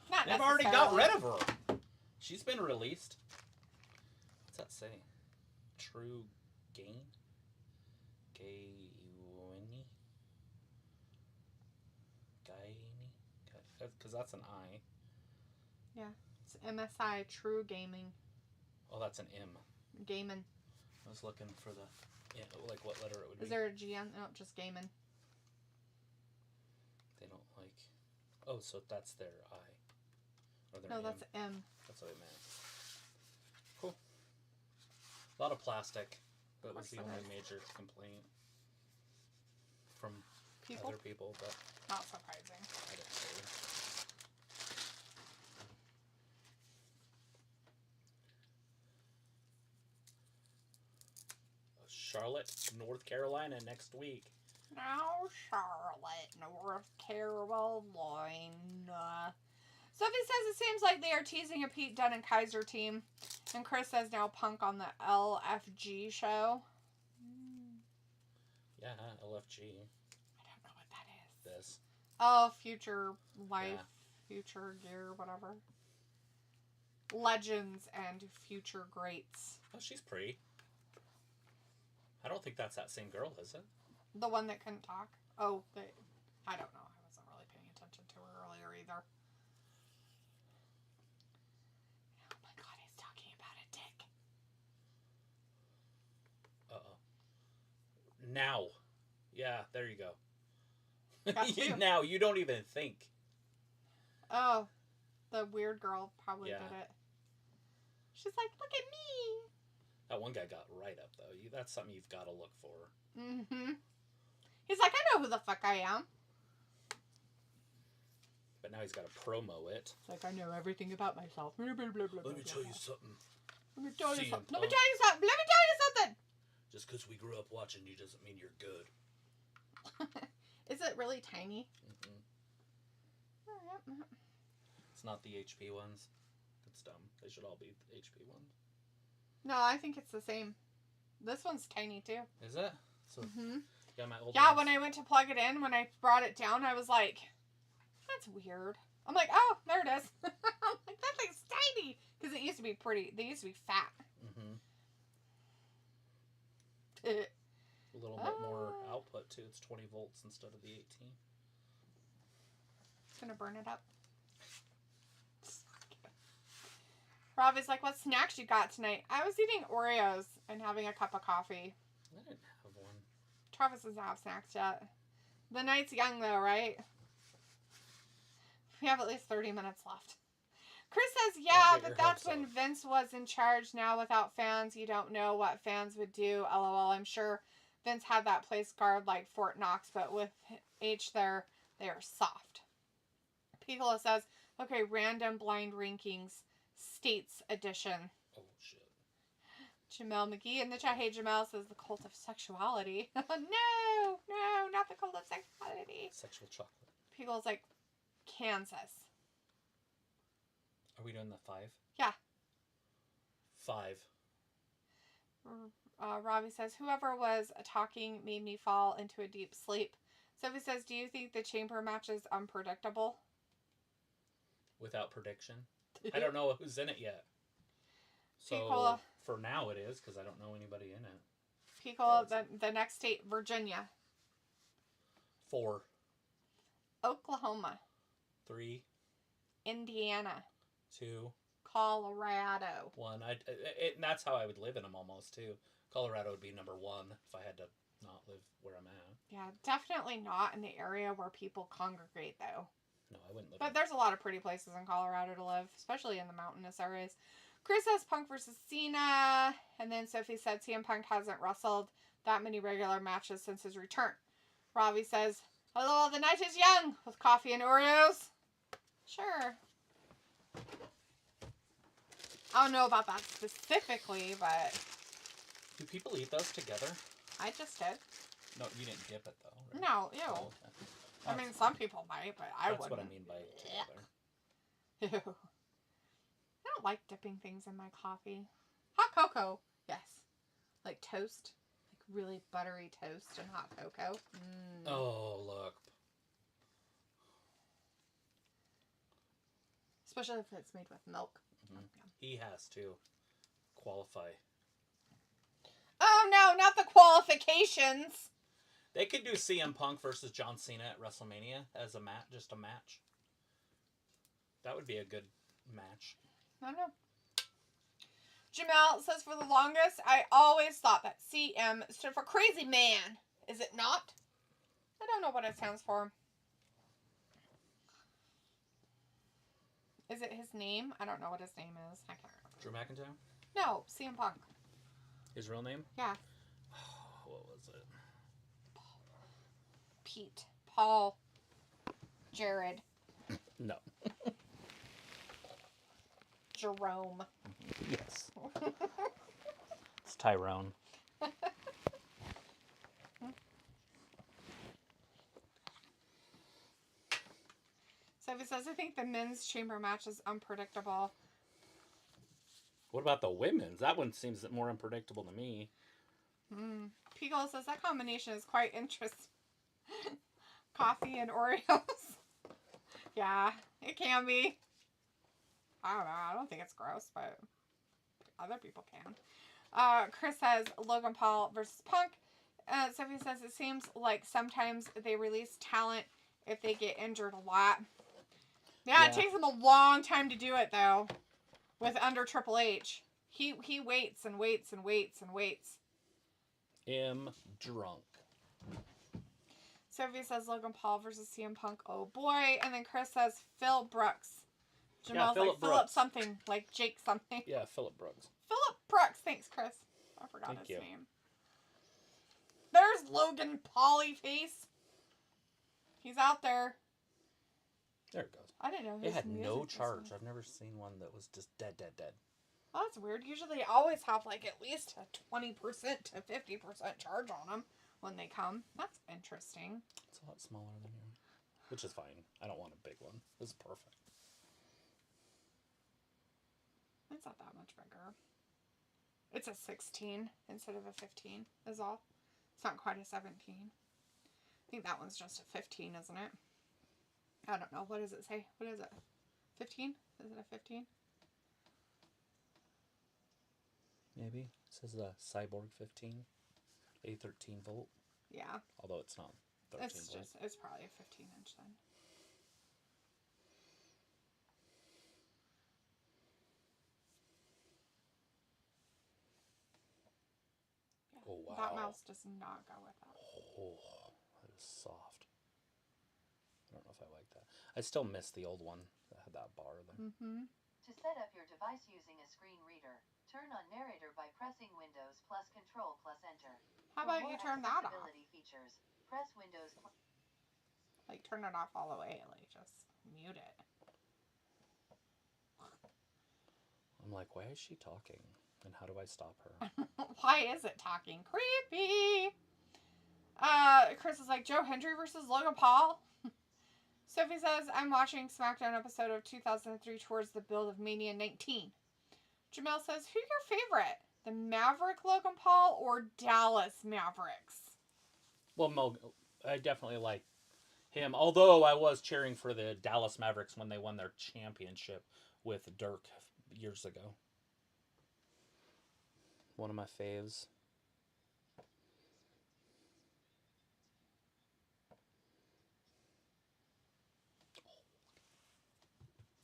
Not They've already got necessarily. rid of her. She's been released. What's that say? True gain? Gay-winny? Because that's an I. Yeah, it's MSI, True Gaming. Oh, that's an M. Gaming. I was looking for the, like what letter it would be. Is there a G on? No, just gaming. They don't like. Oh, so that's their I. Or their No, M. that's M. That's what I meant. Cool. A lot of plastic. That was the only major complaint from People? other people, but Not surprising. I didn't say it. Charlotte, North Carolina next week. Now, Charlotte, North Carolina. Sophie says it seems like they are teasing a Pete Dunne and Kaiser team. And Chris says now Punk on the LFG show. Yeah, LFG. I don't know what that is. This. Oh, Future Life, Yeah. Future Gear, whatever. Legends and Future Greats. Oh, she's pretty. I don't think that's that same girl, is it? The one that couldn't talk. Oh, I don't know. I either. Oh my god, he's talking about a dick. Uh-oh. Now. Yeah, there you go. Got Now, you don't even think. Oh, the weird girl probably Yeah. did it. She's like, look at me. That one guy got right up, though. That's something you've got to look for. Mm-hmm. He's like, I know who the fuck I am. But now he's got to promo it. It's like, I know everything about myself. Blah, blah, blah, blah, Let me tell you something. Let me tell you CM something. Punk. Let me tell you something. Let me tell you something. Just because we grew up watching you doesn't mean you're good. Is it really tiny? Mm-hmm. Oh, yep. It's not the HP ones. It's dumb. They should all be HP ones. No, I think it's the same. This one's tiny too. Is it? So, mm-hmm. Yeah, my old Yeah, ones. when I went to plug it in, when I brought it down, I was like, that's weird. I'm like, oh, there it is. I'm like, that thing's tiny. Because it used to be pretty. They used to be fat. Mm-hmm. A little bit more output, too. It's 20 volts instead of the 18. It's going to burn it up. Robbie's like, what snacks you got tonight? I was eating Oreos and having a cup of coffee. I didn't have one. Travis doesn't have snacks yet. The night's young, though, right? We have at least 30 minutes left. Chris says, yeah, but that's when Vince was in charge. Now, without fans, you don't know what fans would do. LOL, I'm sure Vince had that place guard like Fort Knox, but with H there, they are soft. Piccolo says, okay, random blind rankings, states edition. Oh, shit. Jamel McGee in the chat. Hey, Jamel says the cult of sexuality. No, not the cult of sexuality. Sexual chocolate. Piccolo's like, Kansas. Are we doing the 5? Yeah. 5. Robbie says, whoever was talking made me fall into a deep sleep. Sophie says, do you think the chamber match is unpredictable? Without prediction? I don't know who's in it yet. So, Piccolo. For now it is, because I don't know anybody in it. Piccolo, the next state, Virginia. 4. Oklahoma. 3. Indiana. 2. Colorado. 1. And that's how I would live in them almost, too. Colorado would be number 1 if I had to not live where I'm at. Yeah, definitely not in the area where people congregate, though. No, I wouldn't live But there's a lot of pretty places in Colorado to live, especially in the mountainous areas. Chris says Punk versus Cena. And then Sophie said CM Punk hasn't wrestled that many regular matches since his return. Robbie says, hello, the night is young with coffee and Oreos. Sure. I don't know about that specifically, but... Do people eat those together? I just did. No, you didn't dip it, though, right? No, ew. Oh, okay. I mean, some people might, but I wouldn't. That's what I mean by together. Ew. I don't like dipping things in my coffee. Hot cocoa, yes. Like toast. Like really buttery toast and hot cocoa. Mm. Oh, look. Especially if it's made with milk. Mm-hmm. He has to qualify. Oh no, not the qualifications! They could do CM Punk versus John Cena at WrestleMania as a match, just a match. That would be a good match. I don't know. Jamel says, for the longest, I always thought that CM stood for Crazy Man. Is it not? I don't know what it stands for. Is it his name? I don't know what his name is. I can't remember. Drew McIntyre? No, CM Punk. His real name? Yeah. What was it? Pete. Paul. Jared. No. Jerome. Yes. It's Tyrone. So if it says, I think the men's chamber match is unpredictable. What about the women's? That one seems more unpredictable to me. Pico says that combination is quite interesting. Coffee and Oreos. Yeah, it can be. I don't know. I don't think it's gross, but other people can. Chris says Logan Paul versus Punk. Sophie says it seems like sometimes they release talent if they get injured a lot. Yeah, it takes him a long time to do it, though. With under Triple H. He waits and waits and waits and waits. Him drunk. Sophie says Logan Paul versus CM Punk. Oh boy. And then Chris says Phil Brooks. Jamel's like Philip something. Like Jake something. Yeah, Philip Brooks. Philip Brooks. Thanks, Chris. I forgot his you. name. There's Logan Pauly face. He's out there. There it goes. I didn't know it had no charge. I've never seen one that was just dead. Well, that's weird. Usually they always have like at least a 20% to 50% charge on them when they come. That's interesting. It's a lot smaller than you, which is fine. I don't want a big one. This is perfect. It's not that much bigger. It's a 16 instead of a 15 is all. It's not quite a 17. I think that one's just a 15, isn't it? I don't know. What does it say? What is it? 15? Is it a 15? Maybe. It says the Cyborg 15. A 13 volt. Yeah. Although it's not 13 volt. It's probably a 15 inch then. Yeah, oh, wow. That mouse does not go with that. Oh, that is soft. I don't know if I like that. I still miss the old one that had that bar there. Mm-hmm. To set up your device using a screen reader, turn on narrator by pressing Windows plus Control plus Enter. How about you turn that off? Features, press Windows like turn it off all the way, like just mute it. I'm like, why is she talking? And how do I stop her? Why is it talking? Creepy! Chris is like, Joe Hendry versus Logan Paul? Sophie says, I'm watching SmackDown episode of 2003 towards the build of Mania 19. Jamel says, who's your favorite? The Maverick Logan Paul or Dallas Mavericks? Well, I definitely like him. Although I was cheering for the Dallas Mavericks when they won their championship with Dirk years ago. One of my faves.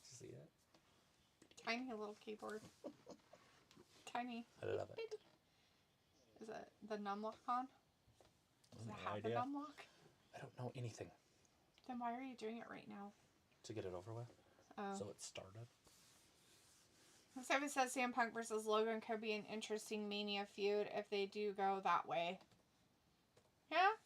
See it? Tiny little keyboard. Tiny. I love it. Is it the numlock on? Does it have the numlock? I don't know anything. Then why are you doing it right now? To get it over with. Oh. So it started. Sophie says CM Punk versus Logan could be an interesting Mania feud if they do go that way. Yeah?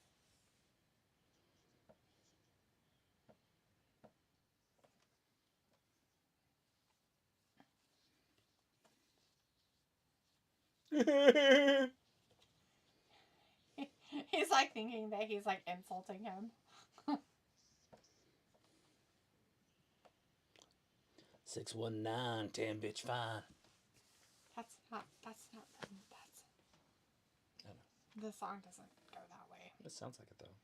He's like thinking that he's like insulting him. 619, 10 bitch fine. That's not I know. The song doesn't go that way. It sounds like it though.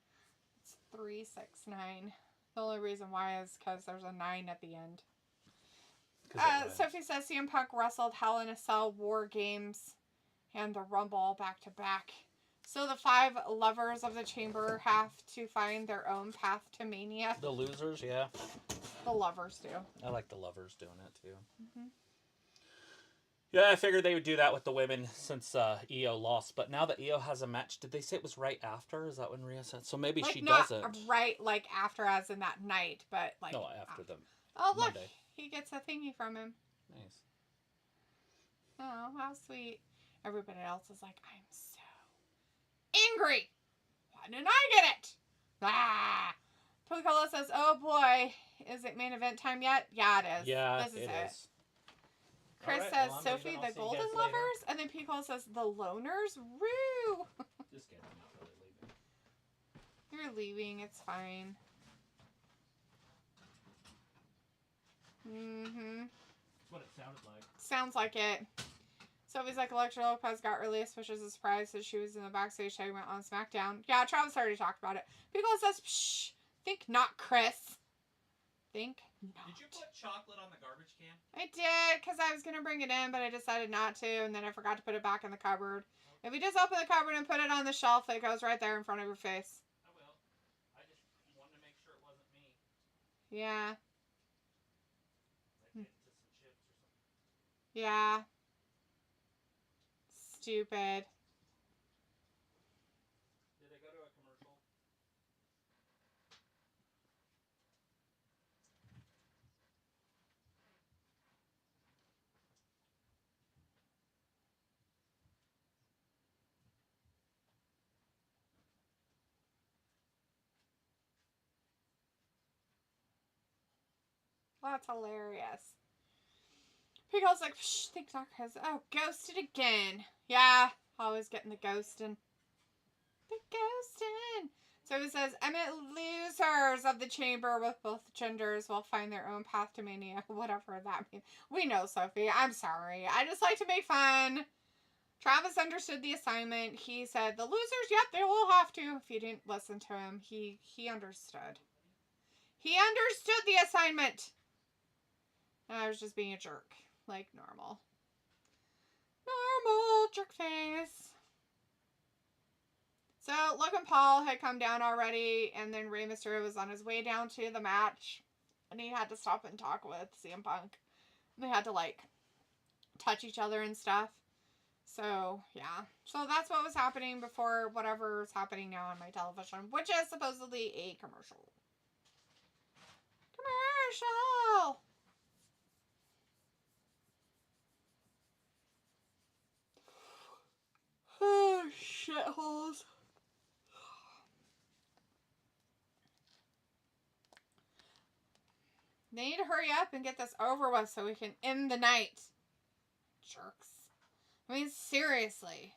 It's 369. The only reason why is because there's a 9 at the end. Sophie says CM Punk wrestled Hell in a Cell, War Games, and the Rumble back to back. So the 5 lovers of the chamber have to find their own path to Mania. The losers, yeah. The lovers do. I like the lovers doing it too. Mm-hmm. Yeah, I figured they would do that with the women since Io lost. But now that Io has a match, did they say it was right after? Is that when Rhea said? So maybe like she not doesn't. Right, like after as in that night, but like... No, after them. Oh, look. Monday. He gets a thingy from him. Nice. Oh, how sweet. Everybody else is like, I'm so angry. Why didn't I get it? Ah! Piccolo says, oh boy, is it main event time yet? Yeah, it is. Yeah, this is it. All Chris right, says, well, I'm Sophie, leaving. I'll the see you Golden guys later. Lovers, and then Piccolo says, the Loners? Woo! Just kidding, I'm not really leaving. You're leaving, it's fine. Mm-hmm. That's what it sounded like. Sounds like it. Sophie's like, Elektra Lopez got released, which is a surprise, so she was in the backstage segment on SmackDown. Yeah, Travis already talked about it. Piccolo says, pshh, think not, Chris. Think not. Did you put chocolate on the garbage can? I did, because I was going to bring it in, but I decided not to, and then I forgot to put it back in the cupboard. Okay. If you just open the cupboard and put it on the shelf, it goes right there in front of your face. I will. I just wanted to make sure it wasn't me. Yeah. Yeah. Stupid. Did I go to a commercial? That's hilarious. Pickle's like, shh, TikTok has, oh, ghosted again. Yeah, always getting the ghosting. The ghosting. So it says, losers of the chamber with both genders will find their own path to mania. Whatever that means. We know, Sophie. I'm sorry. I just like to make fun. Travis understood the assignment. He said, the losers, yep, they will have to. If you didn't listen to him, he understood. He understood the assignment. And I was just being a jerk. Like normal. Normal jerk face. So, Logan Paul had come down already, and then Rey Mysterio was on his way down to the match, and he had to stop and talk with CM Punk. They had to, like, touch each other and stuff. So, yeah. So, that's what was happening before whatever's happening now on my television, which is supposedly a commercial. Commercial! Oh, shitholes. They need to hurry up and get this over with so we can end the night. Jerks. I mean, seriously.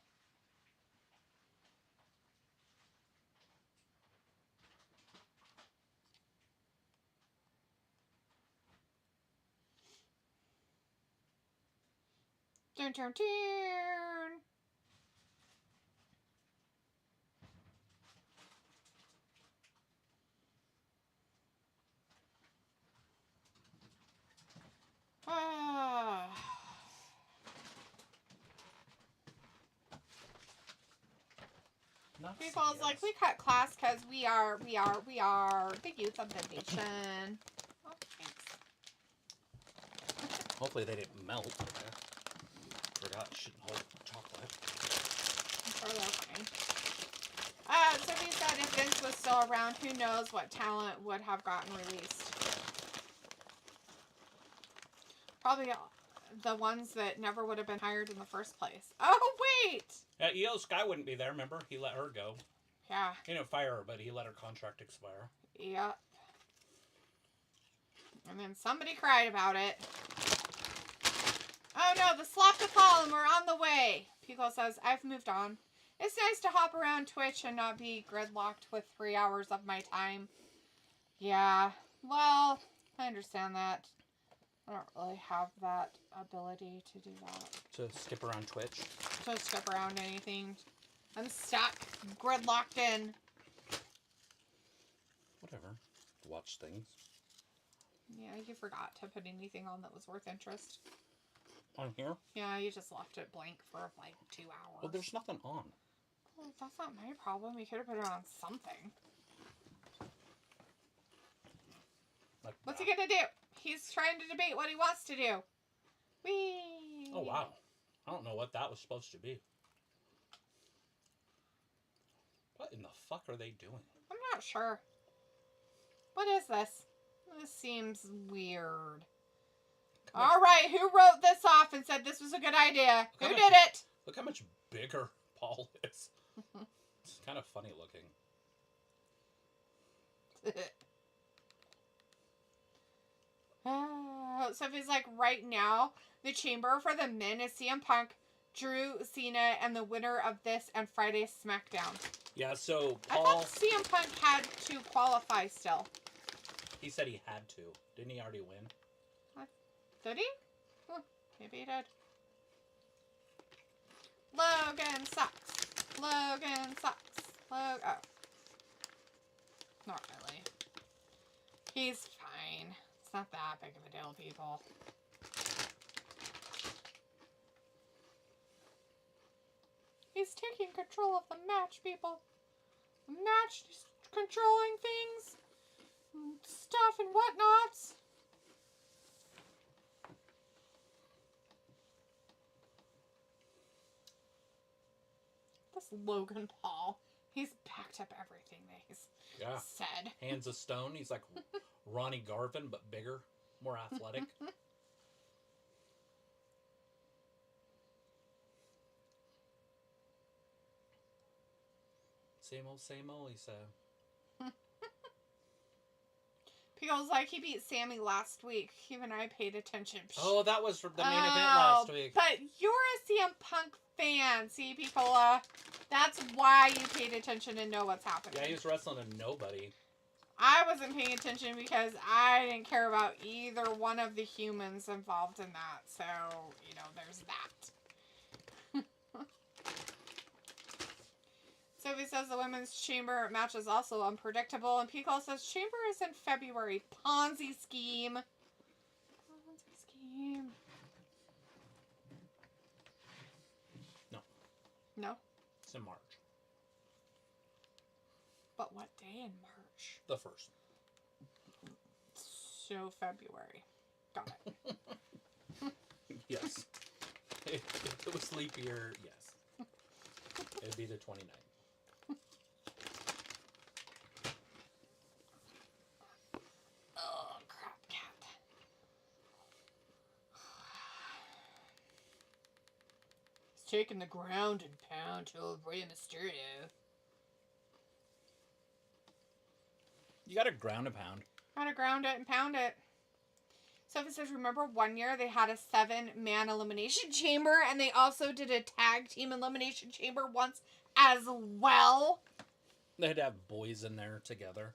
Turn, turn, turn. Ah. People's like, we cut class because we are the youth of the nation. Oh, thanks. Hopefully they didn't melt. Forgot I shouldn't hold chocolate. I'm sure they're fine. Sophie said if Vince was still around, who knows what talent would have gotten released. Probably the ones that never would have been hired in the first place. Oh, wait! EO Sky wouldn't be there, remember? He let her go. Yeah. He didn't fire her, but he let her contract expire. Yep. And then somebody cried about it. Oh no, the slap to column, we're on the way. Pico says, I've moved on. It's nice to hop around Twitch and not be gridlocked with 3 hours of my time. Yeah, well, I understand that. I don't really have that ability to do that. To skip around Twitch? To skip around anything. I'm stuck, gridlocked in. Whatever. Watch things. Yeah, you forgot to put anything on that was worth interest. On here? Yeah, you just left it blank for like 2 hours. Well, there's nothing on. Well, that's not my problem. You could have put it on something. Like What's that. he gonna do? He's trying to debate what he wants to do. Whee! Oh, wow. I don't know what that was supposed to be. What in the fuck are they doing? I'm not sure. What is this? This seems weird. Alright, who wrote this off and said this was a good idea? Who did it? Look how much bigger Paul is. It's kind of funny looking. So if he's like, right now, the chamber for the men is CM Punk, Drew, Cena, and the winner of this and Friday's SmackDown. Yeah, so I Paul... thought CM Punk had to qualify still. He said he had to. Didn't he already win? Did he? Maybe he did. Logan sucks. Logan sucks. Oh. Not really. He's fine. It's not that big of a deal, people. He's taking control of the match, people. The match is controlling things, and stuff and whatnots. This Logan Paul. He's backed up everything that he's said. Hands of stone. He's like Ronnie Garvin, but bigger, more athletic. Same old, he said. Pickle's like, he beat Sammy last week. Even I paid attention. Oh, that was the main event last week. But you're a CM Punk fan, see, Picola? That's why you paid attention and know what's happening. Yeah, he was wrestling a nobody. I wasn't paying attention because I didn't care about either one of the humans involved in that. So, you know, there's that. Sophie says the women's chamber match is also unpredictable. And Pico says chamber is in February. Ponzi scheme. Ponzi scheme. No. No? It's in March. But what day in March? The 1st. So February. Got it. Yes. If it was leap year, yes. It'd be the 29th. Oh, crap, cat. He's taking the ground and pound to Rey Mysterio. You gotta ground a pound. Gotta ground it and pound it. Sophie says, remember one year they had a 7-man elimination chamber and they also did a tag team elimination chamber once as well? They'd have boys in there together.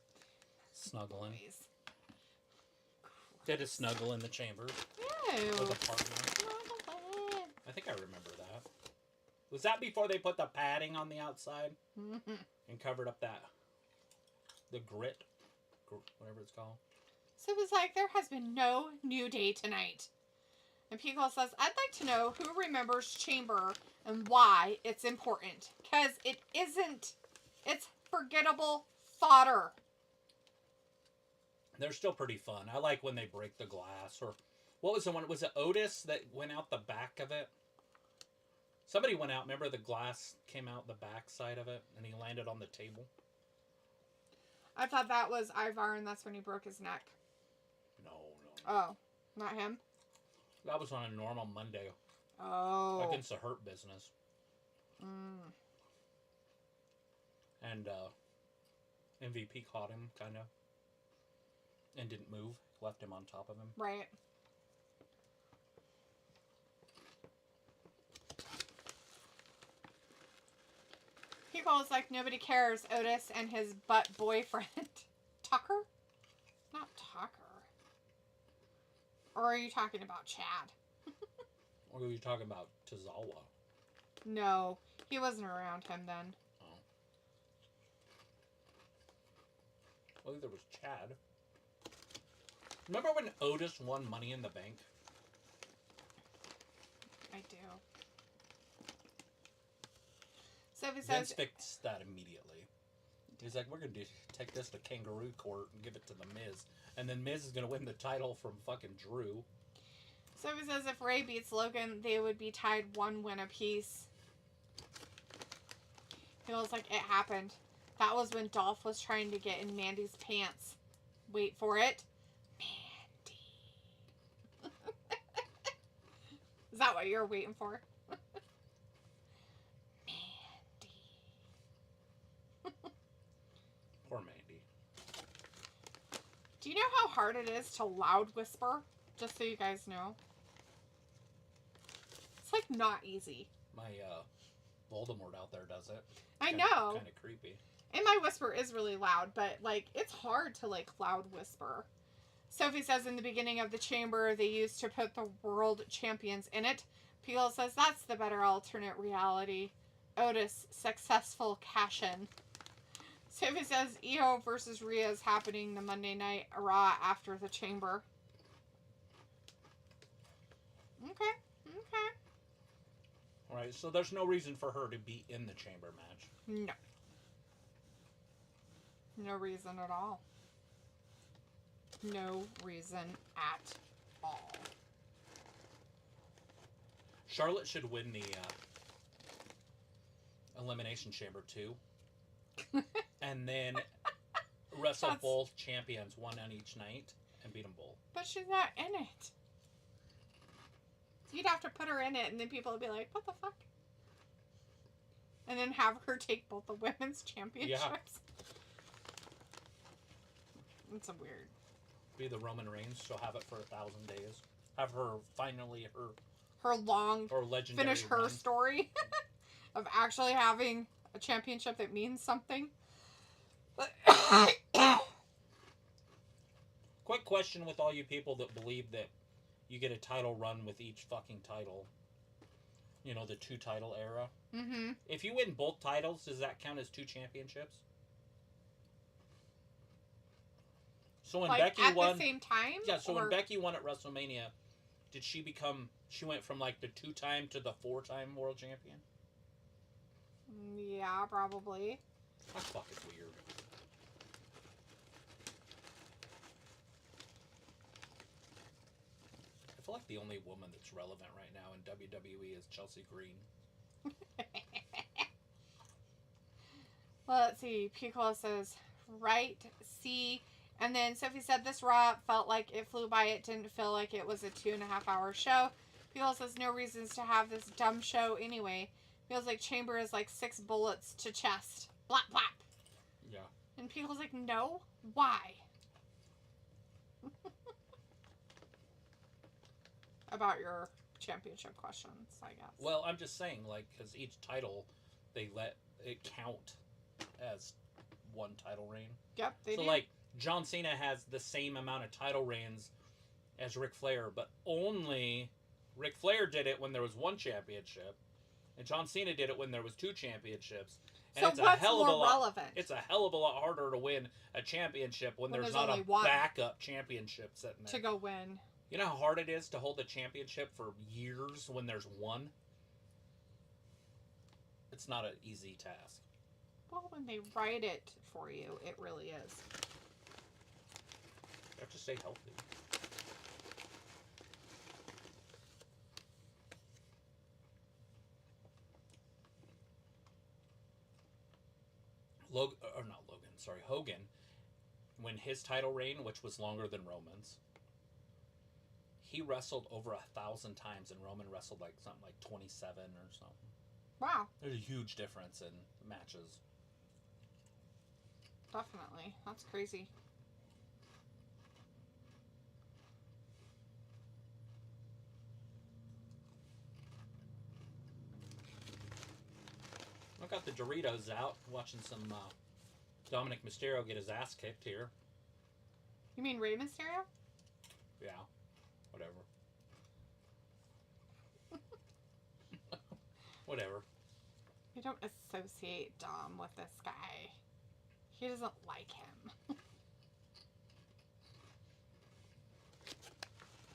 Snuggling. Boys. They had to snuggle in the chamber. Ew. With a partner. I think I remember that. Was that before they put the padding on the outside? Mm-hmm. And covered up the grit? Whatever it's called. So it was like, there has been no New Day tonight. And Pico says, I'd like to know who remembers Chamber and why it's important. Because it isn't. It's forgettable fodder. They're still pretty fun. I like when they break the glass. Or what was the one? Was it Otis that went out the back of it? Somebody went out. Remember the glass came out the back side of it? And he landed on the table? I thought that was Ivar and that's when he broke his neck. No. Oh, not him? That was on a normal Monday. Oh. Against the Hurt Business. Mm. And MVP caught him, kind of. And didn't move. Left him on top of him. Right. People is like, nobody cares, Otis and his butt boyfriend. Tucker? Not Tucker. Or are you talking about Chad? Or are you talking about Tozawa? No, he wasn't around him then. Oh. Well, there was Chad. Remember when Otis won Money in the Bank? I do. Sophie Vince says, fixed that immediately. He's like, we're going to take this to Kangaroo Court and give it to The Miz. And then Miz is going to win the title from fucking Drew. Sophie says if Ray beats Logan, they would be tied 1 win apiece. Feels like it happened. That was when Dolph was trying to get in Mandy's pants. Wait for it. Mandy. Is that what you're waiting for? Poor Mandy. Do you know how hard it is to loud whisper? Just so you guys know. It's like not easy. My Voldemort out there does it. I know. Kind of creepy. And my whisper is really loud, but like it's hard to like loud whisper. Sophie says in the beginning of the chamber they used to put the world champions in it. Peel says that's the better alternate reality. Otis, successful cash-in. Sophie says Io versus Rhea is happening the Monday Night Raw after the chamber. Okay. Alright, so there's no reason for her to be in the chamber match. No. No reason at all. No reason at all. Charlotte should win the Elimination Chamber 2. And then wrestle both champions, one on each night, and beat them both. But she's not in it. You'd have to put her in it, and then people would be like, what the fuck? And then have her take both the women's championships. Yeah. It's a weird. Be the Roman Reigns. She'll have it for 1,000 days. Have her finally her long or legendary finish her run. Story of actually having a championship that means something. Quick question with all you people that believe that you get a title run with each fucking title. You know, the 2 title era. Mm-hmm. If you win both titles, does that count as 2 championships? So when like Becky at won, the same time? Yeah, so when Becky won at WrestleMania, did she become, she went from like the 2-time to the 4-time world champion? Yeah, probably. That's fucking weird. I feel like the only woman that's relevant right now in WWE is Chelsea Green. Well, let's see. Piccolo says, right, see. And then Sophie said, this Raw felt like it flew by. It didn't feel like it was a 2.5-hour show. Piccolo says, no reasons to have this dumb show anyway. Feels like Chamber is like 6 bullets to chest. Blap, blap. Yeah. And Piccolo's like, no? Why? About your championship questions, I guess. Well, I'm just saying, like, because each title, they let it count as one title reign. Yep, they do. So, like, John Cena has the same amount of title reigns as Ric Flair, but only Ric Flair did it when there was 1 championship, and John Cena did it when there was 2 championships. And so it's what's a hell of more a lot, relevant? It's a hell of a lot harder to win a championship when there's not a backup championship sitting there. To go win. You know how hard it is to hold a championship for years when there's 1? It's not an easy task. Well, when they write it for you, it really is. You have to stay healthy. Hogan, when his title reign, which was longer than Roman's, he wrestled over 1,000 times, and Roman wrestled like something like 27 or something. Wow. There's a huge difference in matches. Definitely. That's crazy. I got the Doritos out, watching some Dominik Mysterio get his ass kicked here. You mean Rey Mysterio? Yeah, whatever. Whatever. You don't associate Dom with this guy. He doesn't like him.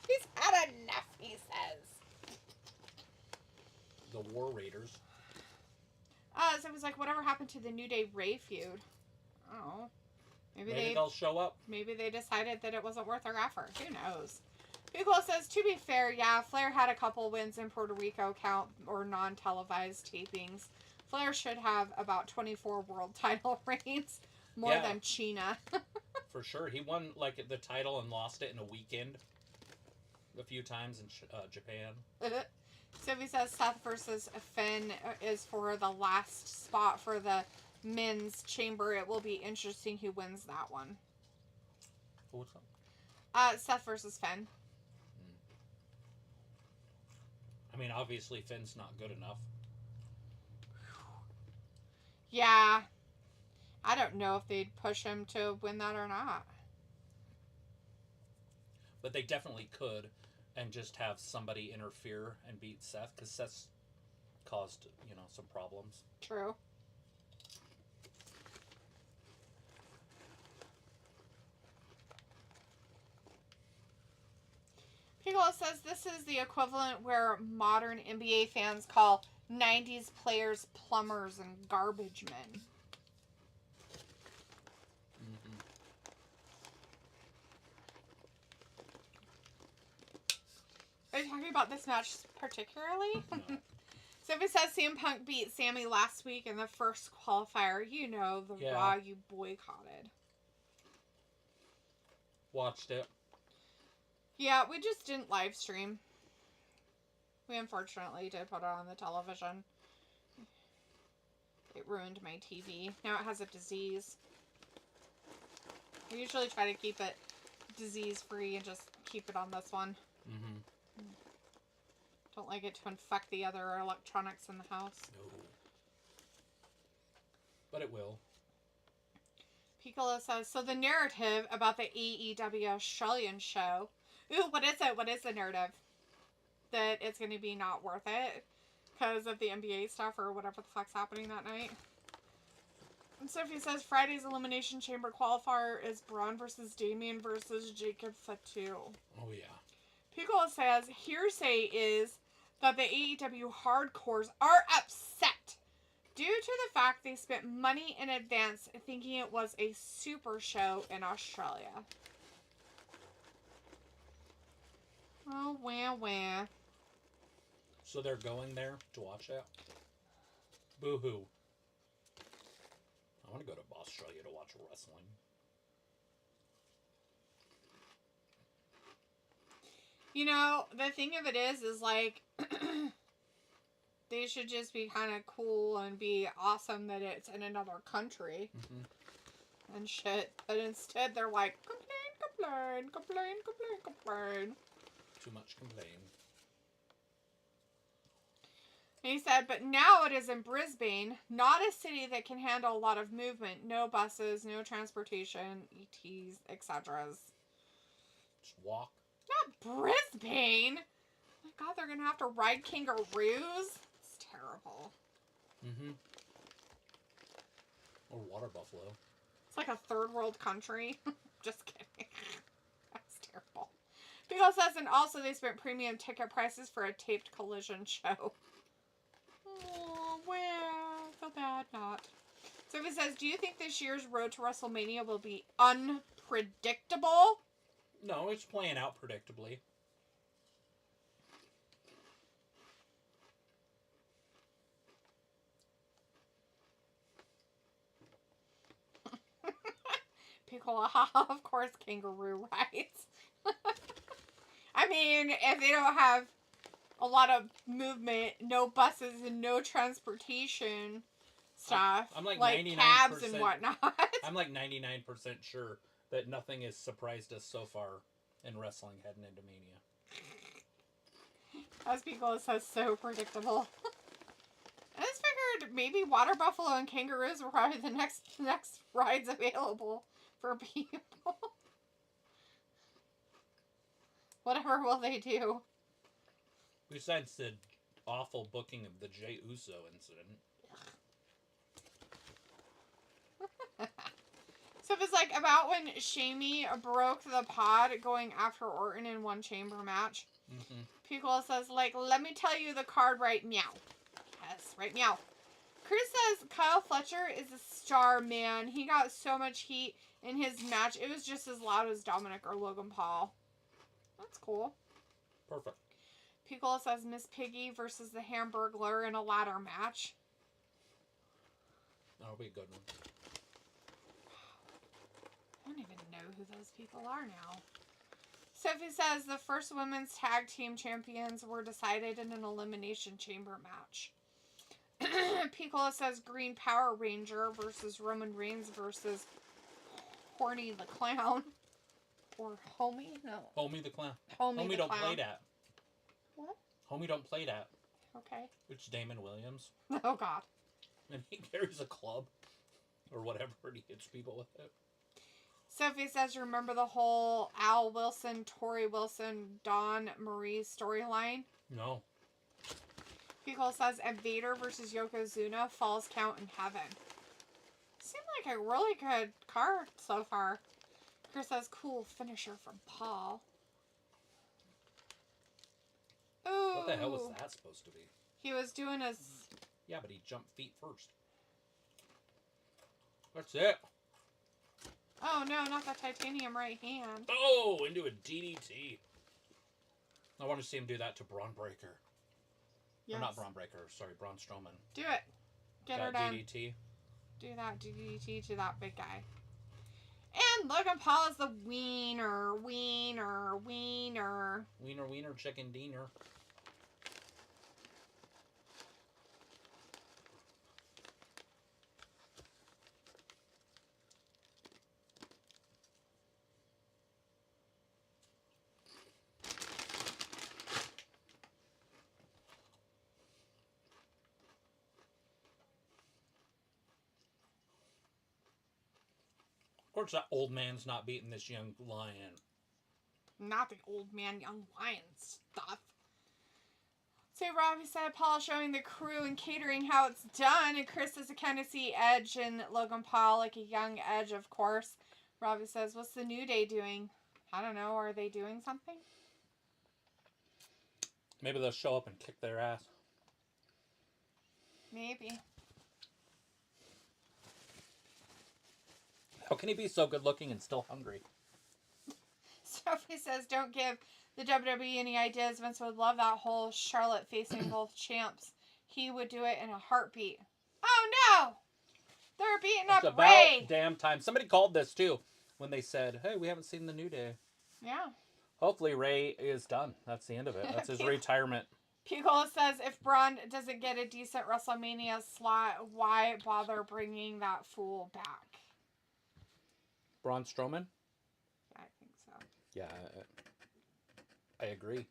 He's had enough, he says. The War Raiders. So it was like, whatever happened to the New Day Rey feud? I don't know. Maybe they'll show up. Maybe they decided that it wasn't worth their effort. Who knows? Piccolo says, to be fair, yeah, Flair had a couple wins in Puerto Rico count or non-televised tapings. Flair should have about 24 world title reigns. More than Chyna. For sure. He won like the title and lost it in a weekend a few times in Japan. Sylvie says Seth versus Finn is for the last spot for the men's chamber. It will be interesting who wins that one. What's up? Seth versus Finn. I mean, obviously Finn's not good enough. Yeah. I don't know if they'd push him to win that or not. But they definitely could, and just have somebody interfere and beat Seth, because Seth's caused, some problems. True. Piccolo says this is the equivalent where modern NBA fans call 90s players plumbers and garbage men. Mm-hmm. Are you talking about this match particularly? No. Sophie says CM Punk beat Sammy last week in the first qualifier. You know, the Raw you boycotted. Watched it. Yeah, we just didn't live stream. We unfortunately did put it on the television. It ruined my TV. Now it has a disease. I usually try to keep it disease-free and just keep it on this one. Mm-hmm. Don't like it to infect the other electronics in the house. No. But it will. Piccolo says, so the narrative about the AEW Australian show... Ooh, what is it? What is the narrative? That it's going to be not worth it because of the NBA stuff or whatever the fuck's happening that night. And Sophie says Friday's Elimination Chamber qualifier is Braun versus Damien versus Jacob Fatu. Oh, yeah. Piccolo says hearsay is that the AEW hardcores are upset due to the fact they spent money in advance thinking it was a super show in Australia. Oh, wah. So they're going there to watch it? Boo-hoo. I want to go to Australia to watch wrestling. You know, the thing of it is like, they should just be kind of cool and be awesome that it's in another country. Mm-hmm. And shit. But instead they're like, complain. Too much complain. And he said, but now it is in Brisbane, not a city that can handle a lot of movement. No buses, no transportation, ETs, etc. Just walk. Not Brisbane! Oh my god, they're gonna have to ride kangaroos? It's terrible. Mm-hmm. Or water buffalo. It's like a third world country. Just kidding. That's terrible. Because that's, and also they spent premium ticket prices for a taped collision show. Oh, well, feel bad not. So if it says, do you think this year's Road to WrestleMania will be unpredictable? No, it's playing out predictably. Piccolo, of course, kangaroo rides. I mean, if they don't have a lot of movement, no buses and no transportation stuff, I'm like cabs 99%, and whatnot. I'm like 99% sure that nothing has surprised us so far in wrestling heading into Mania. As Piccolo says, so predictable. I just figured maybe water buffalo and kangaroos were probably the next rides available for people. Whatever will they do? Besides the awful booking of the Jey Uso incident. So if it's like about when Shamey broke the pod going after Orton in one chamber match. Mm-hmm. Piccolo says, like, let me tell you the card right meow. Yes, right meow. Chris says Kyle Fletcher is a star, man. He got so much heat in his match. It was just as loud as Dominik or Logan Paul. That's cool. Perfect. Piccolo says Miss Piggy versus the Hamburglar in a ladder match. That'll be a good one. I don't even know who those people are now. Sophie says the first women's tag team champions were decided in an Elimination Chamber match. Piccolo says Green Power Ranger versus Roman Reigns versus Horny the Clown. Or Homie? No. Homie the Clown. Homie the don't Clown. play that. What? Homie don't play that. Okay. It's Damon Williams. Oh, God. And he carries a club. Or whatever, and he hits people with it. Sophie says, remember the whole Al Wilson, Tori Wilson, Dawn Marie storyline? No. Piccolo says, Vader versus Yokozuna, Falls Count in Heaven. Seemed like a really good card so far. Chris says, cool finisher from Paul. Ooh. What the hell was that supposed to be? He was doing his... Yeah, but he jumped feet first. That's it. Oh, no, not that titanium right hand. Oh, into a DDT. I want to see him do that to Braun Breaker. Yes. Or not Braun Breaker. Sorry, Braun Strowman. Do it. Get her done. DDT. Do that DDT to that big guy. And Logan Paul is the wiener. Wiener, chicken diener. Of course, that old man's not beating this young lion. Not the old man, young lion stuff. So Robbie said Paul showing the crew and catering how it's done, and Chris does kind of see Edge and Logan Paul like a young Edge, of course. Robbie says, "What's the New Day doing?" I don't know. Are they doing something? Maybe they'll show up and kick their ass. Maybe. How can he be so good looking and still hungry? Sophie says, "Don't give the WWE any ideas. Vince would love that whole Charlotte facing both champs. He would do it in a heartbeat." Oh no! They're beating up about Rey. Damn time. Somebody called this too when they said, "Hey, we haven't seen the New Day." Yeah. Hopefully Rey is done. That's the end of it. That's his retirement. Picola says, if Braun doesn't get a decent WrestleMania slot, why bother bringing that fool back? Braun Strowman? I think so. Yeah, I agree.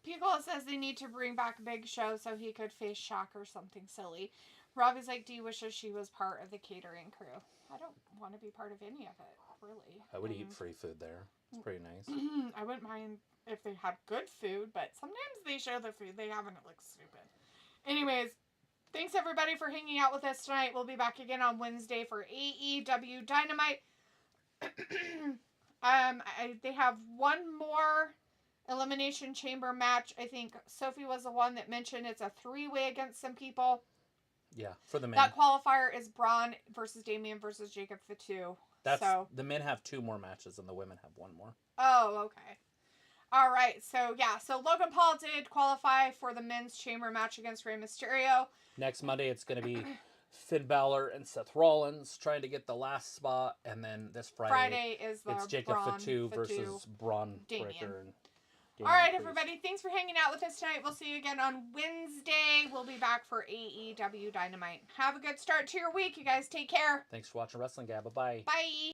Picola says they need to bring back Big Show so he could face Shock or something silly. Robbie's like, "Dee wishes she was part of the catering crew." I don't want to be part of any of it, really. I would eat free food there. It's pretty nice. I wouldn't mind if they had good food, but sometimes they show the food they have and it looks stupid. Anyways, thanks everybody for hanging out with us tonight. We'll be back again on Wednesday for AEW Dynamite. They have one more Elimination Chamber match. I think Sophie was the one that mentioned it's a 3-way against some people. Yeah, for the men. That qualifier is Braun versus Damian versus Jacob Fatu. The men have 2 more matches and the women have 1 more. Oh, okay. All right. So, yeah. So, Logan Paul did qualify for the men's chamber match against Rey Mysterio. Next Monday, it's going to be Finn Balor and Seth Rollins trying to get the last spot. And then this Friday is it's Jacob Fatu versus Braun Breaker. And all right, everybody. Thanks for hanging out with us tonight. We'll see you again on Wednesday. We'll be back for AEW Dynamite. Have a good start to your week. You guys take care. Thanks for watching Wrestling Gab. Bye-bye. Bye.